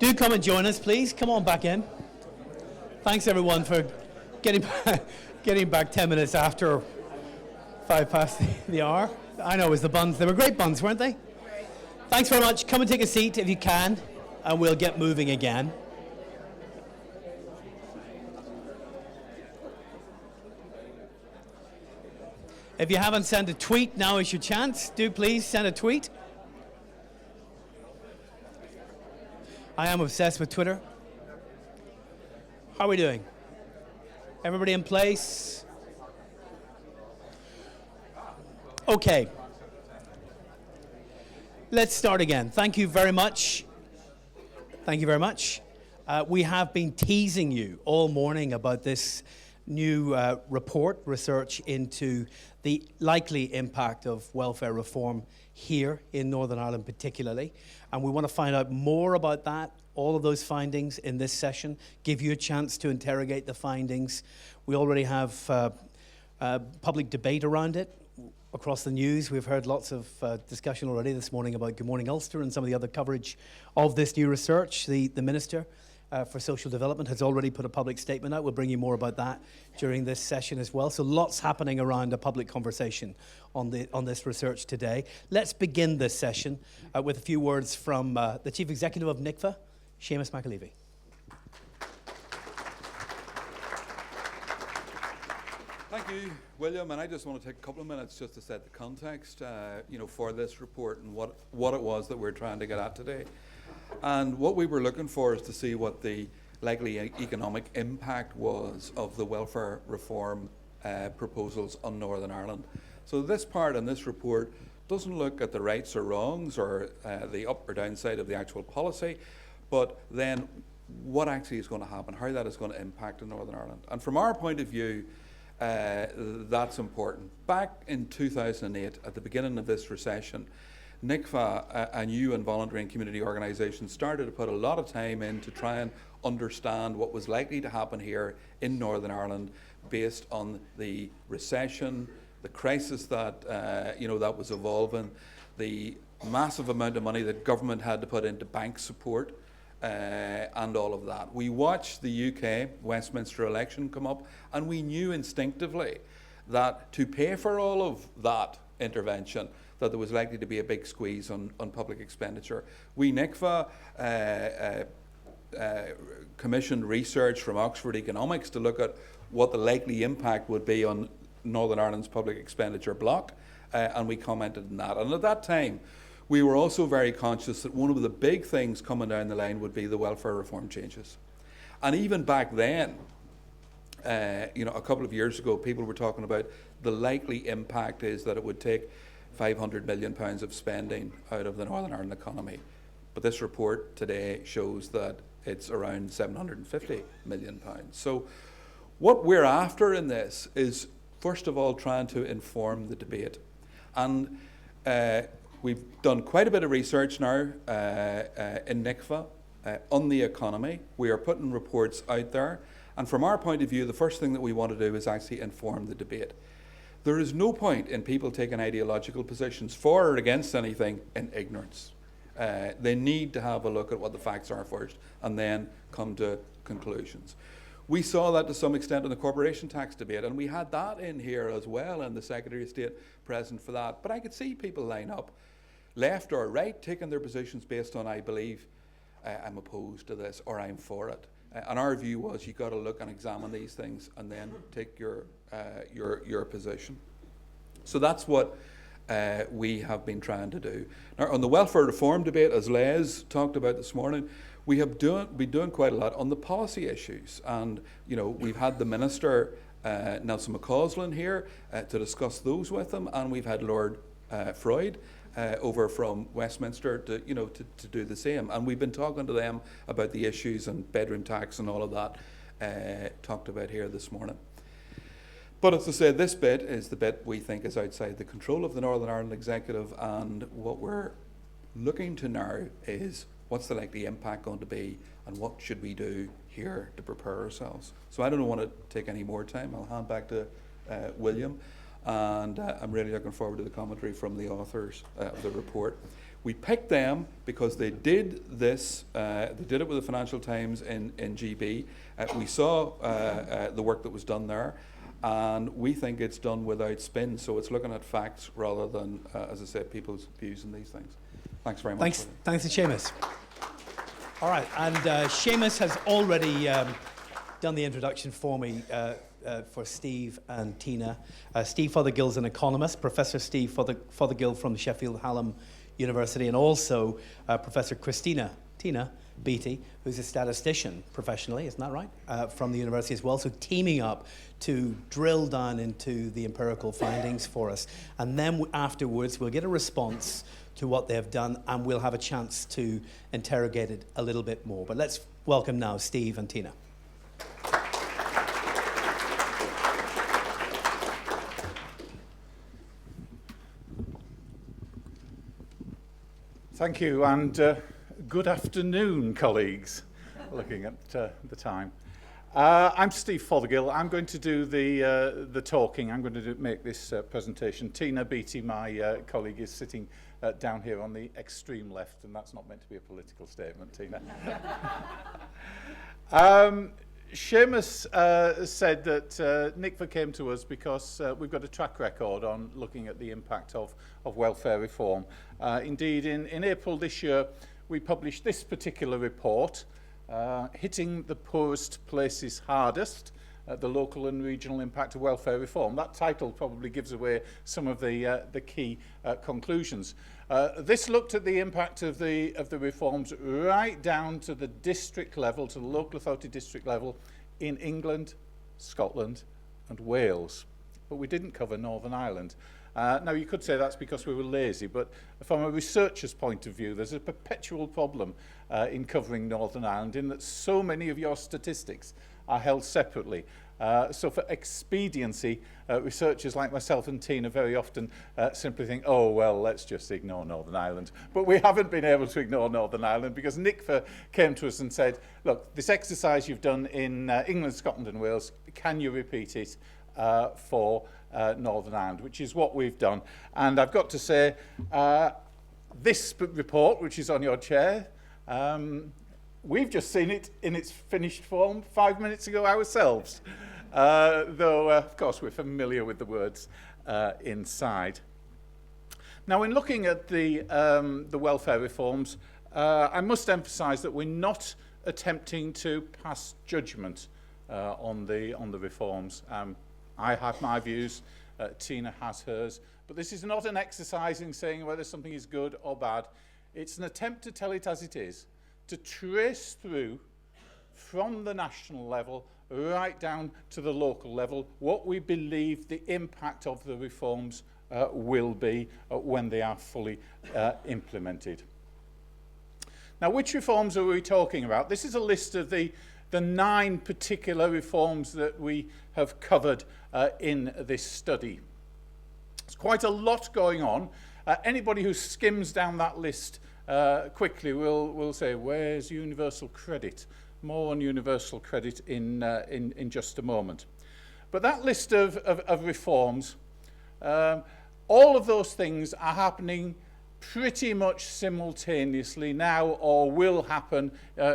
Do come and join us, please. Come on back in. Thanks, everyone, for getting back 10 minutes after 5 past the hour. I know it was the buns. They were great buns, weren't they? Thanks very much. Come and take a seat if you can, and we'll get moving again. If you haven't sent a tweet, now is your chance. Do please send a tweet. I am obsessed with Twitter. How are we doing? Everybody in place? Okay. Let's start again. Thank you very much. Thank you very much. We have been teasing you all morning about this new research into the likely impact of welfare reform here in Northern Ireland particularly. And we want to find out more about that, all of those findings in this session, give you a chance to interrogate the findings. We already have public debate around it across the news. We've heard lots of discussion already this morning about Good Morning Ulster and some of the other coverage of this new research. The Minister for Social Development has already put a public statement out. We'll bring you more about that during this session as well. So lots happening around a public conversation on this research today. Let's begin this session with a few words from the Chief Executive of NICVA, Seamus McAlevey. Thank you, William, and I just want to take a couple of minutes just to set the context for this report and what it was that we're trying to get at today. And what we were looking for is to see what the likely economic impact was of the welfare reform proposals on Northern Ireland. So this part in this report doesn't look at the rights or wrongs or the up or downside of the actual policy, but then what actually is going to happen, how that is going to impact in Northern Ireland. And from our point of view, that's important. Back in 2008, at the beginning of this recession, NICVA, a new and voluntary and community organisation, started to put a lot of time in to try and understand what was likely to happen here in Northern Ireland based on the recession, the crisis that that was evolving, the massive amount of money that government had to put into bank support, and all of that. We watched the UK Westminster election come up, and we knew instinctively that to pay for all of that intervention, that there was likely to be a big squeeze on public expenditure. We, NICVA, commissioned research from Oxford Economics to look at what the likely impact would be on Northern Ireland's public expenditure block, and we commented on that. And at that time, we were also very conscious that one of the big things coming down the line would be the welfare reform changes. And even back then, a couple of years ago, people were talking about the likely impact is that it would take £500 million of spending out of the Northern Ireland economy. But this report today shows that it's around £750 million. So what we're after in this is, first of all, trying to inform the debate. And we've done quite a bit of research now in NICVA on the economy. We are putting reports out there. And from our point of view, the first thing that we want to do is actually inform the debate. There is no point in people taking ideological positions for or against anything in ignorance. They need to have a look at what the facts are first and then come to conclusions. We saw that to some extent in the corporation tax debate, and we had that in here as well, and the Secretary of State present for that. But I could see people line up, left or right, taking their positions based on, I believe I'm opposed to this or I'm for it. And our view was you've got to look and examine these things and then take your position. So that's what we have been trying to do. Now, on the welfare reform debate, as Les talked about this morning, we have been doing quite a lot on the policy issues. And, we've had the Minister, Nelson McCausland, here to discuss those with him, and we've had Lord Freud over from Westminster to do the same. And we've been talking to them about the issues and bedroom tax and all of that talked about here this morning. But as I said, this bit is the bit we think is outside the control of the Northern Ireland Executive, and what we're looking to now is what's the likely impact going to be and what should we do here to prepare ourselves. So I don't want to take any more time. I'll hand back to William. And I'm really looking forward to the commentary from the authors of the report. We picked them because they did this, they did it with the Financial Times in GB. We saw the work that was done there, and we think it's done without spin, so it's looking at facts rather than, as I said, people's views on these things. Thanks very much. Thanks to Seamus. All right, and Seamus has already done the introduction for me for Steve and Tina. Steve Fothergill is an economist, Professor Steve Fothergill from Sheffield Hallam University, and also Professor Tina Beattie, who's a statistician professionally, isn't that right, from the university as well, so teaming up to drill down into the empirical findings for us. And then afterwards, we'll get a response to what they've done, and we'll have a chance to interrogate it a little bit more. But let's welcome now Steve and Tina. Thank you, and good afternoon, colleagues, looking at the time. I'm Steve Fothergill. I'm going to do the talking. I'm going to make this presentation. Tina Beattie, my colleague, is sitting down here on the extreme left, and that's not meant to be a political statement, Tina. Seamus said that NICVA came to us because we've got a track record on looking at the impact of welfare reform. Indeed, in April this year, we published this particular report, Hitting the Poorest Places Hardest, the local and regional impact of welfare reform. That title probably gives away some of the key conclusions. This looked at the impact of the reforms right down to the district level, to the local authority district level in England, Scotland and Wales. But we didn't cover Northern Ireland. Now, you could say that's because we were lazy, but from a researcher's point of view, there's a perpetual problem in covering Northern Ireland in that so many of your statistics are held separately. So for expediency, researchers like myself and Tina very often simply think, oh, well, let's just ignore Northern Ireland. But we haven't been able to ignore Northern Ireland because NICVA came to us and said, look, this exercise you've done in England, Scotland and Wales, can you repeat it for Northern Ireland, which is what we've done. And I've got to say, this report, which is on your chair, we've just seen it in its finished form 5 minutes ago ourselves, though, of course, we're familiar with the words inside. Now, in looking at the welfare reforms, I must emphasise that we're not attempting to pass judgment on the reforms. I have my views, Tina has hers, but this is not an exercise in saying whether something is good or bad. It's an attempt to tell it as it is, to trace through from the national level right down to the local level what we believe the impact of the reforms will be when they are fully implemented. Now, which reforms are we talking about? This is a list of the 9 particular reforms that we have covered in this study. There's quite a lot going on. Anybody who skims down that list quickly will say, where's universal credit? More on universal credit in just a moment. But that list of reforms, all of those things are happening pretty much simultaneously now, or will happen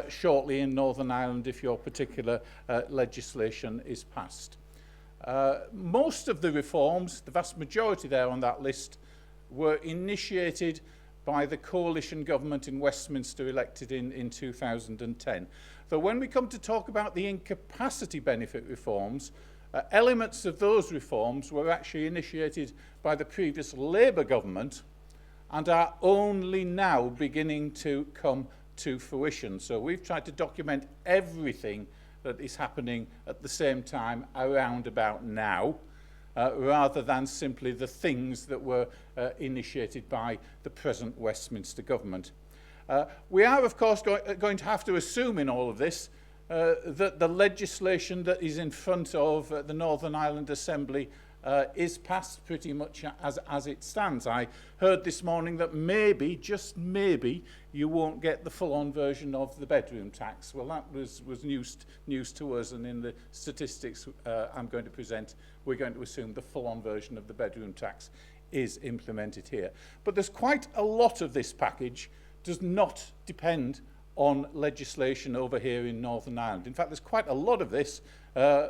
shortly in Northern Ireland if your particular legislation is passed. Most of the reforms, the vast majority there on that list, were initiated by the coalition government in Westminster elected in 2010. Though when we come to talk about the incapacity benefit reforms, elements of those reforms were actually initiated by the previous Labour government and are only now beginning to come to fruition. So we've tried to document everything that is happening at the same time around about now, rather than simply the things that were initiated by the present Westminster government. We are, of course, going to have to assume in all of this that the legislation that is in front of the Northern Ireland Assembly is passed pretty much as it stands. I heard this morning that maybe, just maybe, you won't get the full-on version of the bedroom tax. Well, that was news to us, and in the statistics I'm going to present, we're going to assume the full-on version of the bedroom tax is implemented here. But there's quite a lot of this package does not depend on legislation over here in Northern Ireland. In fact, there's quite a lot of this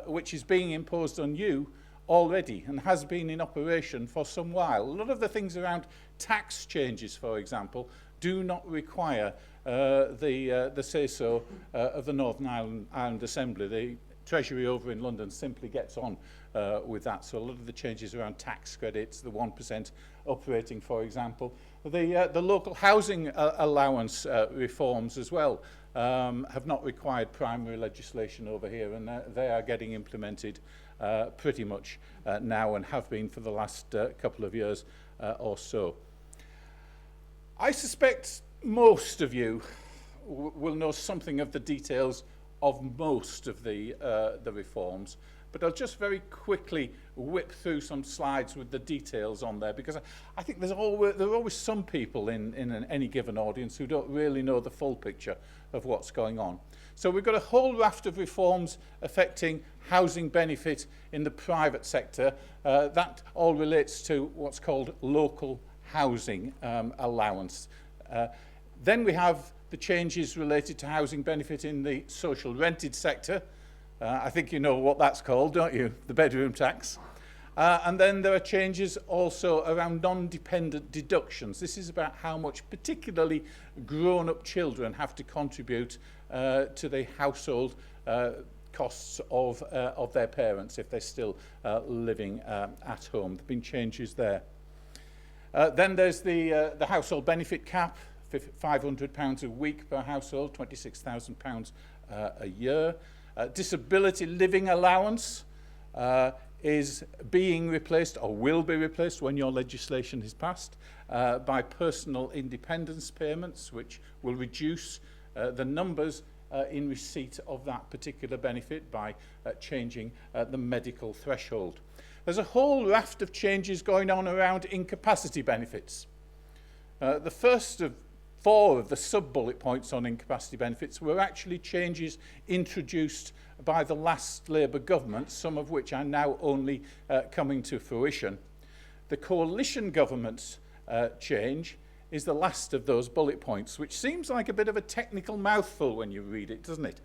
which is being imposed on you already and has been in operation for some while. A lot of the things around tax changes, for example, do not require the say-so of the Northern Ireland Assembly. The Treasury over in London simply gets on with that. So a lot of the changes around tax credits, the 1% uprating, for example, the local housing allowance reforms as well have not required primary legislation over here, and they are getting implemented pretty much now and have been for the last couple of years or so. I suspect most of you will know something of the details of most of the reforms, but I'll just very quickly whip through some slides with the details on there, because I think there are always some people in any given audience who don't really know the full picture of what's going on. So we've got a whole raft of reforms affecting housing benefit in the private sector. That all relates to what's called local housing allowance. Then we have the changes related to housing benefit in the social rented sector. I think you know what that's called, don't you? The bedroom tax. And then there are changes also around non-dependent deductions. This is about how much particularly grown-up children have to contribute to the household costs of their parents if they're still living at home. There have been changes there. Then there's the household benefit cap, £500 a week per household, £26,000 a year. Disability Living Allowance is being replaced, or will be replaced when your legislation is passed, by personal independence payments, which will reduce the numbers in receipt of that particular benefit by changing the medical threshold. There's a whole raft of changes going on around incapacity benefits. The first of 4 of the sub-bullet points on incapacity benefits were actually changes introduced by the last Labour government, some of which are now only coming to fruition. The coalition government's change is the last of those bullet points, which seems like a bit of a technical mouthful when you read it, doesn't it?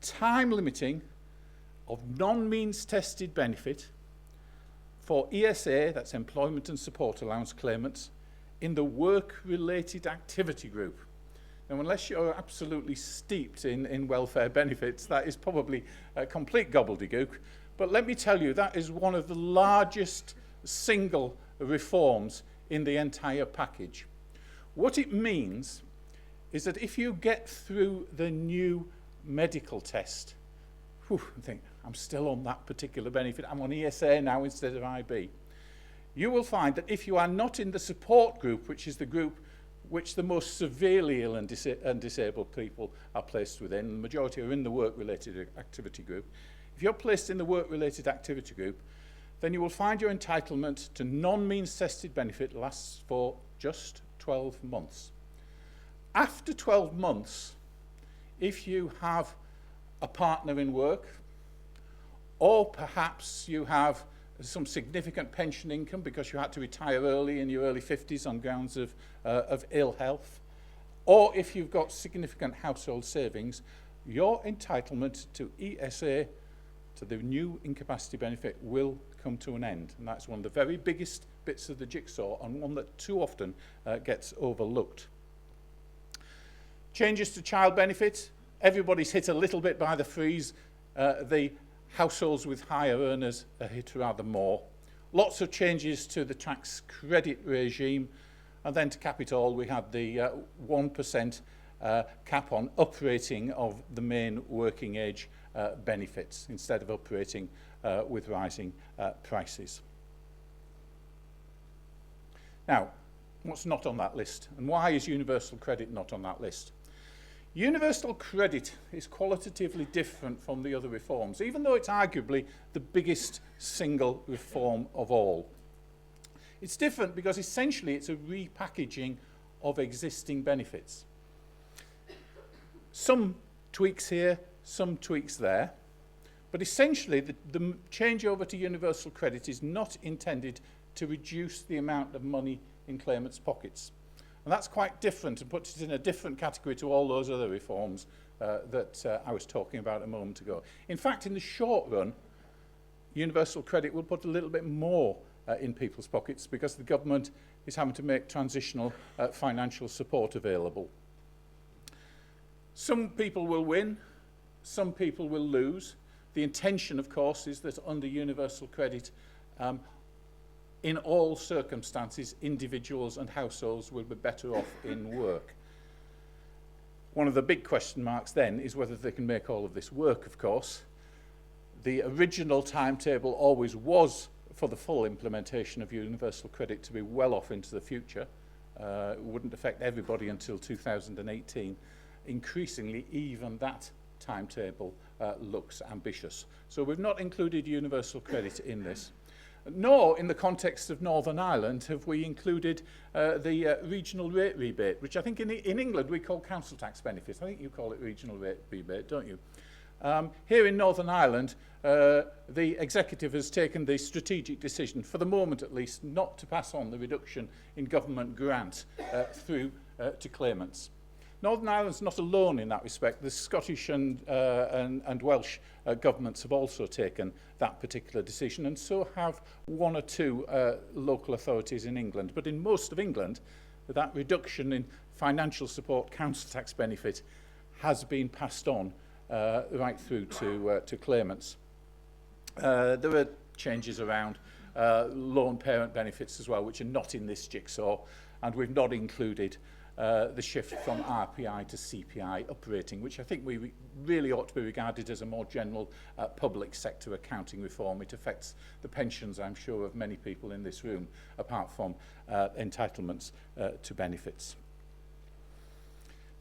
Time limiting of non-means tested benefit for ESA, that's Employment and Support Allowance claimants, in the work-related activity group. Now, unless you're absolutely steeped in welfare benefits, that is probably a complete gobbledygook. But let me tell you, that is one of the largest single reforms in the entire package. What it means is that if you get through the new medical test, and think, I'm still on that particular benefit, I'm on ESA now instead of IB, you will find that if you are not in the support group, which is the group which the most severely ill and disabled people are placed within, the majority are in the work-related activity group, if you're placed in the work-related activity group, then you will find your entitlement to non-means tested benefit lasts for just 12 months. After 12 months, if you have a partner in work, or perhaps you have some significant pension income because you had to retire early in your early 50s on grounds of ill health, or if you've got significant household savings, your entitlement to ESA, to the new incapacity benefit, will come to an end. And that's one of the very biggest bits of the jigsaw, and one that too often gets overlooked. Changes to child benefit. Everybody's hit a little bit by the freeze. The households with higher earners are hit rather more. Lots of changes to the tax credit regime, and then to cap it all, we had the 1% cap on uprating of the main working age benefits instead of uprating with rising prices. Now, what's not on that list, and why is universal credit not on that list? Universal credit is qualitatively different from the other reforms, even though it's arguably the biggest single reform of all. It's different because essentially it's a repackaging of existing benefits. Some tweaks here, some tweaks there, but essentially the change over to universal credit is not intended to reduce the amount of money in claimants' pockets. And that's quite different and puts it in a different category to all those other reforms that I was talking about a moment ago. In fact, in the short run, universal credit will put a little bit more in people's pockets because the government is having to make transitional financial support available. Some people will win, some people will lose. The intention, of course, is that under universal credit, in all circumstances, individuals and households will be better off in work. One of the big question marks then is whether they can make all of this work, of course. The original timetable always was for the full implementation of universal credit to be well off into the future. It wouldn't affect everybody until 2018. Increasingly, even that timetable looks ambitious. So we've not included universal credit in this. Nor, in the context of Northern Ireland, have we included the regional rate rebate, which I think in England we call council tax benefits. I think you call it regional rate rebate, don't you? Here in Northern Ireland, the executive has taken the strategic decision, for the moment at least, not to pass on the reduction in government grant through to claimants. Northern Ireland's not alone in that respect. The Scottish and Welsh governments have also taken that particular decision, and so have one or two local authorities in England. But in most of England, that reduction in financial support council tax benefit has been passed on right through to claimants. There are changes around lone parent benefits as well, which are not in this jigsaw, and we've not included the shift from RPI to CPI uprating, which I think we really ought to be regarded as a more general public sector accounting reform. It affects the pensions, I'm sure, of many people in this room, apart from entitlements to benefits.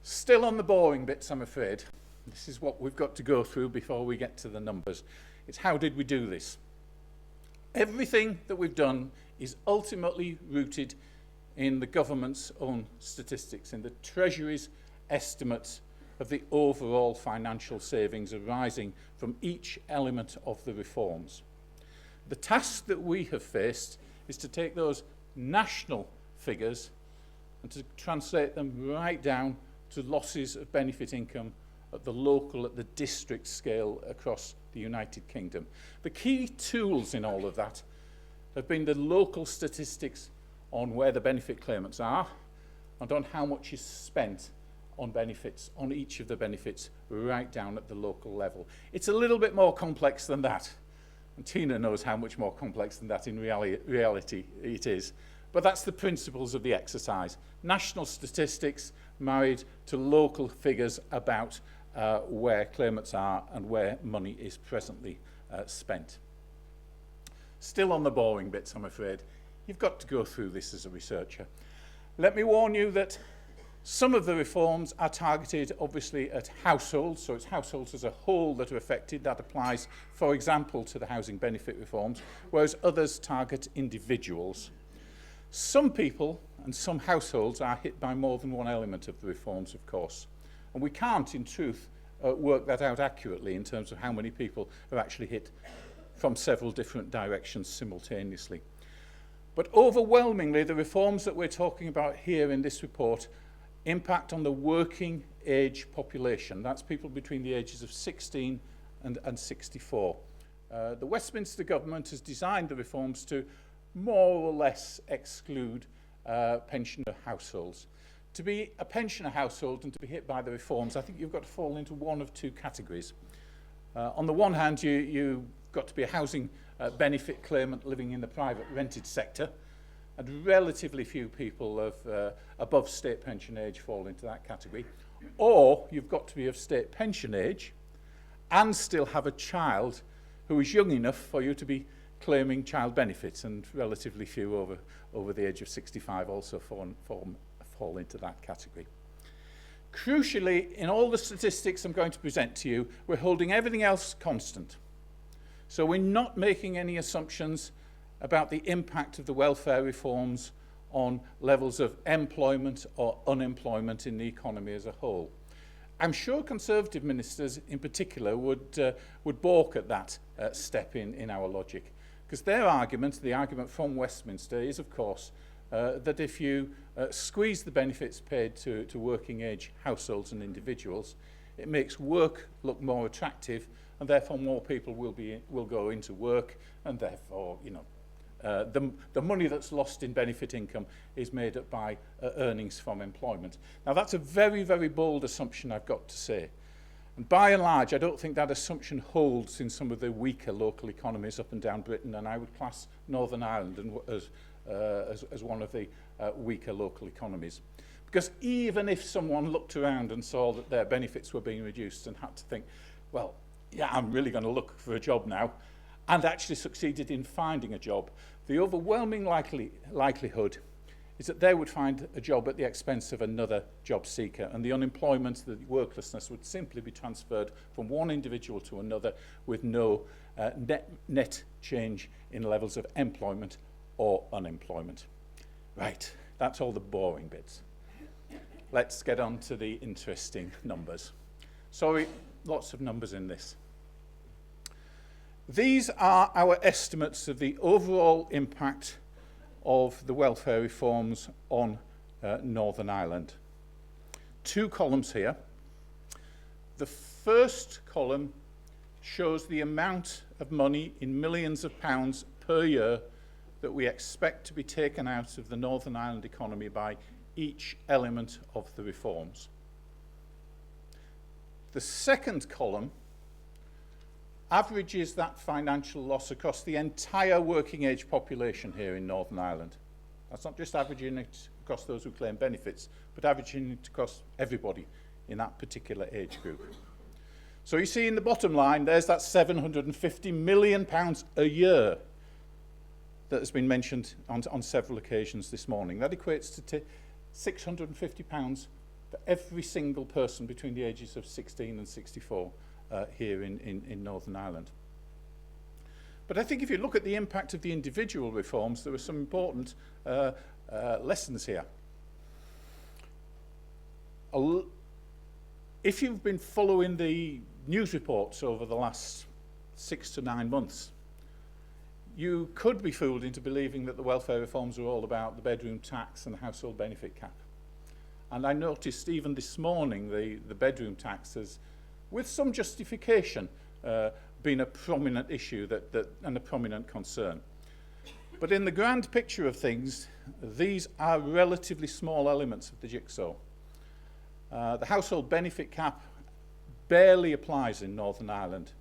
Still on the boring bits, I'm afraid. This is what we've got to go through before we get to the numbers. It's how did we do this? Everything that we've done is ultimately rooted in the government's own statistics, in the Treasury's estimates of the overall financial savings arising from each element of the reforms. The task that we have faced is to take those national figures and to translate them right down to losses of benefit income at the local, at the district scale across the United Kingdom. The key tools in all of that have been the local statistics on where the benefit claimants are and on how much is spent on benefits, on each of the benefits, right down at the local level. It's a little bit more complex than that. And Tina knows how much more complex than that in reality it is. But that's the principles of the exercise. National statistics married to local figures about where claimants are and where money is presently spent. Still on the boring bits, I'm afraid. You've got to go through this as a researcher. Let me warn you that some of the reforms are targeted, obviously, at households, so it's households as a whole that are affected. That applies, for example, to the housing benefit reforms, whereas others target individuals. Some people and some households are hit by more than one element of the reforms, of course. And we can't, in truth, work that out accurately in terms of how many people are actually hit from several different directions simultaneously. But overwhelmingly, the reforms that we're talking about here in this report impact on the working age population. That's people between the ages of 16 and 64. The Westminster government has designed the reforms to more or less exclude pensioner households. To be a pensioner household and to be hit by the reforms, I think you've got to fall into one of two categories. On the one hand, you've got to be a housing benefit claimant living in the private rented sector, and relatively few people of above state pension age fall into that category. Or you've got to be of state pension age and still have a child who is young enough for you to be claiming child benefits, and relatively few over the age of 65 also fall into that category. Crucially, in all the statistics I'm going to present to you, we're holding everything else constant. So we're not making any assumptions about the impact of the welfare reforms on levels of employment or unemployment in the economy as a whole. I'm sure Conservative ministers in particular would balk at that step in our logic, Because their argument, the argument from Westminster, is, of course, that if you squeeze the benefits paid to working age households and individuals, it makes work look more attractive, and therefore more people will go into work, and therefore, you know, the money that's lost in benefit income is made up by earnings from employment. Now, that's a very, very bold assumption, I've got to say. And by and large, I don't think that assumption holds in some of the weaker local economies up and down Britain, and I would class Northern Ireland as one of the weaker local economies. Because even if someone looked around and saw that their benefits were being reduced and had to think, well, yeah, I'm really going to look for a job now, and actually succeeded in finding a job, the overwhelming likelihood is that they would find a job at the expense of another job seeker, and the unemployment, the worklessness would simply be transferred from one individual to another with no net change in levels of employment or unemployment. Right, that's all the boring bits. Let's get on to the interesting numbers. Sorry, lots of numbers in this. These are our estimates of the overall impact of the welfare reforms on Northern Ireland. Two columns here. The first column shows the amount of money in millions of pounds per year that we expect to be taken out of the Northern Ireland economy by each element of the reforms. The second column averages that financial loss across the entire working age population here in Northern Ireland. That's not just averaging it across those who claim benefits, but averaging it across everybody in that particular age group. So you see in the bottom line, there's that £750 million a year that has been mentioned on several occasions this morning. That equates to £650 for every single person between the ages of 16 and 64 here in Northern Ireland. But I think if you look at the impact of the individual reforms, there are some important lessons here. If you've been following the news reports over the last 6 to 9 months, you could be fooled into believing that the welfare reforms are all about the bedroom tax and the household benefit cap. And I noticed even this morning the bedroom tax has, with some justification, been a prominent issue and a prominent concern. But in the grand picture of things, these are relatively small elements of the jigsaw. The household benefit cap barely applies in Northern Ireland.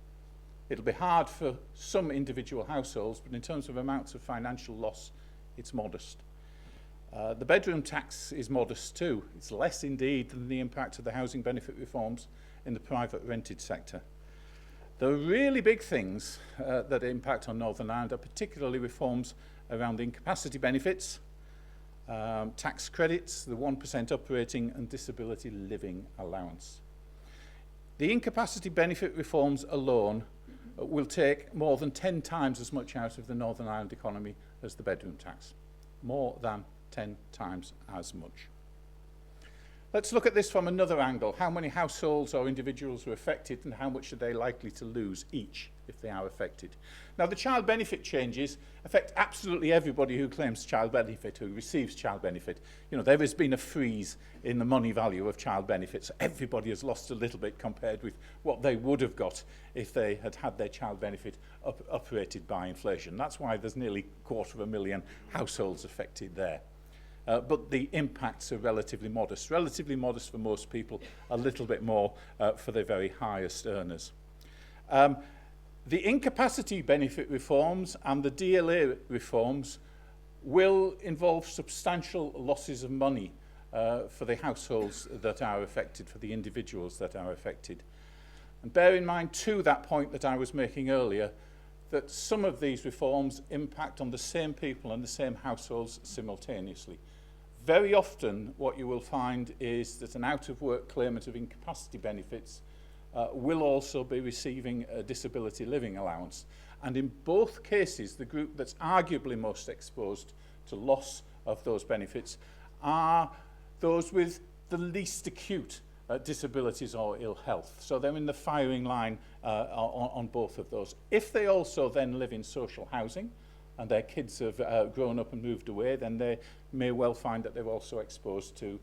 It'll be hard for some individual households, but in terms of amounts of financial loss, it's modest. The bedroom tax is modest too. It's less indeed than the impact of the housing benefit reforms in the private rented sector. The really big things that impact on Northern Ireland are particularly reforms around the incapacity benefits, tax credits, the 1% uprating, and Disability Living Allowance. The incapacity benefit reforms alone will take more than 10 times as much out of the Northern Ireland economy as the bedroom tax. More than 10 times as much. Let's look at this from another angle. How many households or individuals are affected, and how much are they likely to lose each if they are affected? Now, the child benefit changes affect absolutely everybody who claims child benefit, who receives child benefit. You know, there has been a freeze in the money value of child benefits. Everybody has lost a little bit compared with what they would have got if they had had their child benefit uprated by inflation. That's why there's nearly 250,000 households affected there. But the impacts are relatively modest for most people, a little bit more for the very highest earners. The incapacity benefit reforms and the DLA reforms will involve substantial losses of money for the households that are affected, for the individuals that are affected. And bear in mind too that point that I was making earlier, that some of these reforms impact on the same people and the same households simultaneously. Very often what you will find is that an out-of-work claimant of incapacity benefits will also be receiving a disability living allowance. And in both cases, the group that's arguably most exposed to loss of those benefits are those with the least acute disabilities or ill health. So they're in the firing line on both of those. If they also then live in social housing and their kids have grown up and moved away, then they may well find that they're also exposed to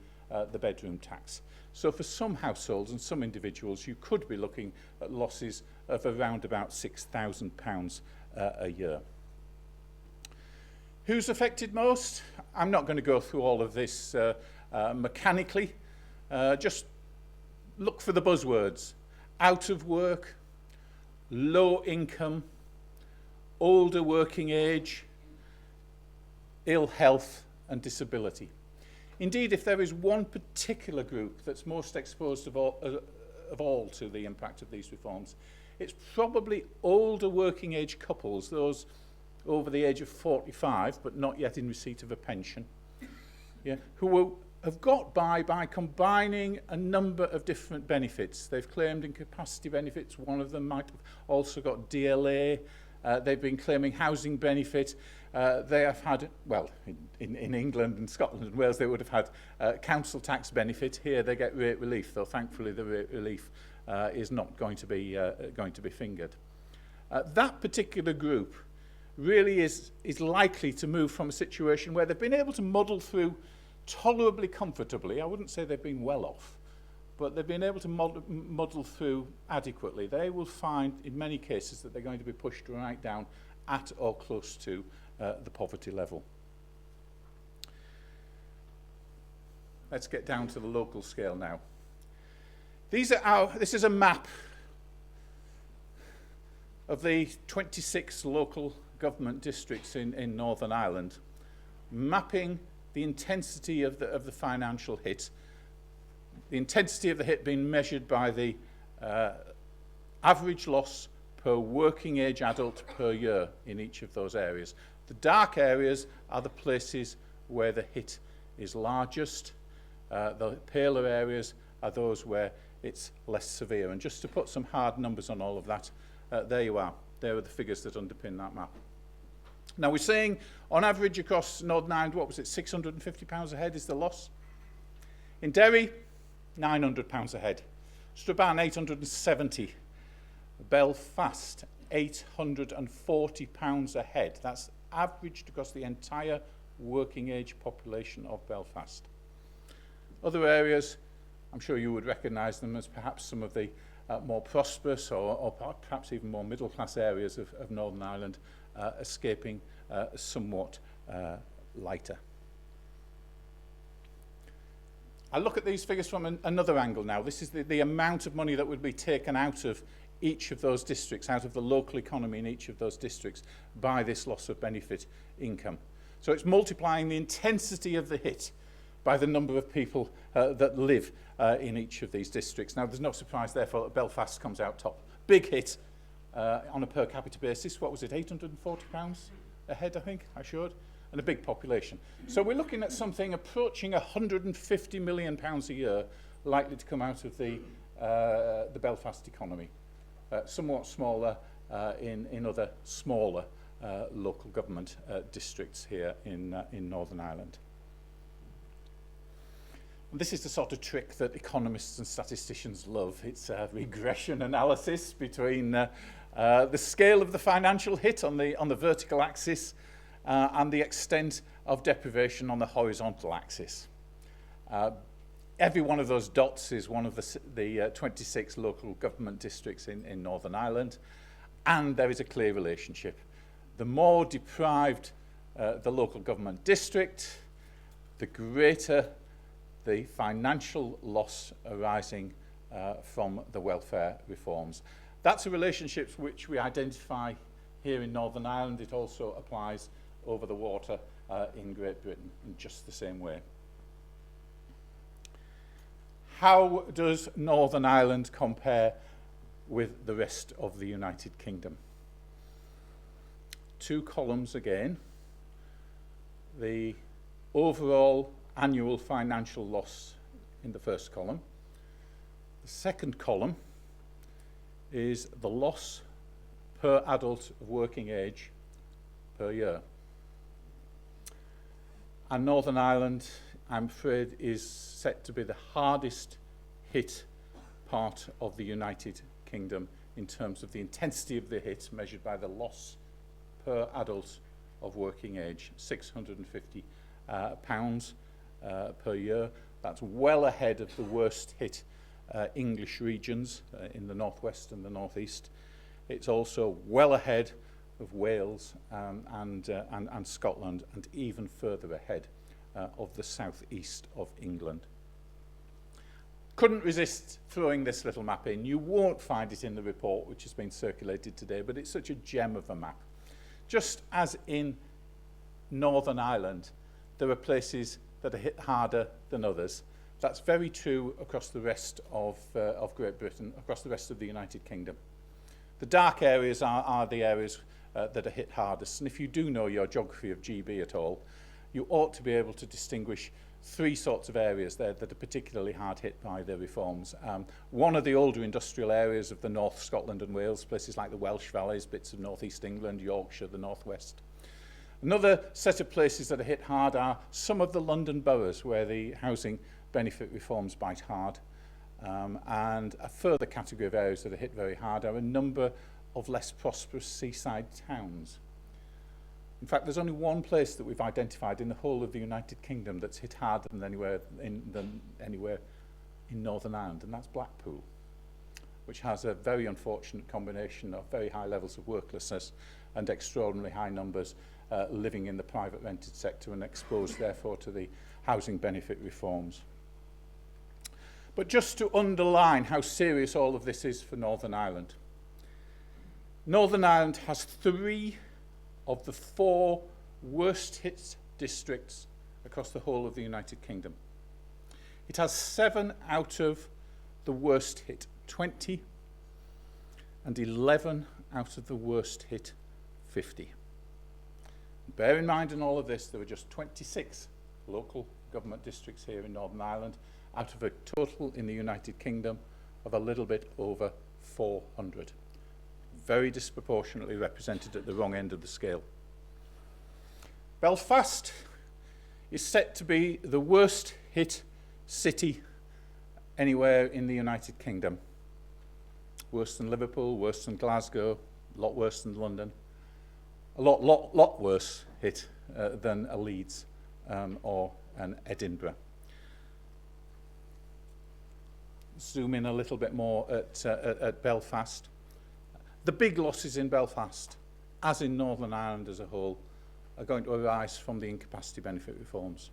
the bedroom tax. So for some households and some individuals, you could be looking at losses of around about £6,000 a year. Who's affected most? I'm not going to go through all of this mechanically. Just look for the buzzwords. Out of work, low income, older working age, ill health and disability. Indeed, if there is one particular group that's most exposed of all to the impact of these reforms, it's probably older working age couples, those over the age of 45 but not yet in receipt of a pension, who have got by combining a number of different benefits. They've claimed incapacity benefits. One of them might have also got DLA. They've been claiming housing benefit. They have had, well, in England and Scotland and Wales, they would have had council tax benefit. Here they get rate relief, though thankfully the rate relief is not going to be fingered. That particular group really is likely to move from a situation where they've been able to muddle through tolerably comfortably. I wouldn't say they've been well off, but they've been able to muddle through adequately. They will find in many cases that they're going to be pushed right down at or close to the poverty level. Let's get down to the local scale now. This is a map of the 26 local government districts in Northern Ireland, mapping the intensity of the financial hit. The intensity of the hit being measured by the average loss per working age adult per year in each of those areas. The dark areas are the places where the hit is largest. The paler areas are those where it's less severe. And just to put some hard numbers on all of that, there you are. There are the figures that underpin that map. Now we're saying on average across Northern Ireland, what was it, £650 a head is the loss? In Derry, £900 a head. Strabane, £870. Belfast, £840 a head. That's averaged across the entire working age population of Belfast. Other areas, I'm sure you would recognise them as perhaps some of the more prosperous or perhaps even more middle class areas of Northern Ireland, escaping somewhat lighter. I look at these figures from another angle now. This is the amount of money that would be taken out of each of those districts, out of the local economy in each of those districts by this loss of benefit income. So it's multiplying the intensity of the hit by the number of people that live in each of these districts. Now, there's no surprise, therefore, that Belfast comes out top. Big hit on a per capita basis. What was it, £840 a head, I think, I showed? And a big population. So we're looking at something approaching £150 million a year likely to come out of the Belfast economy. Somewhat smaller in other smaller local government districts here in Northern Ireland. And this is the sort of trick that economists and statisticians love. It's a regression analysis between the scale of the financial hit on the vertical axis and the extent of deprivation on the horizontal axis. Every one of those dots is one of the 26 local government districts in Northern Ireland, and there is a clear relationship. The more deprived the local government district, the greater the financial loss arising from the welfare reforms. That's a relationship which we identify here in Northern Ireland. It also applies over the water in Great Britain in just the same way. How does Northern Ireland compare with the rest of the United Kingdom? Two columns again. The overall annual financial loss in the first column. The second column is the loss per adult of working age per year. And Northern Ireland, I'm afraid, is set to be the hardest hit part of the United Kingdom in terms of the intensity of the hit measured by the loss per adult of working age, £650 per year. That's well ahead of the worst hit English regions in the northwest and the northeast. It's also well ahead of Wales and Scotland, and even further ahead of the southeast of England. Couldn't resist throwing this little map in. You won't find it in the report which has been circulated today, but it's such a gem of a map. Just as in Northern Ireland, there are places that are hit harder than others. That's very true across the rest of Great Britain, across the rest of the United Kingdom. The dark areas are the areas that are hit hardest. And if you do know your geography of GB at all, you ought to be able to distinguish three sorts of areas there that are particularly hard hit by the reforms. One are the older industrial areas of the North, Scotland and Wales, places like the Welsh Valleys, bits of North East England, Yorkshire, the North West. Another set of places that are hit hard are some of the London boroughs where the housing benefit reforms bite hard. And a further category of areas that are hit very hard are a number of less prosperous seaside towns. In fact, there's only one place that we've identified in the whole of the United Kingdom that's hit harder than anywhere in Northern Ireland, and that's Blackpool, which has a very unfortunate combination of very high levels of worklessness and extraordinarily high numbers living in the private rented sector and exposed, therefore, to the housing benefit reforms. But just to underline how serious all of this is for Northern Ireland, Northern Ireland has 3 of the 4 worst hit districts across the whole of the United Kingdom. It has 7 out of the worst hit 20 and 11 out of the worst hit 50. Bear in mind in all of this, there are just 26 local government districts here in Northern Ireland out of a total in the United Kingdom of a little bit over 400. Very disproportionately represented at the wrong end of the scale. Belfast is set to be the worst hit city anywhere in the United Kingdom. Worse than Liverpool, worse than Glasgow, a lot worse than London, a lot worse hit than a Leeds or an Edinburgh. Zoom in a little bit more at Belfast. The big losses in Belfast, as in Northern Ireland as a whole, are going to arise from the incapacity benefit reforms.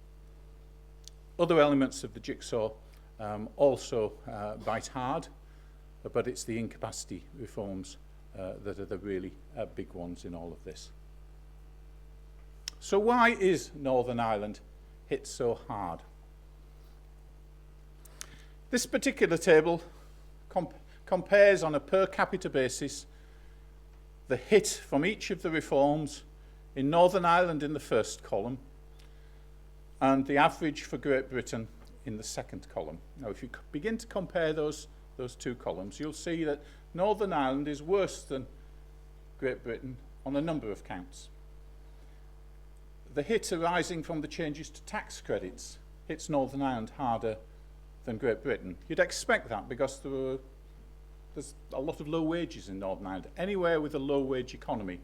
Other elements of the jigsaw also bite hard, but it's the incapacity reforms that are the really big ones in all of this. So why is Northern Ireland hit so hard? This particular table compares on a per capita basis the hit from each of the reforms in Northern Ireland in the first column and the average for Great Britain in the second column. Now, if you begin to compare those 2 columns, you'll see that Northern Ireland is worse than Great Britain on a number of counts. The hit arising from the changes to tax credits hits Northern Ireland harder than Great Britain. You'd expect that because there's a lot of low wages in Northern Ireland. Anywhere with a low wage economy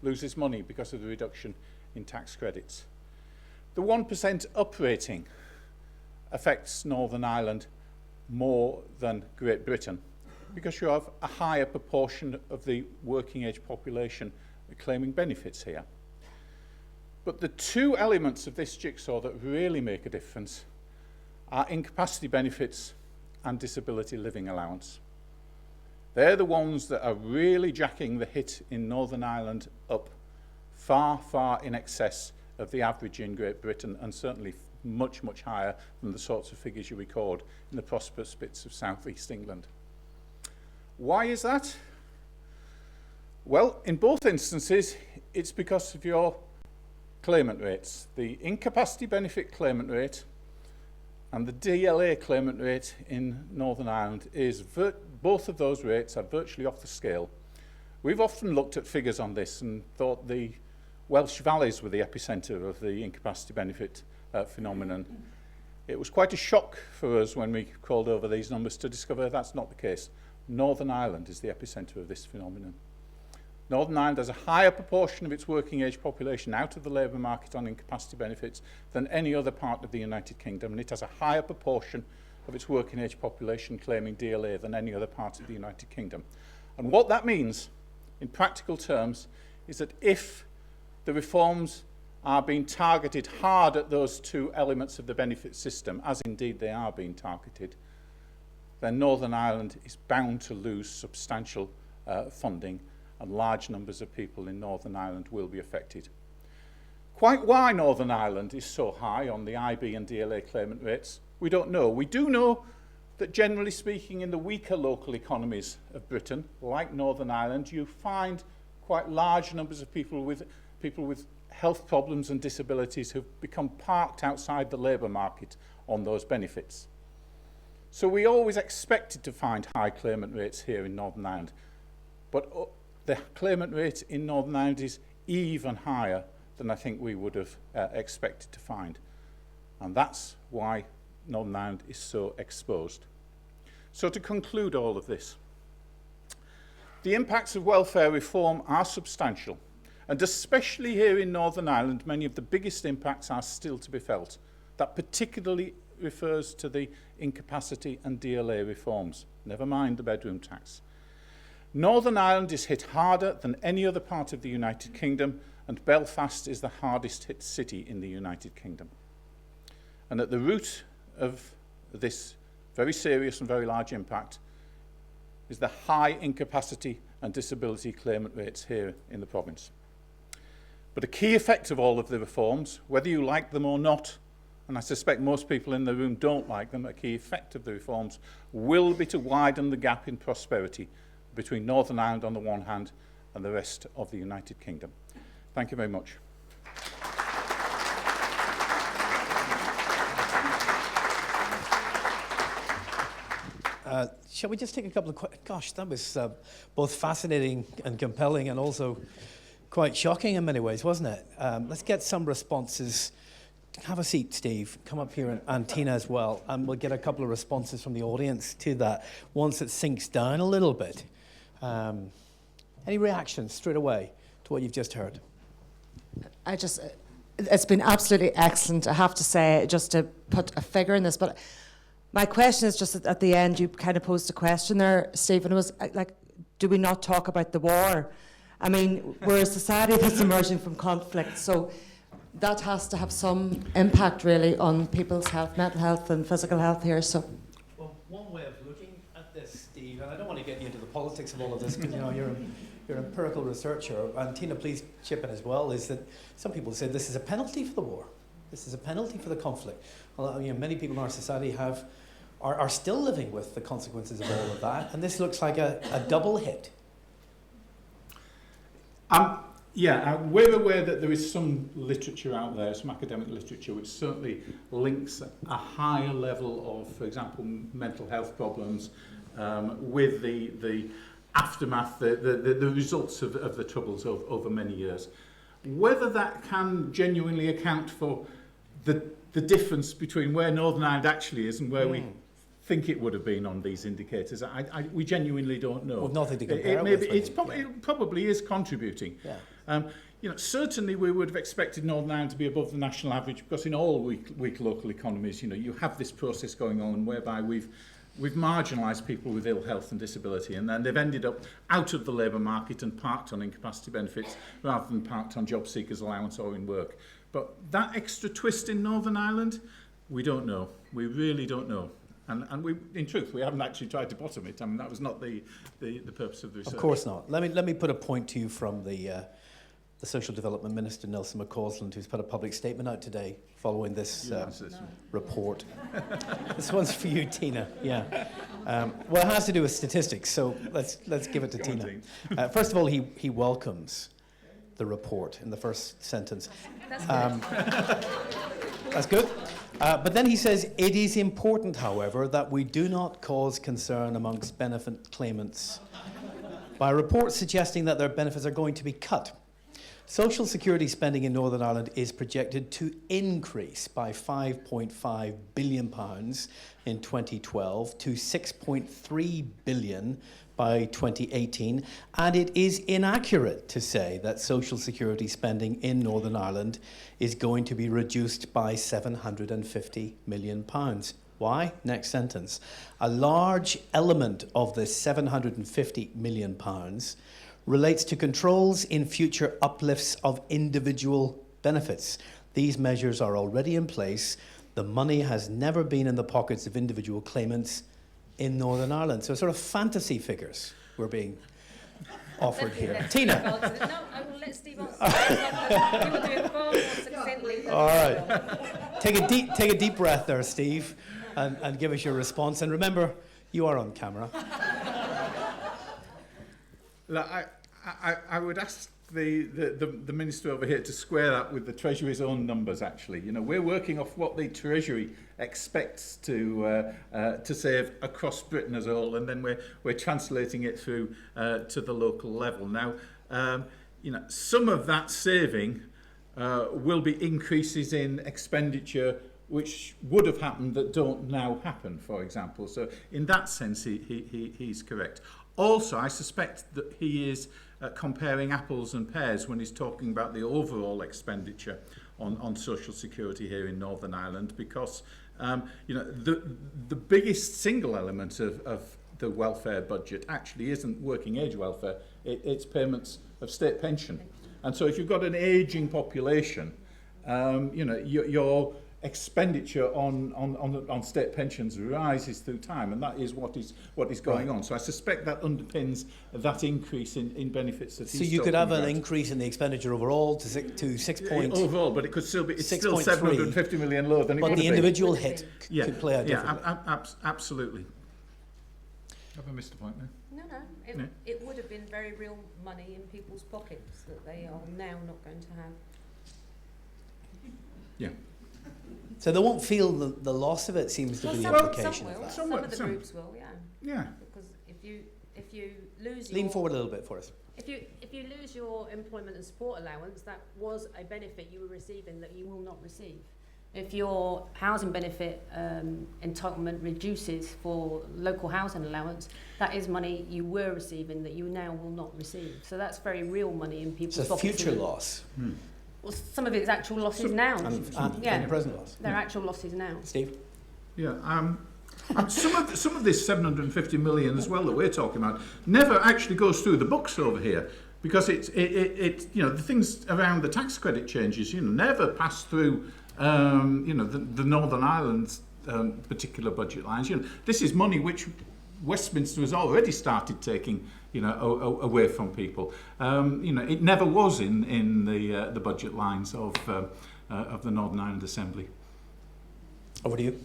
loses money because of the reduction in tax credits. The 1% uprating affects Northern Ireland more than Great Britain because you have a higher proportion of the working age population claiming benefits here. But the 2 elements of this jigsaw that really make a difference are incapacity benefits and disability living allowance. They're the ones that are really jacking the hit in Northern Ireland up far, far in excess of the average in Great Britain, and certainly much, much higher than the sorts of figures you record in the prosperous bits of South East England. Why is that? Well, in both instances, it's because of your claimant rates. The incapacity benefit claimant rate and the DLA claimant rate in Northern Ireland is both of those rates are virtually off the scale. We've often looked at figures on this and thought the Welsh Valleys were the epicentre of the incapacity benefit phenomenon. It was quite a shock for us when we called over these numbers to discover that's not the case. Northern Ireland is the epicentre of this phenomenon. Northern Ireland has a higher proportion of its working age population out of the labour market on incapacity benefits than any other part of the United Kingdom, and it has a higher proportion of its working age population claiming DLA than any other part of the United Kingdom. And what that means, in practical terms, is that if the reforms are being targeted hard at those two elements of the benefit system, as indeed they are being targeted, then Northern Ireland is bound to lose substantial funding, and large numbers of people in Northern Ireland will be affected. Quite why Northern Ireland is so high on the IB and DLA claimant rates, we don't know. We do know that generally speaking in the weaker local economies of Britain, like Northern Ireland, you find quite large numbers of people with health problems and disabilities who've become parked outside the labour market on those benefits. So we always expected to find high claimant rates here in Northern Ireland, but the claimant rate in Northern Ireland is even higher than I think we would have expected to find. And that's why Northern Ireland is so exposed. So to conclude all of this, the impacts of welfare reform are substantial, and especially here in Northern Ireland, many of the biggest impacts are still to be felt. That particularly refers to the incapacity and DLA reforms, never mind the bedroom tax. Northern Ireland is hit harder than any other part of the United Kingdom, and Belfast is the hardest hit city in the United Kingdom. And at the root of this very serious and very large impact is the high incapacity and disability claimant rates here in the province. But a key effect of all of the reforms, whether you like them or not, and I suspect most people in the room don't like them, a key effect of the reforms will be to widen the gap in prosperity between Northern Ireland on the one hand and the rest of the United Kingdom. Thank you very much. Shall we just take a couple of questions? Gosh, that was both fascinating and compelling and also quite shocking in many ways, wasn't it? Let's get some responses. Have a seat, Steve. Come up here, and Tina as well, and we'll get a couple of responses from the audience to that once it sinks down a little bit. Any reactions straight away to what you've just heard? It's been absolutely excellent, I have to say, just to put a figure in this, but my question is just at the end, you kind of posed a question there, Stephen, it was like, do we not talk about the war? I mean, we're a society that's emerging from conflict, so that has to have some impact really on people's health, mental health and physical health here. So, well, one way of looking at this, Steve, and I don't want to get you into the politics of all of this because you know you're an empirical researcher, and Tina, please chip in as well, is that some people say this is a penalty for the war. This is a penalty for the conflict. Well, you know, many people in our society are still living with the consequences of all of that, and this looks like a double hit. We're aware that there is some literature out there, some academic literature, which certainly links a higher level of, for example, mental health problems with the aftermath, the results of the troubles over many years. Whether that can genuinely account for the difference between where Northern Ireland actually is and where we think it would have been on these indicators, we genuinely don't know. We've nothing to compare with. It probably is contributing. Yeah. Certainly we would have expected Northern Ireland to be above the national average, because in all weak local economies, you have this process going on whereby we've marginalised people with ill health and disability, and then they've ended up out of the labour market and parked on incapacity benefits rather than parked on job seekers allowance or in work. But that extra twist in Northern Ireland, we don't know. We really don't know. And we, in truth, we haven't actually tried to bottom it. I mean, that was not the purpose of the research. Of course not. Let me put a point to you from the Social Development Minister, Nelson McCausland, who's put a public statement out today following this report. This one's for you, Tina. Yeah. Well, it has to do with statistics, so let's give it to Tina. First of all, he welcomes the report in the first sentence. That's good. But then he says, it is important, however, that we do not cause concern amongst benefit claimants by reports suggesting that their benefits are going to be cut. Social security spending in Northern Ireland is projected to increase by £5.5 billion in 2012 to £6.3 billion by 2018, and it is inaccurate to say that social security spending in Northern Ireland is going to be reduced by £750 million. Why? Next sentence. A large element of the £750 million relates to controls in future uplifts of individual benefits. These measures are already in place. The money has never been in the pockets of individual claimants in Northern Ireland. So sort of fantasy figures were being offered here. Tina. No, I will let Steve answer. He will do it far more succinctly than All right. Take a deep breath there, Steve, and give us your response. And remember, you are on camera. Look, I would ask the Minister over here to square that with the Treasury's own numbers, actually. You know, we're working off what the Treasury expects to save across Britain as a whole, and then we're translating it through to the local level. Now, you know, some of that saving will be increases in expenditure which would have happened that don't now happen, for example. So in that sense, he's correct. Also, I suspect that he is comparing apples and pears when he's talking about the overall expenditure on social security here in Northern Ireland, because you know, the biggest single element of the welfare budget actually isn't working age welfare, it's payments of state pension. And so if you've got an ageing population, you know, your expenditure on state pensions rises through time, and that is what is going on. So I suspect that underpins that increase in benefits that he's So you could have talking an about. increase in the expenditure overall to 6 points. Overall, but it could still be, it's still 6.3. 750 million lower than it But would the have been. individual hit could play out differently. Absolutely. Have I missed a point there? No. It would have been very real money in people's pockets that they are now not going to have. Yeah. So they won't feel the loss of it, seems to be the implication of that. Some of the groups will, yeah. Yeah. Because if you lose Lean forward a little bit for us. If you lose your employment and support allowance, that was a benefit you were receiving that you will not receive. If your housing benefit entitlement reduces for local housing allowance, that is money you were receiving that you now will not receive. So that's very real money in people's It's a pockets. future loss. Well, some of it's actual losses now. And present loss. They're actual losses now. Steve? Yeah. Some of this 750 million as well that we're talking about never actually goes through the books over here, because it you know, the things around the tax credit changes, you know, never pass through you know, the Northern Ireland's particular budget lines. You know, this is money which Westminster has already started taking, you know, away from people. You know, it never was in the budget lines of the Northern Ireland Assembly. Over to you.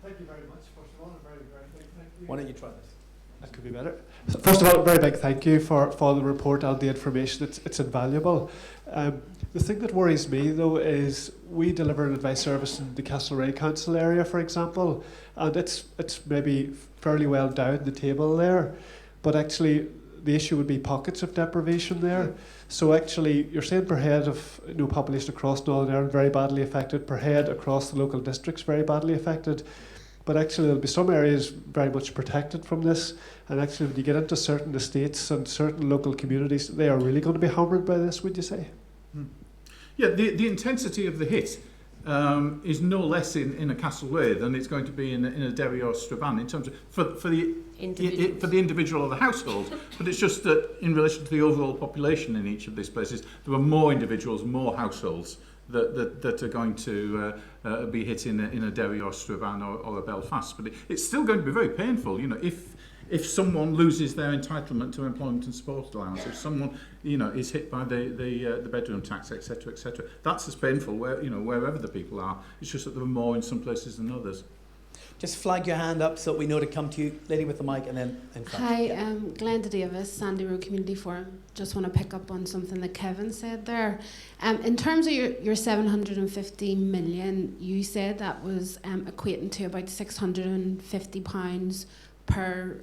Thank you very much. First of all, a very, very big thank you. Why don't you try this? That could be better. So first of all, a very big thank you for the report and the information. It's invaluable. The thing that worries me, though, is we deliver an advice service in the Castlereagh Council area, for example, and it's maybe fairly well down the table there, but actually the issue would be pockets of deprivation there. So actually, you're saying per head of population across Northern Ireland very badly affected, per head across the local districts very badly affected. But actually there'll be some areas very much protected from this, and actually when you get into certain estates and certain local communities, they are really going to be hammered by this, would you say? Yeah, the intensity of the hit is no less in a Castlereagh than it's going to be in a Derry or Strabane in terms of for the individual or the household. But it's just that in relation to the overall population in each of these places, there are more individuals, more households that are going to be hit in a Derry or Strabane or a Belfast. But it's still going to be very painful, you know, if someone loses their entitlement to employment and support allowance, if someone, you know, is hit by the bedroom tax, etc., that's as painful wherever the people are. It's just that there are more in some places than others. Just flag your hand up so that we know to come to you. Lady with the mic, and then in front. Hi, Glenda Davis, Sandy Road Community Forum. Just want to pick up on something that Kevin said there. In terms of your 750 million, you said that was equating to about £650 per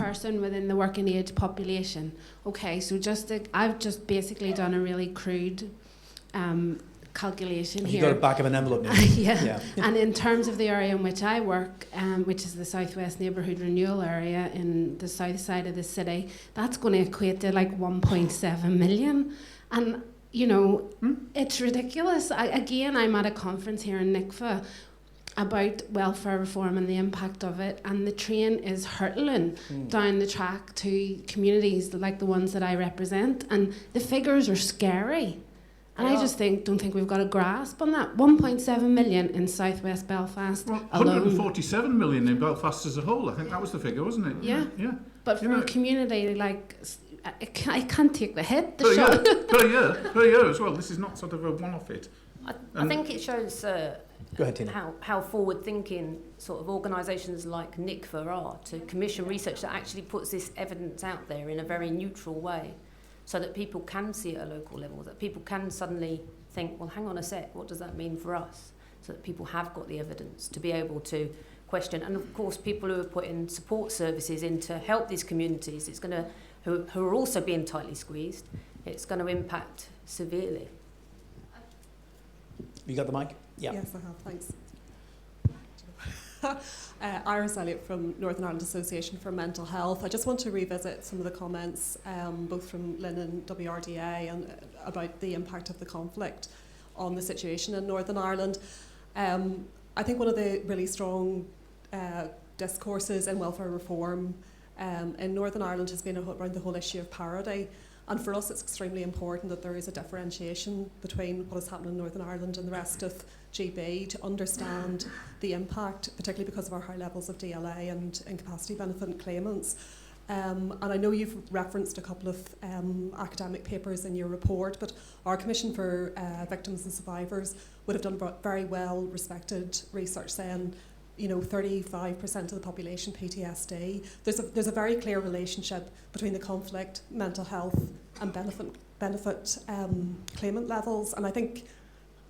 person within the working age population. Okay, so I've just basically done a really crude calculation here. You got a back of an envelope now. Yeah. And in terms of the area in which I work, which is the Southwest Neighbourhood Renewal Area in the south side of the city, that's going to equate to like 1.7 million. And, you know, it's ridiculous. I'm at a conference here in NICVA about welfare reform and the impact of it, and the train is hurtling down the track to communities like the ones that I represent, and the figures are scary. And I just don't think we've got a grasp on that. 1.7 million in Southwest Belfast alone. 147 million in Belfast as a whole. I think that was the figure, wasn't it? Yeah. But for a community like, I can't take the hit. Per year as well. This is not sort of a one-off hit. I think it shows Go ahead, Tina. how forward-thinking sort of organisations like NICVA are to commission research that actually puts this evidence out there in a very neutral way, so that people can see it at a local level, that people can suddenly think, well, hang on a sec, what does that mean for us? So that people have got the evidence to be able to question. And of course, people who are putting support services in to help these communities, it's going to, who are also being tightly squeezed, it's going to impact severely. You got the mic? Yeah. Yes, I have, thanks. Iris Elliott from Northern Ireland Association for Mental Health. I just want to revisit some of the comments, both from Lynn and WRDA, and about the impact of the conflict on the situation in Northern Ireland. I think one of the really strong discourses in welfare reform in Northern Ireland has been around the whole issue of parity. And for us, it's extremely important that there is a differentiation between what is happening in Northern Ireland and the rest of GB to understand the impact, particularly because of our high levels of DLA and incapacity benefit claimants. And I know you've referenced a couple of academic papers in your report, but our Commission for Victims and Survivors would have done very well respected research saying, you know, 35% of the population PTSD. There's a very clear relationship between the conflict, mental health, and benefit claimant levels. And I think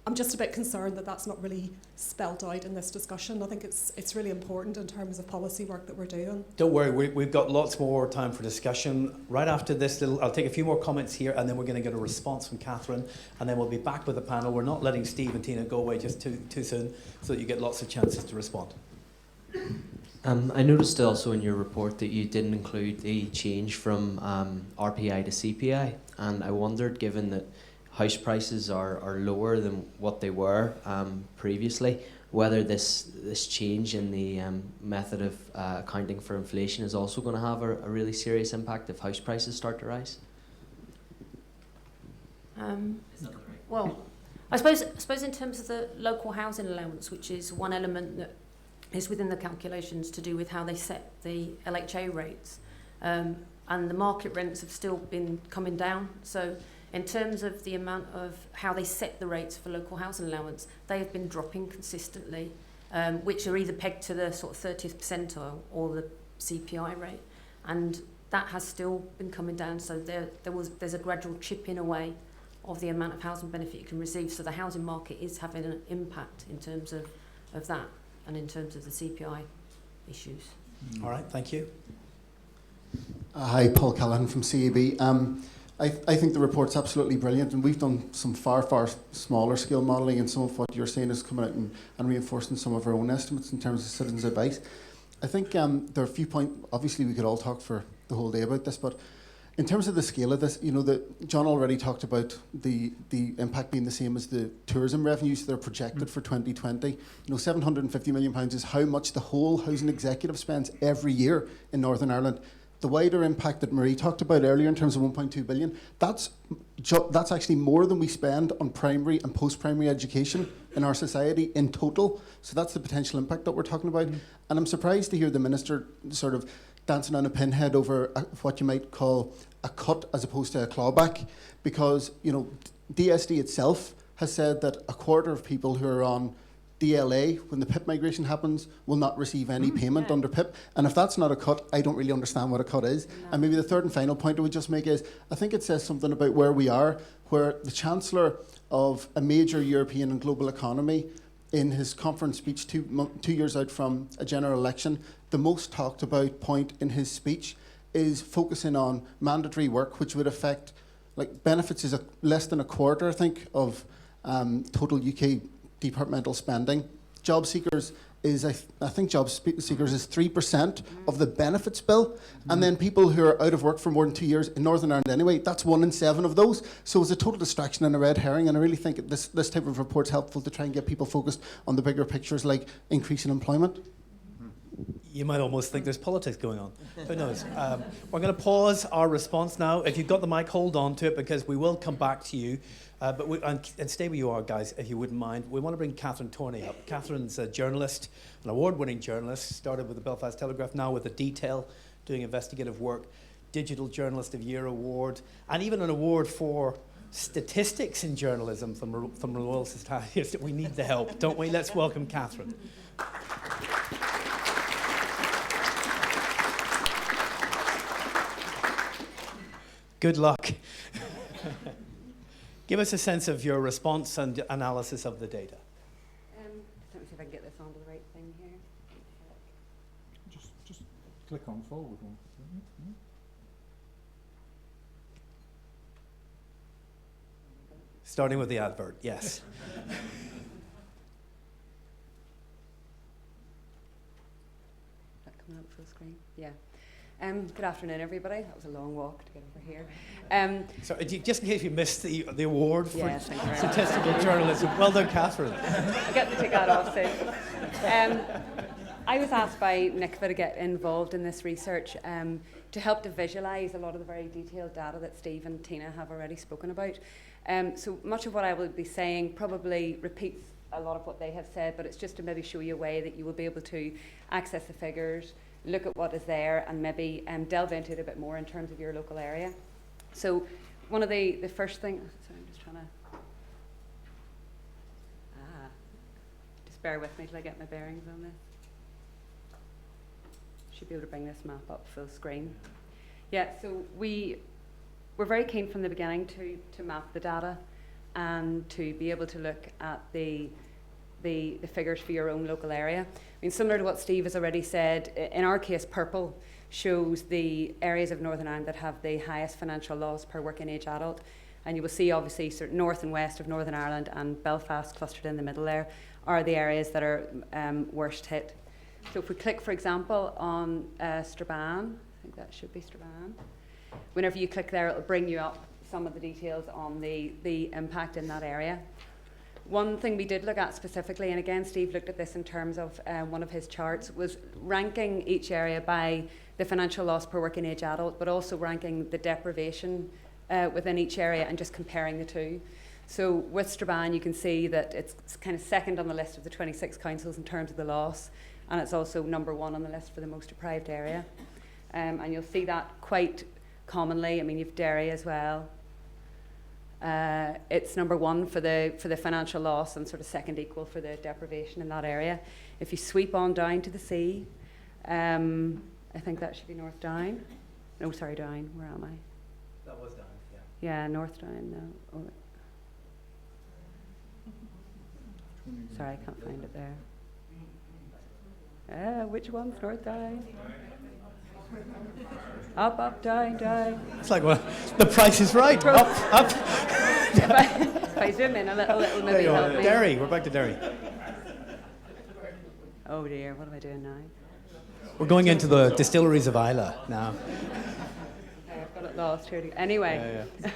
I'm just a bit concerned that that's not really spelt out in this discussion. I think it's really important in terms of policy work that we're doing. Don't worry, we've got lots more time for discussion. Right after this I'll take a few more comments here, and then we're going to get a response from Catherine, and then we'll be back with the panel. We're not letting Steve and Tina go away just too soon, so that you get lots of chances to respond. I noticed also in your report that you didn't include the change from RPI to CPI, and I wondered, given that house prices are lower than what they were previously, whether this change in the method of accounting for inflation is also going to have a really serious impact if house prices start to rise? Well, I suppose in terms of the local housing allowance, which is one element that is within the calculations to do with how they set the LHA rates, and the market rents have still been coming down. So in terms of the amount of how they set the rates for local housing allowance, they have been dropping consistently, which are either pegged to the sort of 30th percentile or the CPI rate. And that has still been coming down. So there's a gradual chipping away of the amount of housing benefit you can receive. So the housing market is having an impact in terms of that and in terms of the CPI issues. All right, thank you. Hi, Paul Callahan from CAB. I think the report's absolutely brilliant, and we've done some far smaller scale modelling, and some of what you're saying is coming out and reinforcing some of our own estimates in terms of citizens' advice. I think there are a few points. Obviously, we could all talk for the whole day about this, but in terms of the scale of this, you know, John already talked about the impact being the same as the tourism revenues that are projected for 2020. You know, £750 million is how much the whole housing executive spends every year in Northern Ireland. The wider impact that Marie talked about earlier in terms of 1.2 billion, that's actually more than we spend on primary and post-primary education in our society in total. So that's the potential impact that we're talking about. And I'm surprised to hear the Minister sort of dancing on a pinhead over what you might call a cut as opposed to a clawback, because, you know, DSD itself has said that a quarter of people who are on DLA, when the PIP migration happens, will not receive any payment under PIP. And if that's not a cut, I don't really understand what a cut is. No. And maybe the third and final point I would just make is, I think it says something about where we are, where the Chancellor of a major European and global economy in his conference speech 2 years out from a general election, the most talked about point in his speech is focusing on mandatory work, which would affect, like, benefits is less than a quarter, I think, of total UK departmental spending. Job seekers is, I think job seekers is 3% of the benefits bill. And then people who are out of work for more than 2 years in Northern Ireland anyway, that's 1 in 7 of those. So it's a total distraction and a red herring. And I really think this type of report's helpful to try and get people focused on the bigger pictures, like increasing employment. You might almost think there's politics going on. Who knows? We're going to pause our response now. If you've got the mic, hold on to it, because we will come back to you. And stay where you are, guys, if you wouldn't mind. We want to bring Catherine Torney up. Catherine's a journalist, an award-winning journalist, started with the Belfast Telegraph, now with the Detail, doing investigative work, Digital Journalist of Year award, and even an award for statistics in journalism from the Royal Society. We need the help, don't we? Let's welcome Catherine. Good luck. Give us a sense of your response and analysis of the data. Let me see if I can get this onto the right thing here. Just click on forward one. Starting with the advert, yes. Is that coming up full screen? Yeah. Good afternoon, everybody. That was a long walk to get over here. So, just in case you missed the award for yes, statistical journalism, well done, Catherine. I'll get to take that off soon. I was asked by NICVA to get involved in this research to help to visualise a lot of the very detailed data that Steve and Tina have already spoken about. So much of what I will be saying probably repeats a lot of what they have said, but it's just to maybe show you a way that you will be able to access the figures, look at what is there, and maybe delve into it a bit more in terms of your local area. So one of the first things, sorry, I'm just trying to, just bear with me till I get my bearings on this. Should be able to bring this map up full screen. Yeah, so we're very keen from the beginning to map the data and to be able to look at the figures for your own local area. I mean, similar to what Steve has already said, in our case, purple shows the areas of Northern Ireland that have the highest financial loss per working age adult. And you will see, obviously, sort of north and west of Northern Ireland and Belfast clustered in the middle there are the areas that are worst hit. So if we click, for example, on Strabane, I think that should be Strabane. Whenever you click there, it'll bring you up some of the details on the impact in that area. One thing we did look at specifically, and again Steve looked at this in terms of one of his charts, was ranking each area by the financial loss per working age adult, but also ranking the deprivation within each area and just comparing the two. So with Strabane, you can see that it's kind of second on the list of the 26 councils in terms of the loss, and it's also number 1 on the list for the most deprived area. And you'll see that quite commonly. I mean, you've Derry as well. It's number 1 for the financial loss and sort of second equal for the deprivation in that area. If you sweep on down to the sea, I think that should be North Down. No, sorry, Down. Where am I? That was Down, yeah. Yeah, North Down. No. Oh. Sorry, I can't find it there. Which one's North Down? Up, up, down, down. It's like, well, the price is right. Up, up. if I zoom in a little maybe help me. Derry, we're back to Derry. Oh dear, what am I doing now? We're going into the distilleries of Islay now. Okay, I've got it lost here. Anyway, Yeah.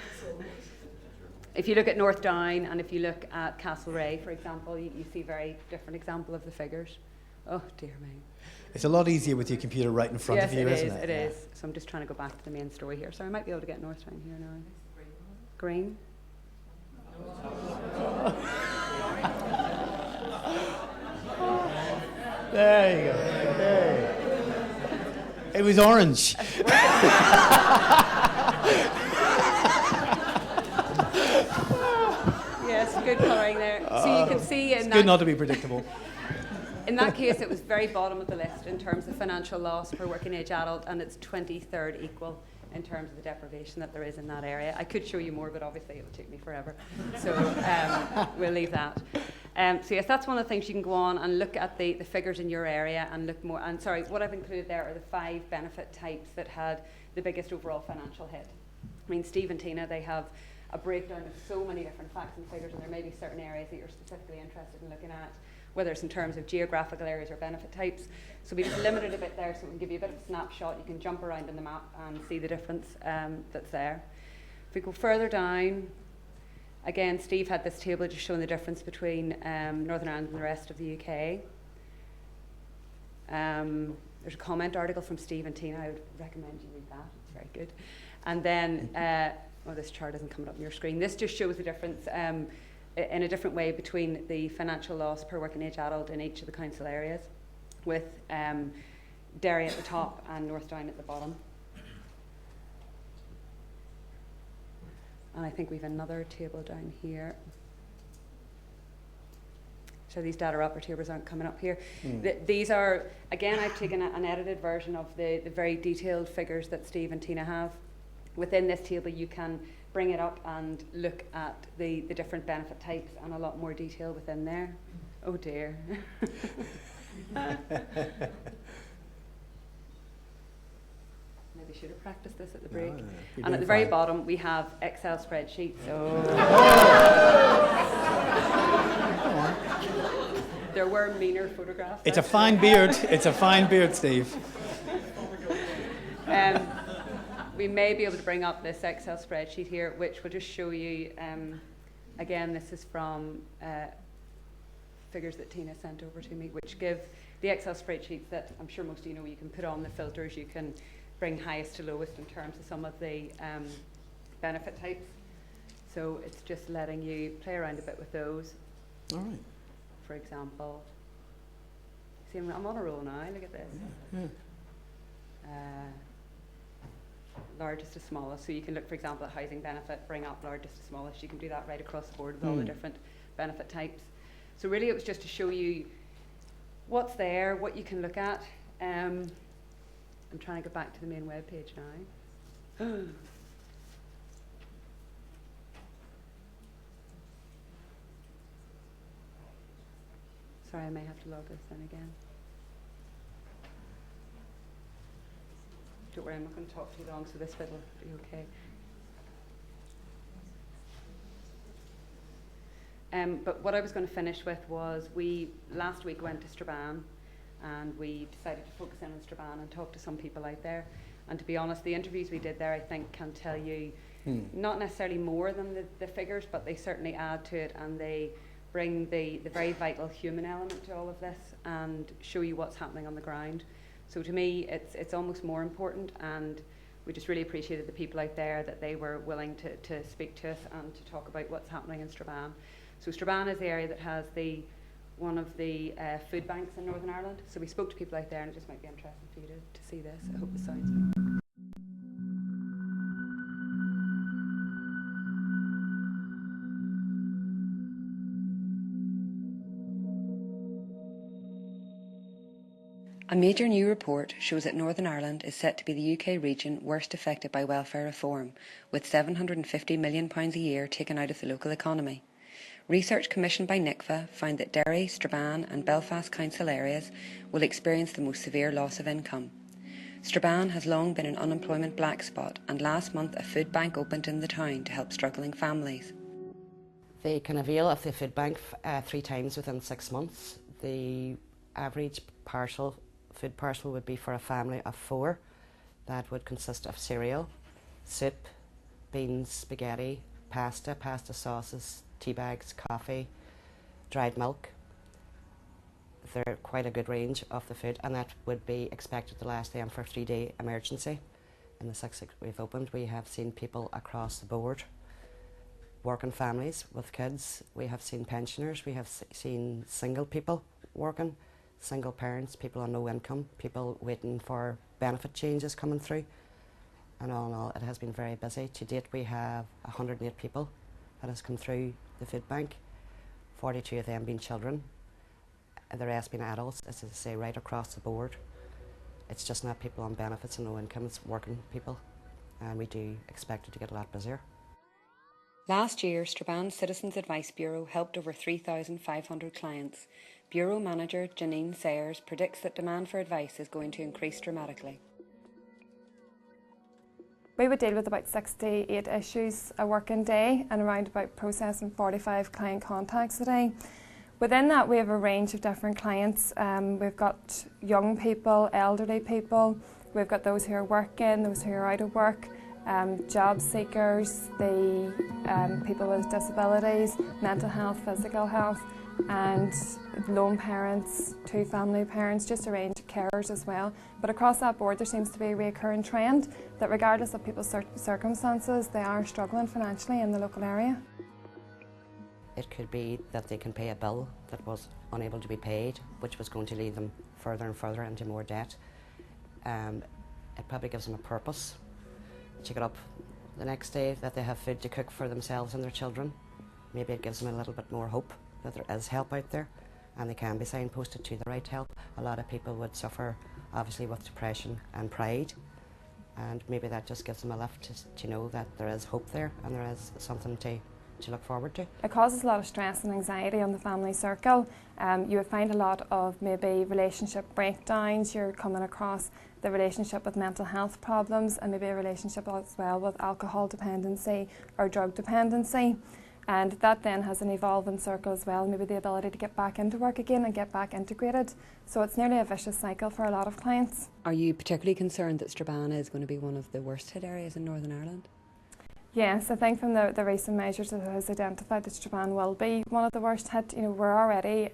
if you look at North Down and if you look at Castlereagh, for example, you see very different example of the figures. Oh dear me. It's a lot easier with your computer right in front of you, isn't it? It is. So I'm just trying to go back to the main story here. So I might be able to get North Down here now. Green. There you go. There you go. It was orange. Yes, good colouring there. So you can see in it's that. Good not to be predictable. In that case, it was very bottom of the list in terms of financial loss per working age adult, and it's 23rd equal in terms of the deprivation that there is in that area. I could show you more, but obviously it would take me forever. So we'll leave that. So yes, that's one of the things you can go on and look at the figures in your area and look more. And sorry, what I've included there are the 5 benefit types that had the biggest overall financial hit. I mean, Steve and Tina, they have a breakdown of so many different facts and figures, and there may be certain areas that you're specifically interested in looking at, whether it's in terms of geographical areas or benefit types. So we just limited a bit there so we can give you a bit of a snapshot. You can jump around in the map and see the difference that's there. If we go further down, again, Steve had this table just showing the difference between Northern Ireland and the rest of the UK. There's a comment article from Steve and Tina. I would recommend you read that. It's very good. And then, this chart isn't coming up on your screen. This just shows the difference in a different way between the financial loss per working age adult in each of the council areas, with Derry at the top and North Down at the bottom. And I think we've another table down here. So these data up, our tables aren't coming up here. These are, again, I've taken an edited version of the very detailed figures that Steve and Tina have. Within this table, you can bring it up and look at the different benefit types and a lot more detail within there. Oh dear. Maybe should have practiced this at the break. And at the very bottom, we have Excel spreadsheets. There were meaner photographs. It's a fine beard. It's a fine beard, Steve. We may be able to bring up this Excel spreadsheet here, which will just show you, again, this is from figures that Tina sent over to me, which give the Excel spreadsheets that I'm sure most of you know. You can put on the filters, you can bring highest to lowest in terms of some of the benefit types. So it's just letting you play around a bit with those. All right. For example, see, I'm on a roll now, look at this. Yeah. Largest to smallest. So you can look, for example, at housing benefit, bring up largest to smallest. You can do that right across the board with all the different benefit types. So really it was just to show you what's there, what you can look at. I'm trying to go back to the main web page now. Sorry, I may have to log this in again. Don't worry, I'm not going to talk too long, so this bit will be okay. But what I was going to finish with was we last week went to Strabane and we decided to focus in on Strabane and talk to some people out there. And to be honest, the interviews we did there, I think, can tell you not necessarily more than the figures, but they certainly add to it, and they bring the very vital human element to all of this and show you what's happening on the ground. So to me, it's almost more important, and we just really appreciated the people out there that they were willing to speak to us and to talk about what's happening in Strabane. So Strabane is the area that has one of the food banks in Northern Ireland. So we spoke to people out there, and it just might be interesting for you to see this. I hope the sound's good. A major new report shows that Northern Ireland is set to be the UK region worst affected by welfare reform, with £750 million a year taken out of the local economy. Research commissioned by NICVA found that Derry, Strabane and Belfast council areas will experience the most severe loss of income. Strabane has long been an unemployment black spot, and last month a food bank opened in the town to help struggling families. They can avail of the food bank 3 times within 6 months. The average food parcel would be for a family of 4. That would consist of cereal, soup, beans, spaghetti, pasta sauces, tea bags, coffee, dried milk. They're quite a good range of the food, and that would be expected to last them for a 3-day emergency. In the 6 weeks we've opened, we have seen people across the board, working families with kids. We have seen pensioners, we have seen single people working, single parents, people on no income, people waiting for benefit changes coming through. And all in all, it has been very busy. To date, we have 108 people that has come through the food bank, 42 of them being children, and the rest being adults, as I say, right across the board. It's just not people on benefits and no income, it's working people, and we do expect it to get a lot busier. Last year, Strabane Citizens Advice Bureau helped over 3,500 clients. Bureau Manager Janine Sayers predicts that demand for advice is going to increase dramatically. We would deal with about 68 issues a working day and around about processing 45 client contacts a day. Within that, we have a range of different clients. We've got young people, elderly people, we've got those who are working, those who are out of work, job seekers, the people with disabilities, mental health, physical health, and lone parents, two family parents, just a range of carers as well. But across that board, there seems to be a recurring trend that regardless of people's circumstances, they are struggling financially in the local area. It could be that they can pay a bill that was unable to be paid, which was going to lead them further and further into more debt. It probably gives them a purpose to get up the next day, that they have food to cook for themselves and their children. Maybe it gives them a little bit more hope that there is help out there and they can be signposted to the right help. A lot of people would suffer obviously with depression and pride, and maybe that just gives them a lift to know that there is hope there and there is something to look forward to. It causes a lot of stress and anxiety on the family circle. You would find a lot of maybe relationship breakdowns. You're coming across the relationship with mental health problems and maybe a relationship as well with alcohol dependency or drug dependency. And that then has an evolving circle as well, maybe the ability to get back into work again and get back integrated. So it's nearly a vicious cycle for a lot of clients. Are you particularly concerned that Strabane is going to be one of the worst hit areas in Northern Ireland? Yes, I think from the recent measures it has identified that Strabane will be one of the worst hit. You know, we're already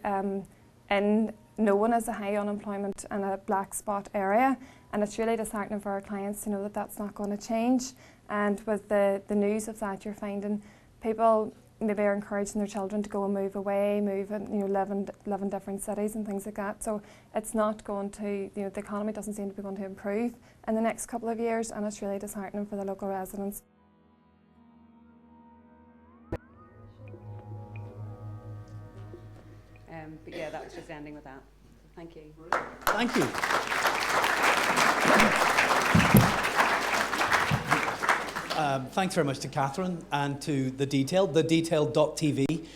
known as a high unemployment and a black spot area, and it's really disheartening for our clients to know that that's not going to change. And with the news of that, you're finding people maybe are encouraging their children to go and move away, live in different cities and things like that. So it's not going to, the economy doesn't seem to be going to improve in the next couple of years, and it's really disheartening for the local residents. But yeah, that was just ending with that. Thank you. Thank you. Thanks very much to Catherine and to the Detail.tv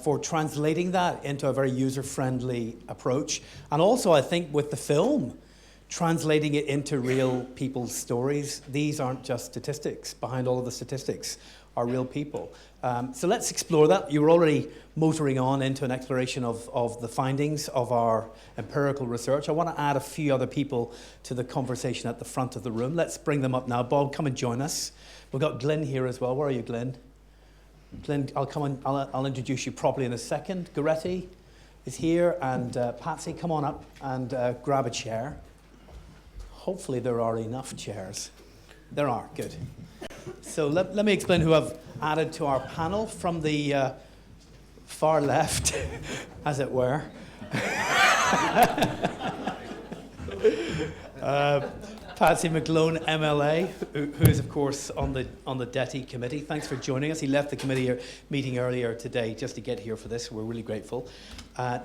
for translating that into a very user-friendly approach. And also, I think, with the film, translating it into real people's stories. These aren't just statistics. Behind all of the statistics are real people. So let's explore that. You were already motoring on into an exploration of the findings of our empirical research. I want to add a few other people to the conversation at the front of the room. Let's bring them up now. Bob, come and join us. We've got Glyn here as well. Where are you, Glyn? Glyn, I'll introduce you properly in a second. Goretti is here, and Patsy, come on up and grab a chair. Hopefully there are enough chairs. There are, good. So let me explain who I've added to our panel from the far left, as it were. Patsy McGlone, MLA, who is, of course, on the DETI committee. Thanks for joining us. He left the committee meeting earlier today just to get here for this. We're really grateful.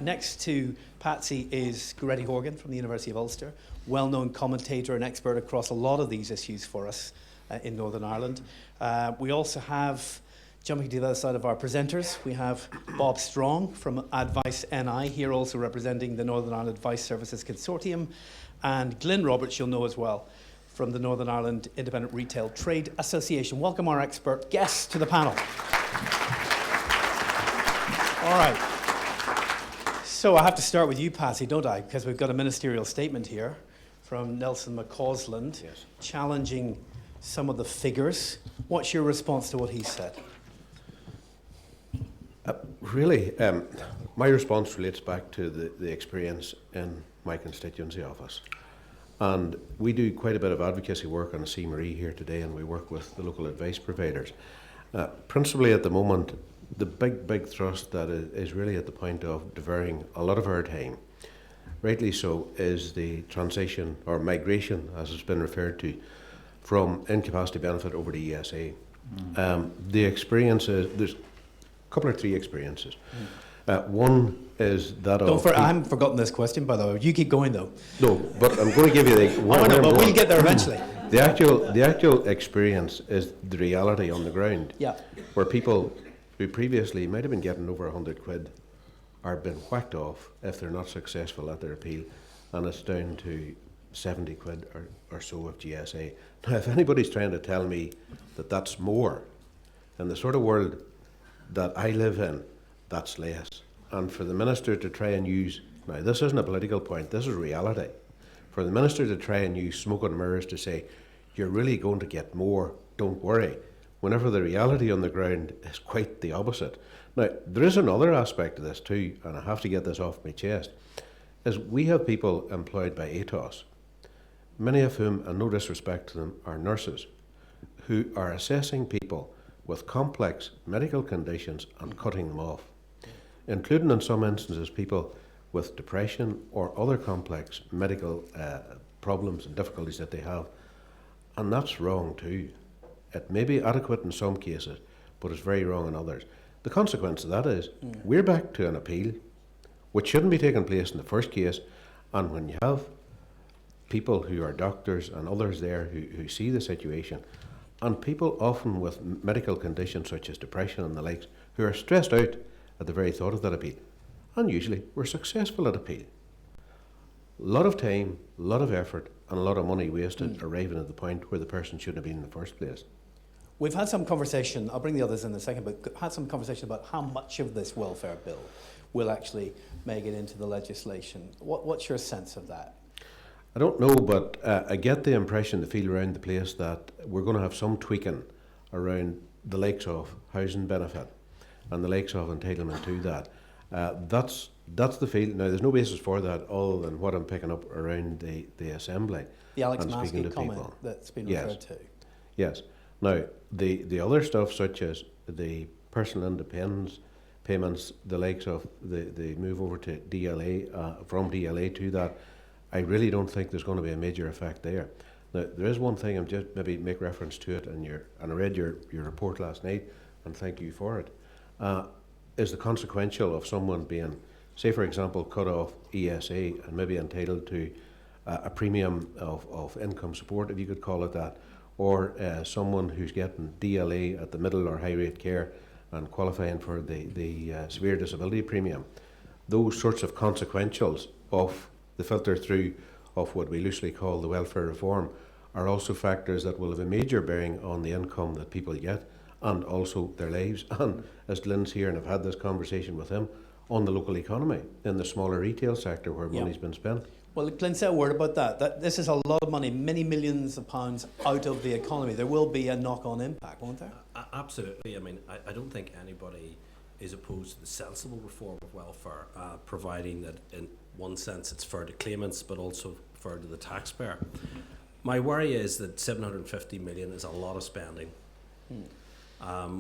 Next to Patsy is Goretti Horgan from the University of Ulster, well-known commentator and expert across a lot of these issues for us in Northern Ireland. We also have, jumping to the other side of our presenters, we have Bob Strong from Advice NI, here also representing the Northern Ireland Advice Services Consortium, and Glyn Roberts, you'll know as well, from the Northern Ireland Independent Retail Trade Association. Welcome our expert guests to the panel. All right. So I have to start with you, Patsy, don't I? Because we've got a ministerial statement here from Nelson McCausland, yes, challenging some of the figures. What's your response to what he said? My response relates back to the experience in my constituency office. And we do quite a bit of advocacy work on C. Marie here today, and we work with the local advice providers. Principally at the moment, the big thrust that is really at the point of diverting a lot of our time, rightly so, is the transition or migration, as it's been referred to, from incapacity benefit over to ESA. The experience is, there's a couple or three experiences. One is that I haven't forgotten this question, by the way. You keep going, though. No, but I'm going to give you the... but we'll get there eventually. the actual experience is the reality on the ground. Yeah. Where people who previously might have been getting over 100 quid are being whacked off if they're not successful at their appeal, and it's down to 70 quid or so of GSA. Now, if anybody's trying to tell me that that's more, in the sort of world that I live in, that's less. And for the Minister to try and use, now this isn't a political point, this is reality, for the Minister to try and use smoke and mirrors to say, you're really going to get more, don't worry, whenever the reality on the ground is quite the opposite. Now, there is another aspect of this too, and I have to get this off my chest, is we have people employed by ATOS, many of whom, and no disrespect to them, are nurses, who are assessing people with complex medical conditions and cutting them off, including in some instances people with depression or other complex medical problems and difficulties that they have. And that's wrong too. It may be adequate in some cases, but it's very wrong in others. The consequence of that is we're back to an appeal, which shouldn't be taking place in the first case, and when you have people who are doctors and others there who see the situation, and people often with medical conditions such as depression and the likes, who are stressed out at the very thought of that appeal, and usually we're successful at appeal. A lot of time, a lot of effort, and a lot of money wasted arriving at the point where the person shouldn't have been in the first place. We've had some conversation, I'll bring the others in a second, but had some conversation about how much of this welfare bill will actually make it into the legislation. What's your sense of that? I don't know, but I get the impression, the feel around the place, that we're going to have some tweaking around the likes of housing benefit and the likes of entitlement to that. That's the feel. Now, there's no basis for that other than what I'm picking up around the Assembly. The Alex and speaking Maskey to comment people. that's been Yes. referred to. Yes. Now, the other stuff, such as the personal independence payments, the likes of the move over to DLA, from DLA to that, I really don't think there's going to be a major effect there. Now, there is one thing, I'm just maybe make reference to it, and I read your report last night, and thank you for it, is the consequential of someone being, say for example, cut off ESA and maybe entitled to a premium of income support, if you could call it that, or someone who's getting DLA at the middle or high rate care and qualifying for the severe disability premium. Those sorts of consequentials of the filter through of what we loosely call the welfare reform are also factors that will have a major bearing on the income that people get and also their lives. And as Glyn's here, and I've had this conversation with him, on the local economy in the smaller retail sector where money's been spent. Well, Glyn, say a word about that. This is a lot of money, many millions of pounds out of the economy. There will be a knock-on impact, won't there? Absolutely. I mean, I don't think anybody is opposed to the sensible reform of welfare, providing that in one sense it's fair to claimants but also fair to the taxpayer. My worry is that 750 million is a lot of spending.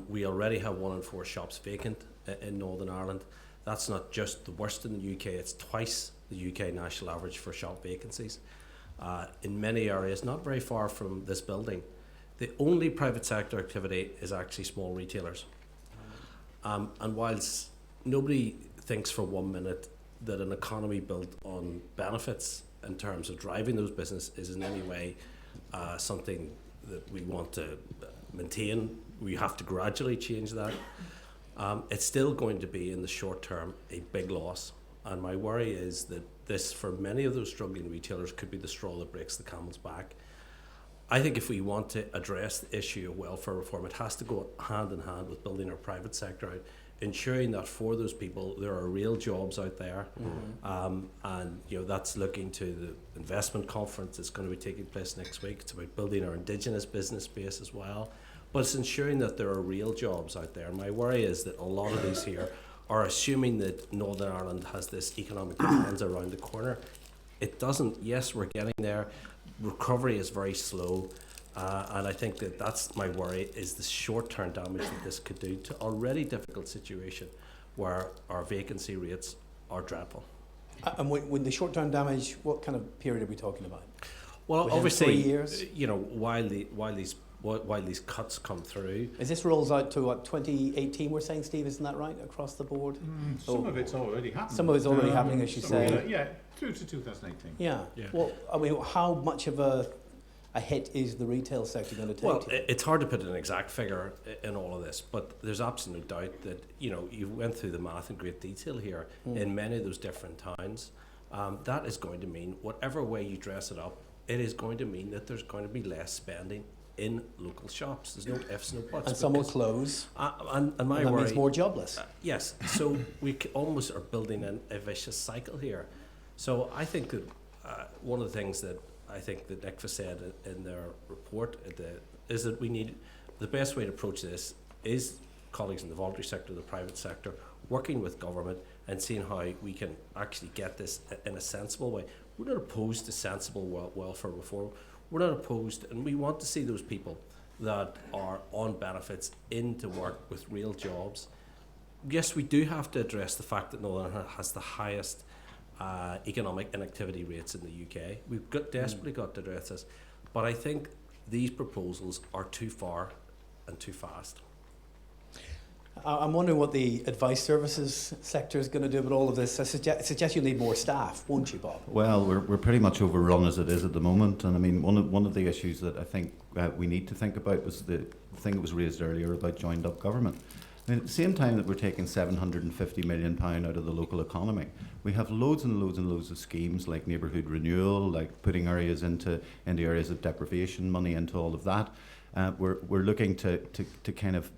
We already have 1 in 4 shops vacant in Northern Ireland. That's not just the worst in the UK, it's twice the UK national average for shop vacancies. In many areas, not very far from this building, the only private sector activity is actually small retailers. And whilst nobody thinks for 1 minute that an economy built on benefits in terms of driving those businesses is in any way something that we want to maintain, we have to gradually change that. It's still going to be, in the short term, a big loss. And my worry is that this, for many of those struggling retailers, could be the straw that breaks the camel's back. I think if we want to address the issue of welfare reform, it has to go hand in hand with building our private sector out, ensuring that for those people there are real jobs out there. And that's looking to the investment conference that's going to be taking place next week. It's about building our indigenous business base as well. But it's ensuring that there are real jobs out there. My worry is that a lot of these here are assuming that Northern Ireland has this economic bonanza around the corner. It doesn't. Yes, we're getting there. Recovery is very slow. And I think that that's my worry, is the short-term damage that this could do to already difficult situation where our vacancy rates are dreadful. And when the short-term damage, what kind of period are we talking about? Well, Within obviously, 3 years? While these cuts come through. Is this rolls out to what, 2018 we're saying, Steve, isn't that right, across the board? Some of it's already happening. Some of it's already happening, as you say. Yeah, through to 2018. Yeah. Well, I mean, how much of a hit is the retail sector going to take? Well, it's hard to put an exact figure in all of this, but there's absolute doubt that, you went through the math in great detail here. In many of those different towns, that is going to mean, whatever way you dress it up, it is going to mean that there's going to be less spending in local shops. There's no ifs, no buts. And some will close. And my that worry, means more jobless. Yes. So we almost are building in a vicious cycle here. So I think that one of the things that I think that NICVA said in their report is that we need, the best way to approach this is colleagues in the voluntary sector, the private sector, working with government and seeing how we can actually get this in a sensible way. We're not opposed to sensible welfare reform. We're not opposed, and we want to see those people that are on benefits into work with real jobs. Yes, we do have to address the fact that Northern Ireland has the highest economic inactivity rates in the UK. We've desperately got to address this, but I think these proposals are too far and too fast. I'm wondering what the advice services sector is going to do about all of this. I suggest you need more staff, won't you, Bob? Well, we're pretty much overrun as it is at the moment, and I mean one of the issues that I think we need to think about was the thing that was raised earlier about joined up government. I mean, at the same time that we're taking £750 million out of the local economy, we have loads and loads and loads of schemes like neighbourhood renewal, like putting areas into areas of deprivation, money into all of that. We're looking to kind of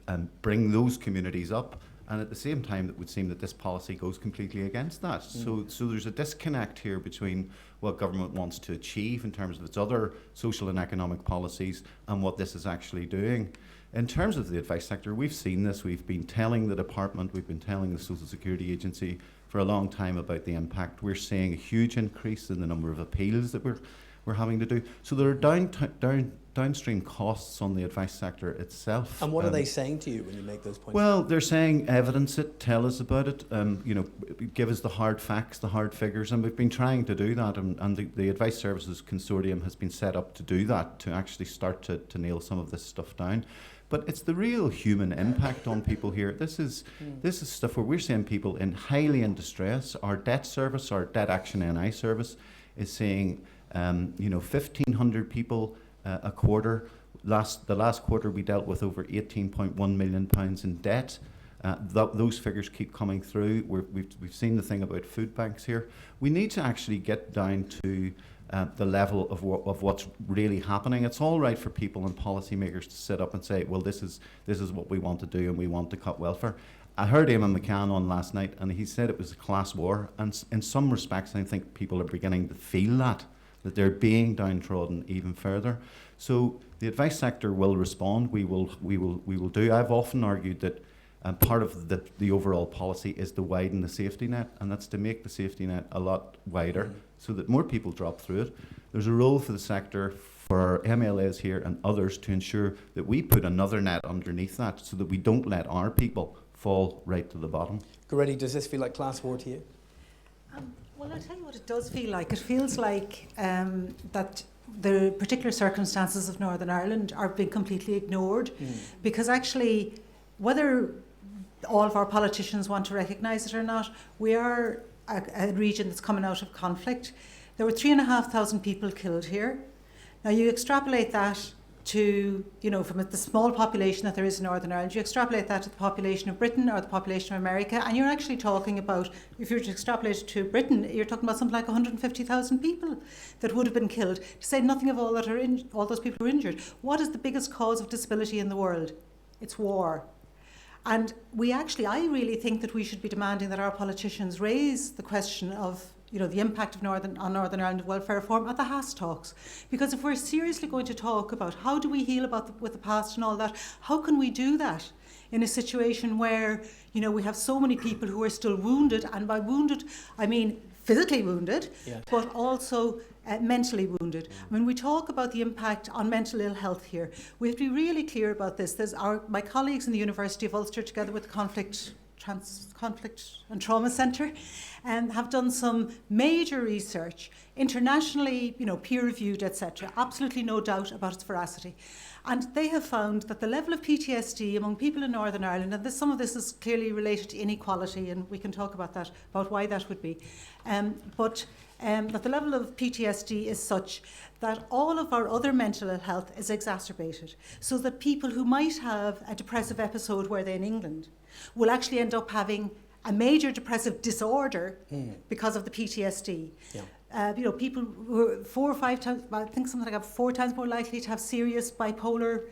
bring those communities up, and at the same time it would seem that this policy goes completely against that. So there's a disconnect here between what government wants to achieve in terms of its other social and economic policies and what this is actually doing. In terms of the advice sector, we've seen this. We've been telling the department, we've been telling the Social Security Agency for a long time about the impact. We're seeing a huge increase in the number of appeals that we're having to do. So there are downstream costs on the advice sector itself. And what are they saying to you when you make those points? Well, they're saying evidence it, tell us about it, give us the hard facts, the hard figures, and we've been trying to do that, and the Advice Services Consortium has been set up to do that, to actually start to nail some of this stuff down. But it's the real human impact on people here. This is stuff where we're seeing people highly in distress. Our debt service, our debt action NI service, is seeing 1,500 people a quarter. The last quarter we dealt with over £18.1 million in debt. Those figures keep coming through. We've seen the thing about food banks here. We need to actually get down to the level of what's really happening. It's all right for people and policymakers to sit up and say, well, this is what we want to do and we want to cut welfare. I heard Eamon McCann on last night, and he said it was a class war, and in some respects I think people are beginning to feel that they're being downtrodden even further. So the advice sector will respond. We will do. I've often argued that part of the overall policy is to widen the safety net, and that's to make the safety net a lot wider so that more people drop through it. There's a role for the sector, for MLAs here and others, to ensure that we put another net underneath that so that we don't let our people fall right to the bottom. Goretti, does this feel like class war to you? Well, I'll tell you what it does feel like. It feels like that the particular circumstances of Northern Ireland are being completely ignored, because actually, whether all of our politicians want to recognise it or not, we are a region that's coming out of conflict. There were 3,500 people killed here. Now you extrapolate that to, from the small population that there is in Northern Ireland, you extrapolate that to the population of Britain or the population of America, and you're actually talking about, if you were to extrapolate it to Britain, you're talking about something like 150,000 people that would have been killed, to say nothing of all that are all those people who are injured. What is the biggest cause of disability in the world? It's war. And I really think that we should be demanding that our politicians raise the question of the impact of Northern Ireland welfare reform at the Haas talks. Because if we're seriously going to talk about how do we heal with the past and all that, how can we do that in a situation where, we have so many people who are still wounded, and by wounded, I mean physically wounded, but also mentally wounded. When we talk about the impact on mental ill health here, we have to be really clear about this. My colleagues in the University of Ulster, together with the Conflict and Trauma Centre, have done some major research, internationally, peer-reviewed, etc. Absolutely no doubt about its veracity. And they have found that the level of PTSD among people in Northern Ireland, and some of this is clearly related to inequality, and we can talk about that, about why that would be, but that the level of PTSD is such that all of our other mental health is exacerbated, so that people who might have a depressive episode were they in England will actually end up having a major depressive disorder because of the PTSD. Yeah. People who are 4 or 5 times, I think something like 4 times more likely to have serious bipolar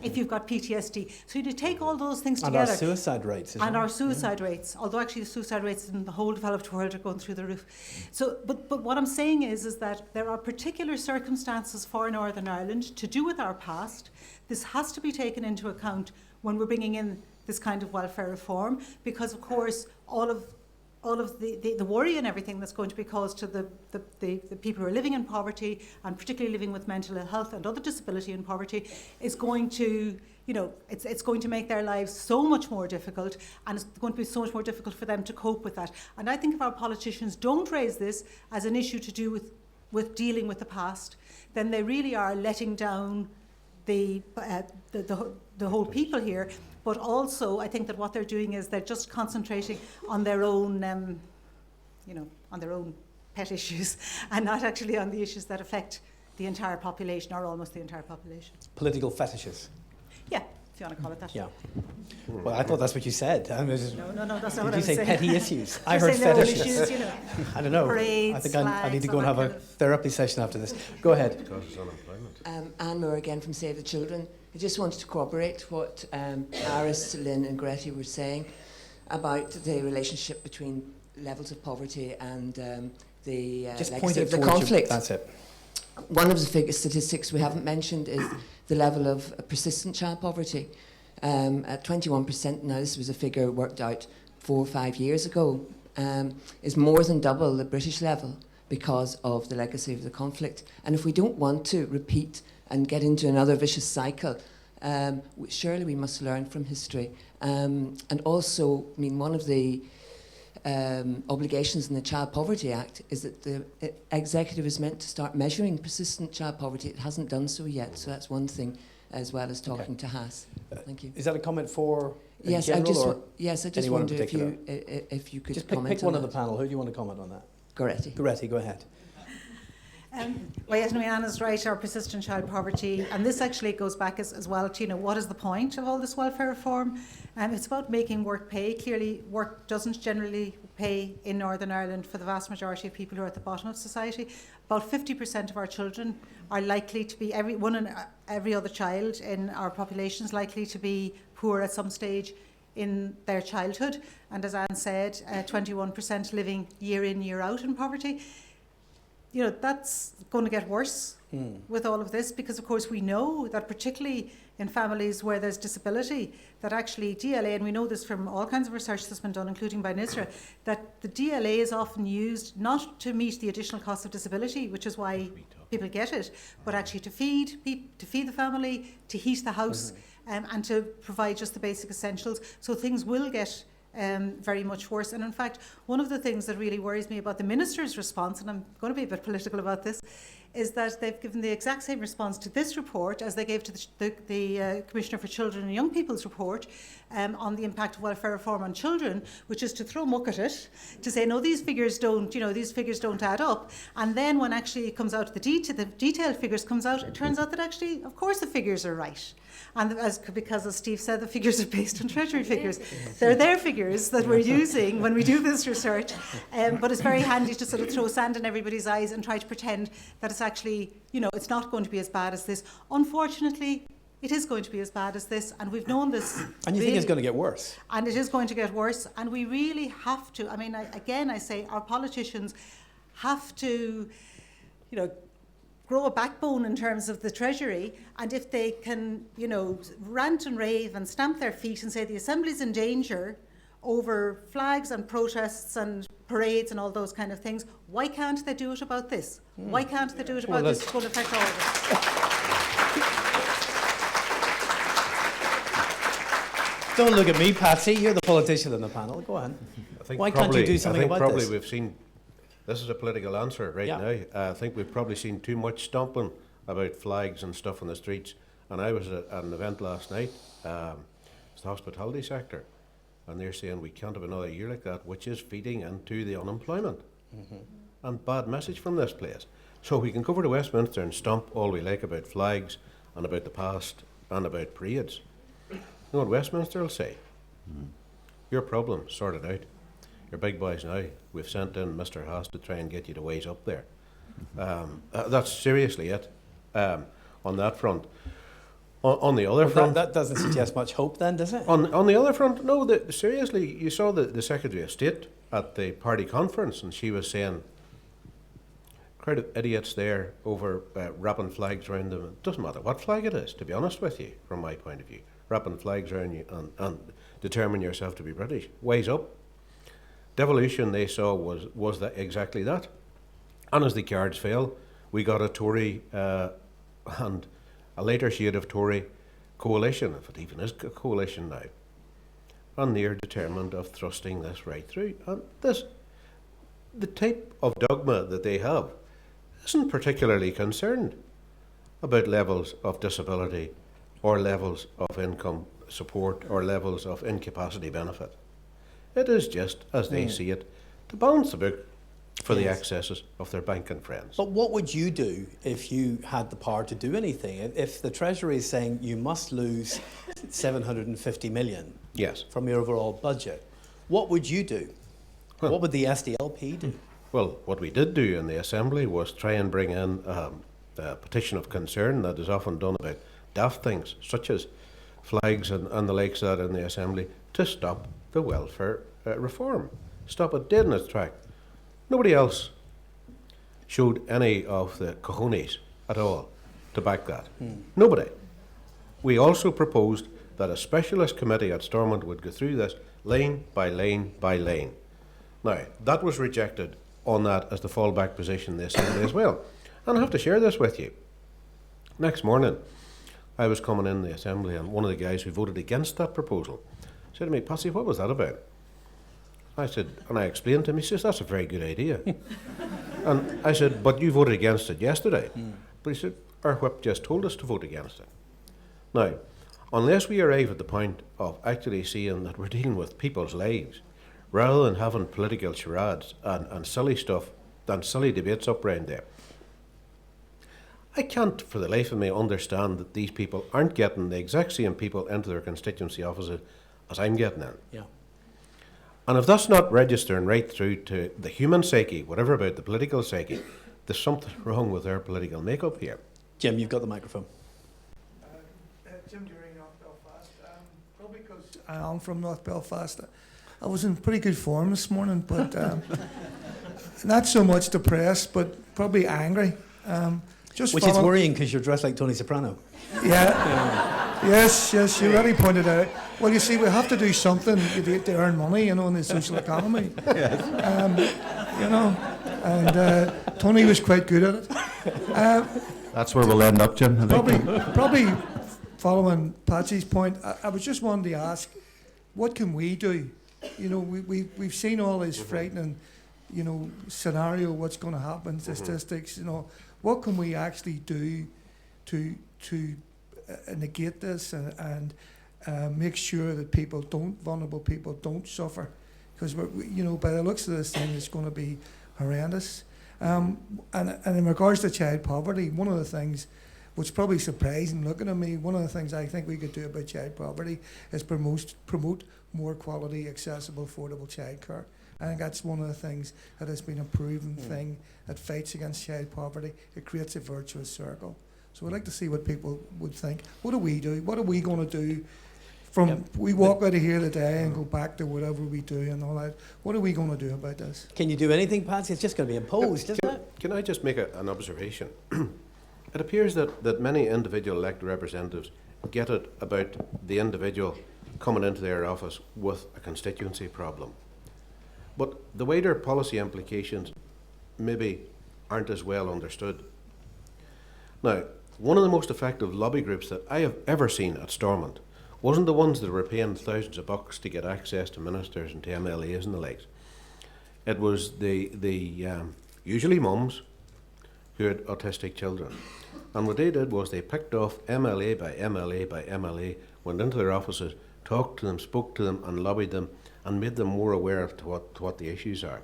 if you've got PTSD. So you take all those things and together. Our suicide rates. And our suicide rates, although actually the suicide rates in the whole developed world are going through the roof. So, but what I'm saying is that there are particular circumstances for Northern Ireland to do with our past. This has to be taken into account when we're bringing in this kind of welfare reform, because of course all of the worry and everything that's going to be caused to the people who are living in poverty, and particularly living with mental health and other disability and poverty, is going to, it's going to make their lives so much more difficult, and it's going to be so much more difficult for them to cope with that. And I think if our politicians don't raise this as an issue to do with dealing with the past, then they really are letting down the whole people here. But also, I think that what they're doing is they're just concentrating on their own, on their own pet issues, and not actually on the issues that affect the entire population, or almost the entire population. Political fetishes. Yeah, if you want to call it that. Yeah. Well, I thought that's what you said. No, that's not what I was saying. Did you say petty issues? I Just heard saying their own fetishes. issues, I don't know. Parades, I think I flags, need to go all and have that a kind of- therapy session after this. Go ahead. Anne Moore again from Save the Children. I just wanted to corroborate what Aris, Lynn and Gretty were saying about the relationship between levels of poverty and the Just point legacy it of the towards you. conflict. That's it. One of the statistics we haven't mentioned is the level of persistent child poverty. At 21% now, this was a figure worked out 4 or 5 years ago, is more than double the British level because of the legacy of the conflict. And if we don't want to repeat and get into another vicious cycle, surely we must learn from history. And also, I mean, one of the obligations in the Child Poverty Act is that the executive is meant to start measuring persistent child poverty. It hasn't done so yet, so that's one thing, as well as talking to Haas. Thank you. Is that a comment for Yes, general, I just anyone in wonder particular? if you could just comment pick on one that. of the panel. Who do you want to comment on that? Goretti. Goretti, go ahead. Well, yes, Anne is right, our persistent child poverty, and this actually goes back as well to, what is the point of all this welfare reform? It's about making work pay. Clearly, work doesn't generally pay in Northern Ireland for the vast majority of people who are at the bottom of society. About 50% of our children are likely to be, every other child in our population is likely to be poor at some stage in their childhood. And as Anne said, 21% living year in, year out in poverty. That's going to get worse with all of this, because of course we know that particularly in families where there's disability, that actually DLA, and we know this from all kinds of research that's been done, including by NICVA, that the DLA is often used not to meet the additional cost of disability, which is why people get it, but actually to feed the family, to heat the house, and to provide just the basic essentials. So things will get very much worse. And in fact, one of the things that really worries me about the Minister's response, and I'm going to be a bit political about this, is that they've given the exact same response to this report as they gave to the Commissioner for Children and Young People's report on the impact of welfare reform on children, which is to throw muck at it, to say, no, these figures don't add up. And then when actually it comes out, the detailed figures comes out, it turns out that actually, of course, the figures are right. And because, as Steve said, the figures are based on Treasury figures. They're their figures that we're using when we do this research. But it's very handy to sort of throw sand in everybody's eyes and try to pretend that it's actually, it's not going to be as bad as this. Unfortunately, it is going to be as bad as this, and we've known this. And you think it's going to get worse? And it is going to get worse, and we really have to. I mean, I say our politicians have to, grow a backbone in terms of the Treasury, and if they can, rant and rave and stamp their feet and say the Assembly's in danger over flags and protests and parades and all those kind of things, why can't they do it about this? Why can't they do it about this? It's going to affect all of us. Don't look at me, Patsy. You're the politician in the panel. Go on. Why can't you do something about this? We've seen. This is a political answer right now. I think we've probably seen too much stomping about flags and stuff on the streets. And I was at an event last night, it's the hospitality sector, and they're saying we can't have another year like that, which is feeding into the unemployment. and bad message from this place. So we can cover to Westminster and stomp all we like about flags and about the past and about parades. You know what Westminster will say? Your problem, sort it out. You're big boys now. We've sent in Mr. Haas to try and get you to wise up there. That's seriously it on that front. On the other front... That doesn't suggest much hope then, does it? On the other front, no, seriously, you saw the Secretary of State at the party conference, and she was saying, crowd of idiots there over wrapping flags around them. It doesn't matter what flag it is, to be honest with you, from my point of view. Wrapping flags around you and determine yourself to be British. Wise up. Devolution, they saw, was that exactly that. And as the cards fell, we got a Tory and a later shade of Tory coalition, if it even is a coalition now. And they're determined of thrusting this right through. And the type of dogma that they have isn't particularly concerned about levels of disability or levels of income support or levels of incapacity benefit. It is just, as they see it, to balance the book for the excesses of their banking friends. But what would you do if you had the power to do anything? If the Treasury is saying you must lose 750 million from your overall budget, what would you do? What would the SDLP do? Well, what we did do in the Assembly was try and bring in a petition of concern that is often done about daft things, such as flags and the likes of that in the Assembly, to stop the welfare reform. Stop it dead in its track. Nobody else showed any of the cojones at all to back that. Nobody. We also proposed that a specialist committee at Stormont would go through this lane by lane by lane. Now, that was rejected on that as the fallback position in the Assembly as well. And I have to share this with you. Next morning, I was coming in the Assembly and one of the guys who voted against that proposal said to me, "Patsy, what was that about?" I said, and I explained to him, he says, "That's a very good idea." And I said, "But you voted against it yesterday." But he said, "Our whip just told us to vote against it." Now, unless we arrive at the point of actually seeing that we're dealing with people's lives, rather than having political charades and silly stuff, and silly debates up round there, I can't for the life of me understand that these people aren't getting the exact same people into their constituency offices as I'm getting in. Yeah. And if that's not registering right through to the human psyche, whatever about the political psyche, there's something wrong with our political makeup here. Jim, you've got the microphone. Jim Dury, North Belfast. Probably because I'm from North Belfast. I was in pretty good form this morning, but not so much depressed, but probably angry. Which is worrying because you're dressed like Tony Soprano. Yeah. Yes, you already pointed out. Well, you see, we have to do something to earn money, in the social economy. And Tony was quite good at it. That's where we'll end up, Jim. Probably following Patsy's point, I was just wanting to ask, what can we do? We've seen all this frightening, scenario, what's going to happen, statistics, what can we actually do to negate this and make sure that vulnerable people don't suffer? Because by the looks of this thing, it's going to be horrendous. And in regards to child poverty, one of the things which probably surprising looking at me, one of the things I think we could do about child poverty is promote more quality, accessible, affordable childcare. I think that's one of the things that has been a proven thing that fights against child poverty. It creates a virtuous circle. So I'd like to see what people would think. What do we do? What are we going to do we walk out of here today and go back to whatever we do and all that? What are we going to do about this? Can you do anything, Patsy? It's just going to be imposed, isn't it? Can I just make an observation? It appears that many individual elected representatives get it about the individual coming into their office with a constituency problem. But the wider policy implications maybe aren't as well understood. Now, one of the most effective lobby groups that I have ever seen at Stormont wasn't the ones that were paying thousands of bucks to get access to ministers and to MLAs and the likes. It was the usually mums who had autistic children. And what they did was they picked off MLA by MLA by MLA, went into their offices, talked to them, spoke to them and lobbied them and made them more aware of to what the issues are.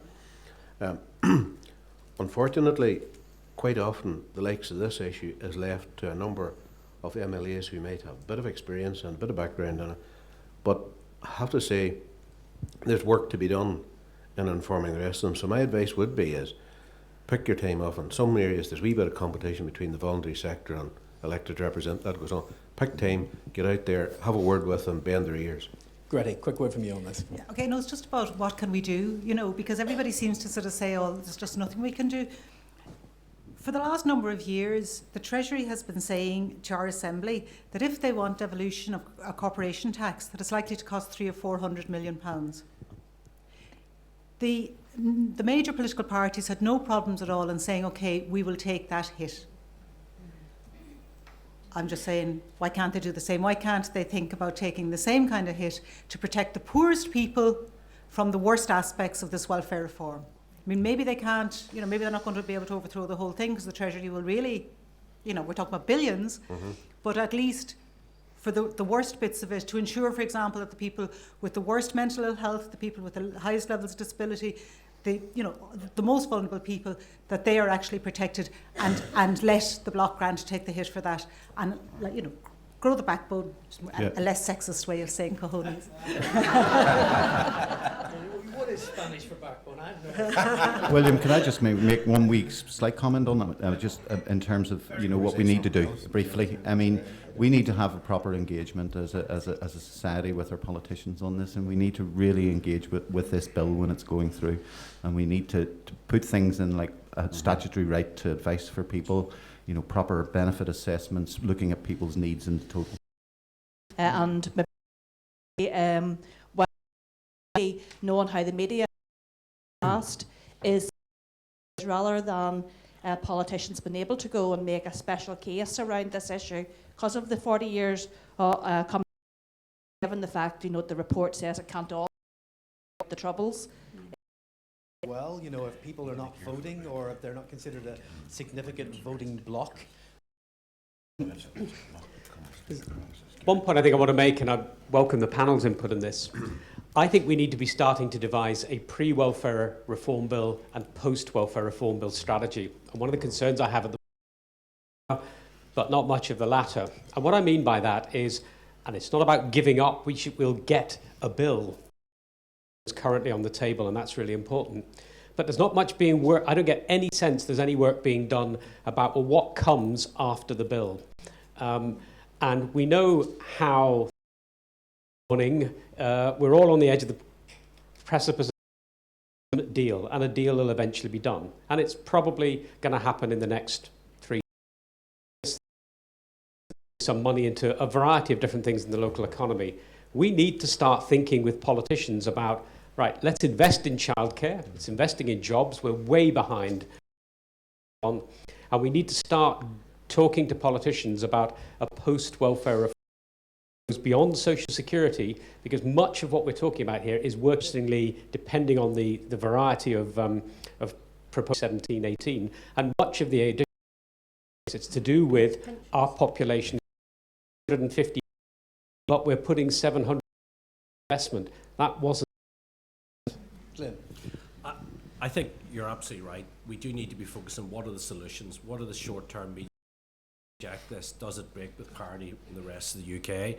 unfortunately, quite often the likes of this issue is left to a number of MLAs who might have a bit of experience and a bit of background in it. But I have to say, there's work to be done in informing the rest of them. So my advice would be is, pick your time off. In some areas there's a wee bit of competition between the voluntary sector and elected representatives. That goes on. Pick time, get out there, have a word with them, bend their ears. Greta, quick word from you on this. Yeah, okay, no, it's just about what can we do, you know, because everybody seems to sort of say, oh, there's just nothing we can do. For the last number of years, the Treasury has been saying to our Assembly that if they want devolution of a corporation tax, that it's likely to cost £300 or £400 million. The major political parties had no problems at all in saying, okay, we will take that hit. I'm just saying, why can't they do the same? Why can't they think about taking the same kind of hit to protect the poorest people from the worst aspects of this welfare reform? I mean, maybe they can't, you know, maybe they're not going to be able to overthrow the whole thing because the Treasury will really, you know, we're talking about billions, but at least for the worst bits of it, to ensure, for example, that the people with the worst mental ill health, the people with the highest levels of disability, the most vulnerable people, that they are actually protected, and let the block grant take the hit for that, and, like, you know, grow the backbone, a less sexist way of saying cojones. What is Spanish for backbone? William, can I just make one wee slight comment on that, just in terms of, you know, what we need to do briefly? I mean, we need to have a proper engagement as a society with our politicians on this, and we need to really engage with this bill when it's going through, and we need to put things in like a statutory right to advice for people, you know, proper benefit assessments, looking at people's needs in total. And knowing how the media past is, rather than politicians being able to go and make a special case around this issue because of the 40 years given the fact, you know, the report says it can't all the troubles. Well, you know, if people are not voting or if they're not considered a significant voting bloc. One point I think I want to make, and I welcome the panel's input on this, I think we need to be starting to devise a pre-welfare reform bill and post-welfare reform bill strategy. And one of the concerns I have at the moment, but not much of the latter. And what I mean by that is, and it's not about giving up, we'll get a bill that's currently on the table, and that's really important. But there's not much being work. I don't get any sense there's any work being done about, well, what comes after the bill. And we know how we're all on the edge of the precipice of a deal, and a deal will eventually be done. And it's probably going to happen in the next 3 years. Some money into a variety of different things in the local economy. We need to start thinking with politicians about, right, let's invest in childcare, let's investing in jobs, we're way behind. And we need to start talking to politicians about a post-welfare reform that goes beyond social security, because much of what we're talking about here is worsening, depending on the variety of proposed 17, 18, and much of the addition, it's to do with our population, 150, but we're putting 700 investment. That wasn't. I think you're absolutely right. We do need to be focused on what are the solutions, what are the short-term measures. Reject this, does it break with parity in the rest of the UK?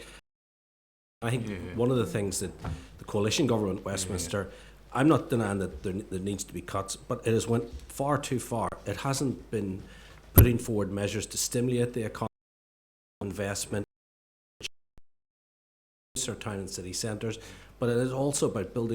I think one of the things that the coalition government, Westminster, I'm not denying that there needs to be cuts, but it has went far too far. It hasn't been putting forward measures to stimulate the economy, investment, our town and city centres, but it is also about building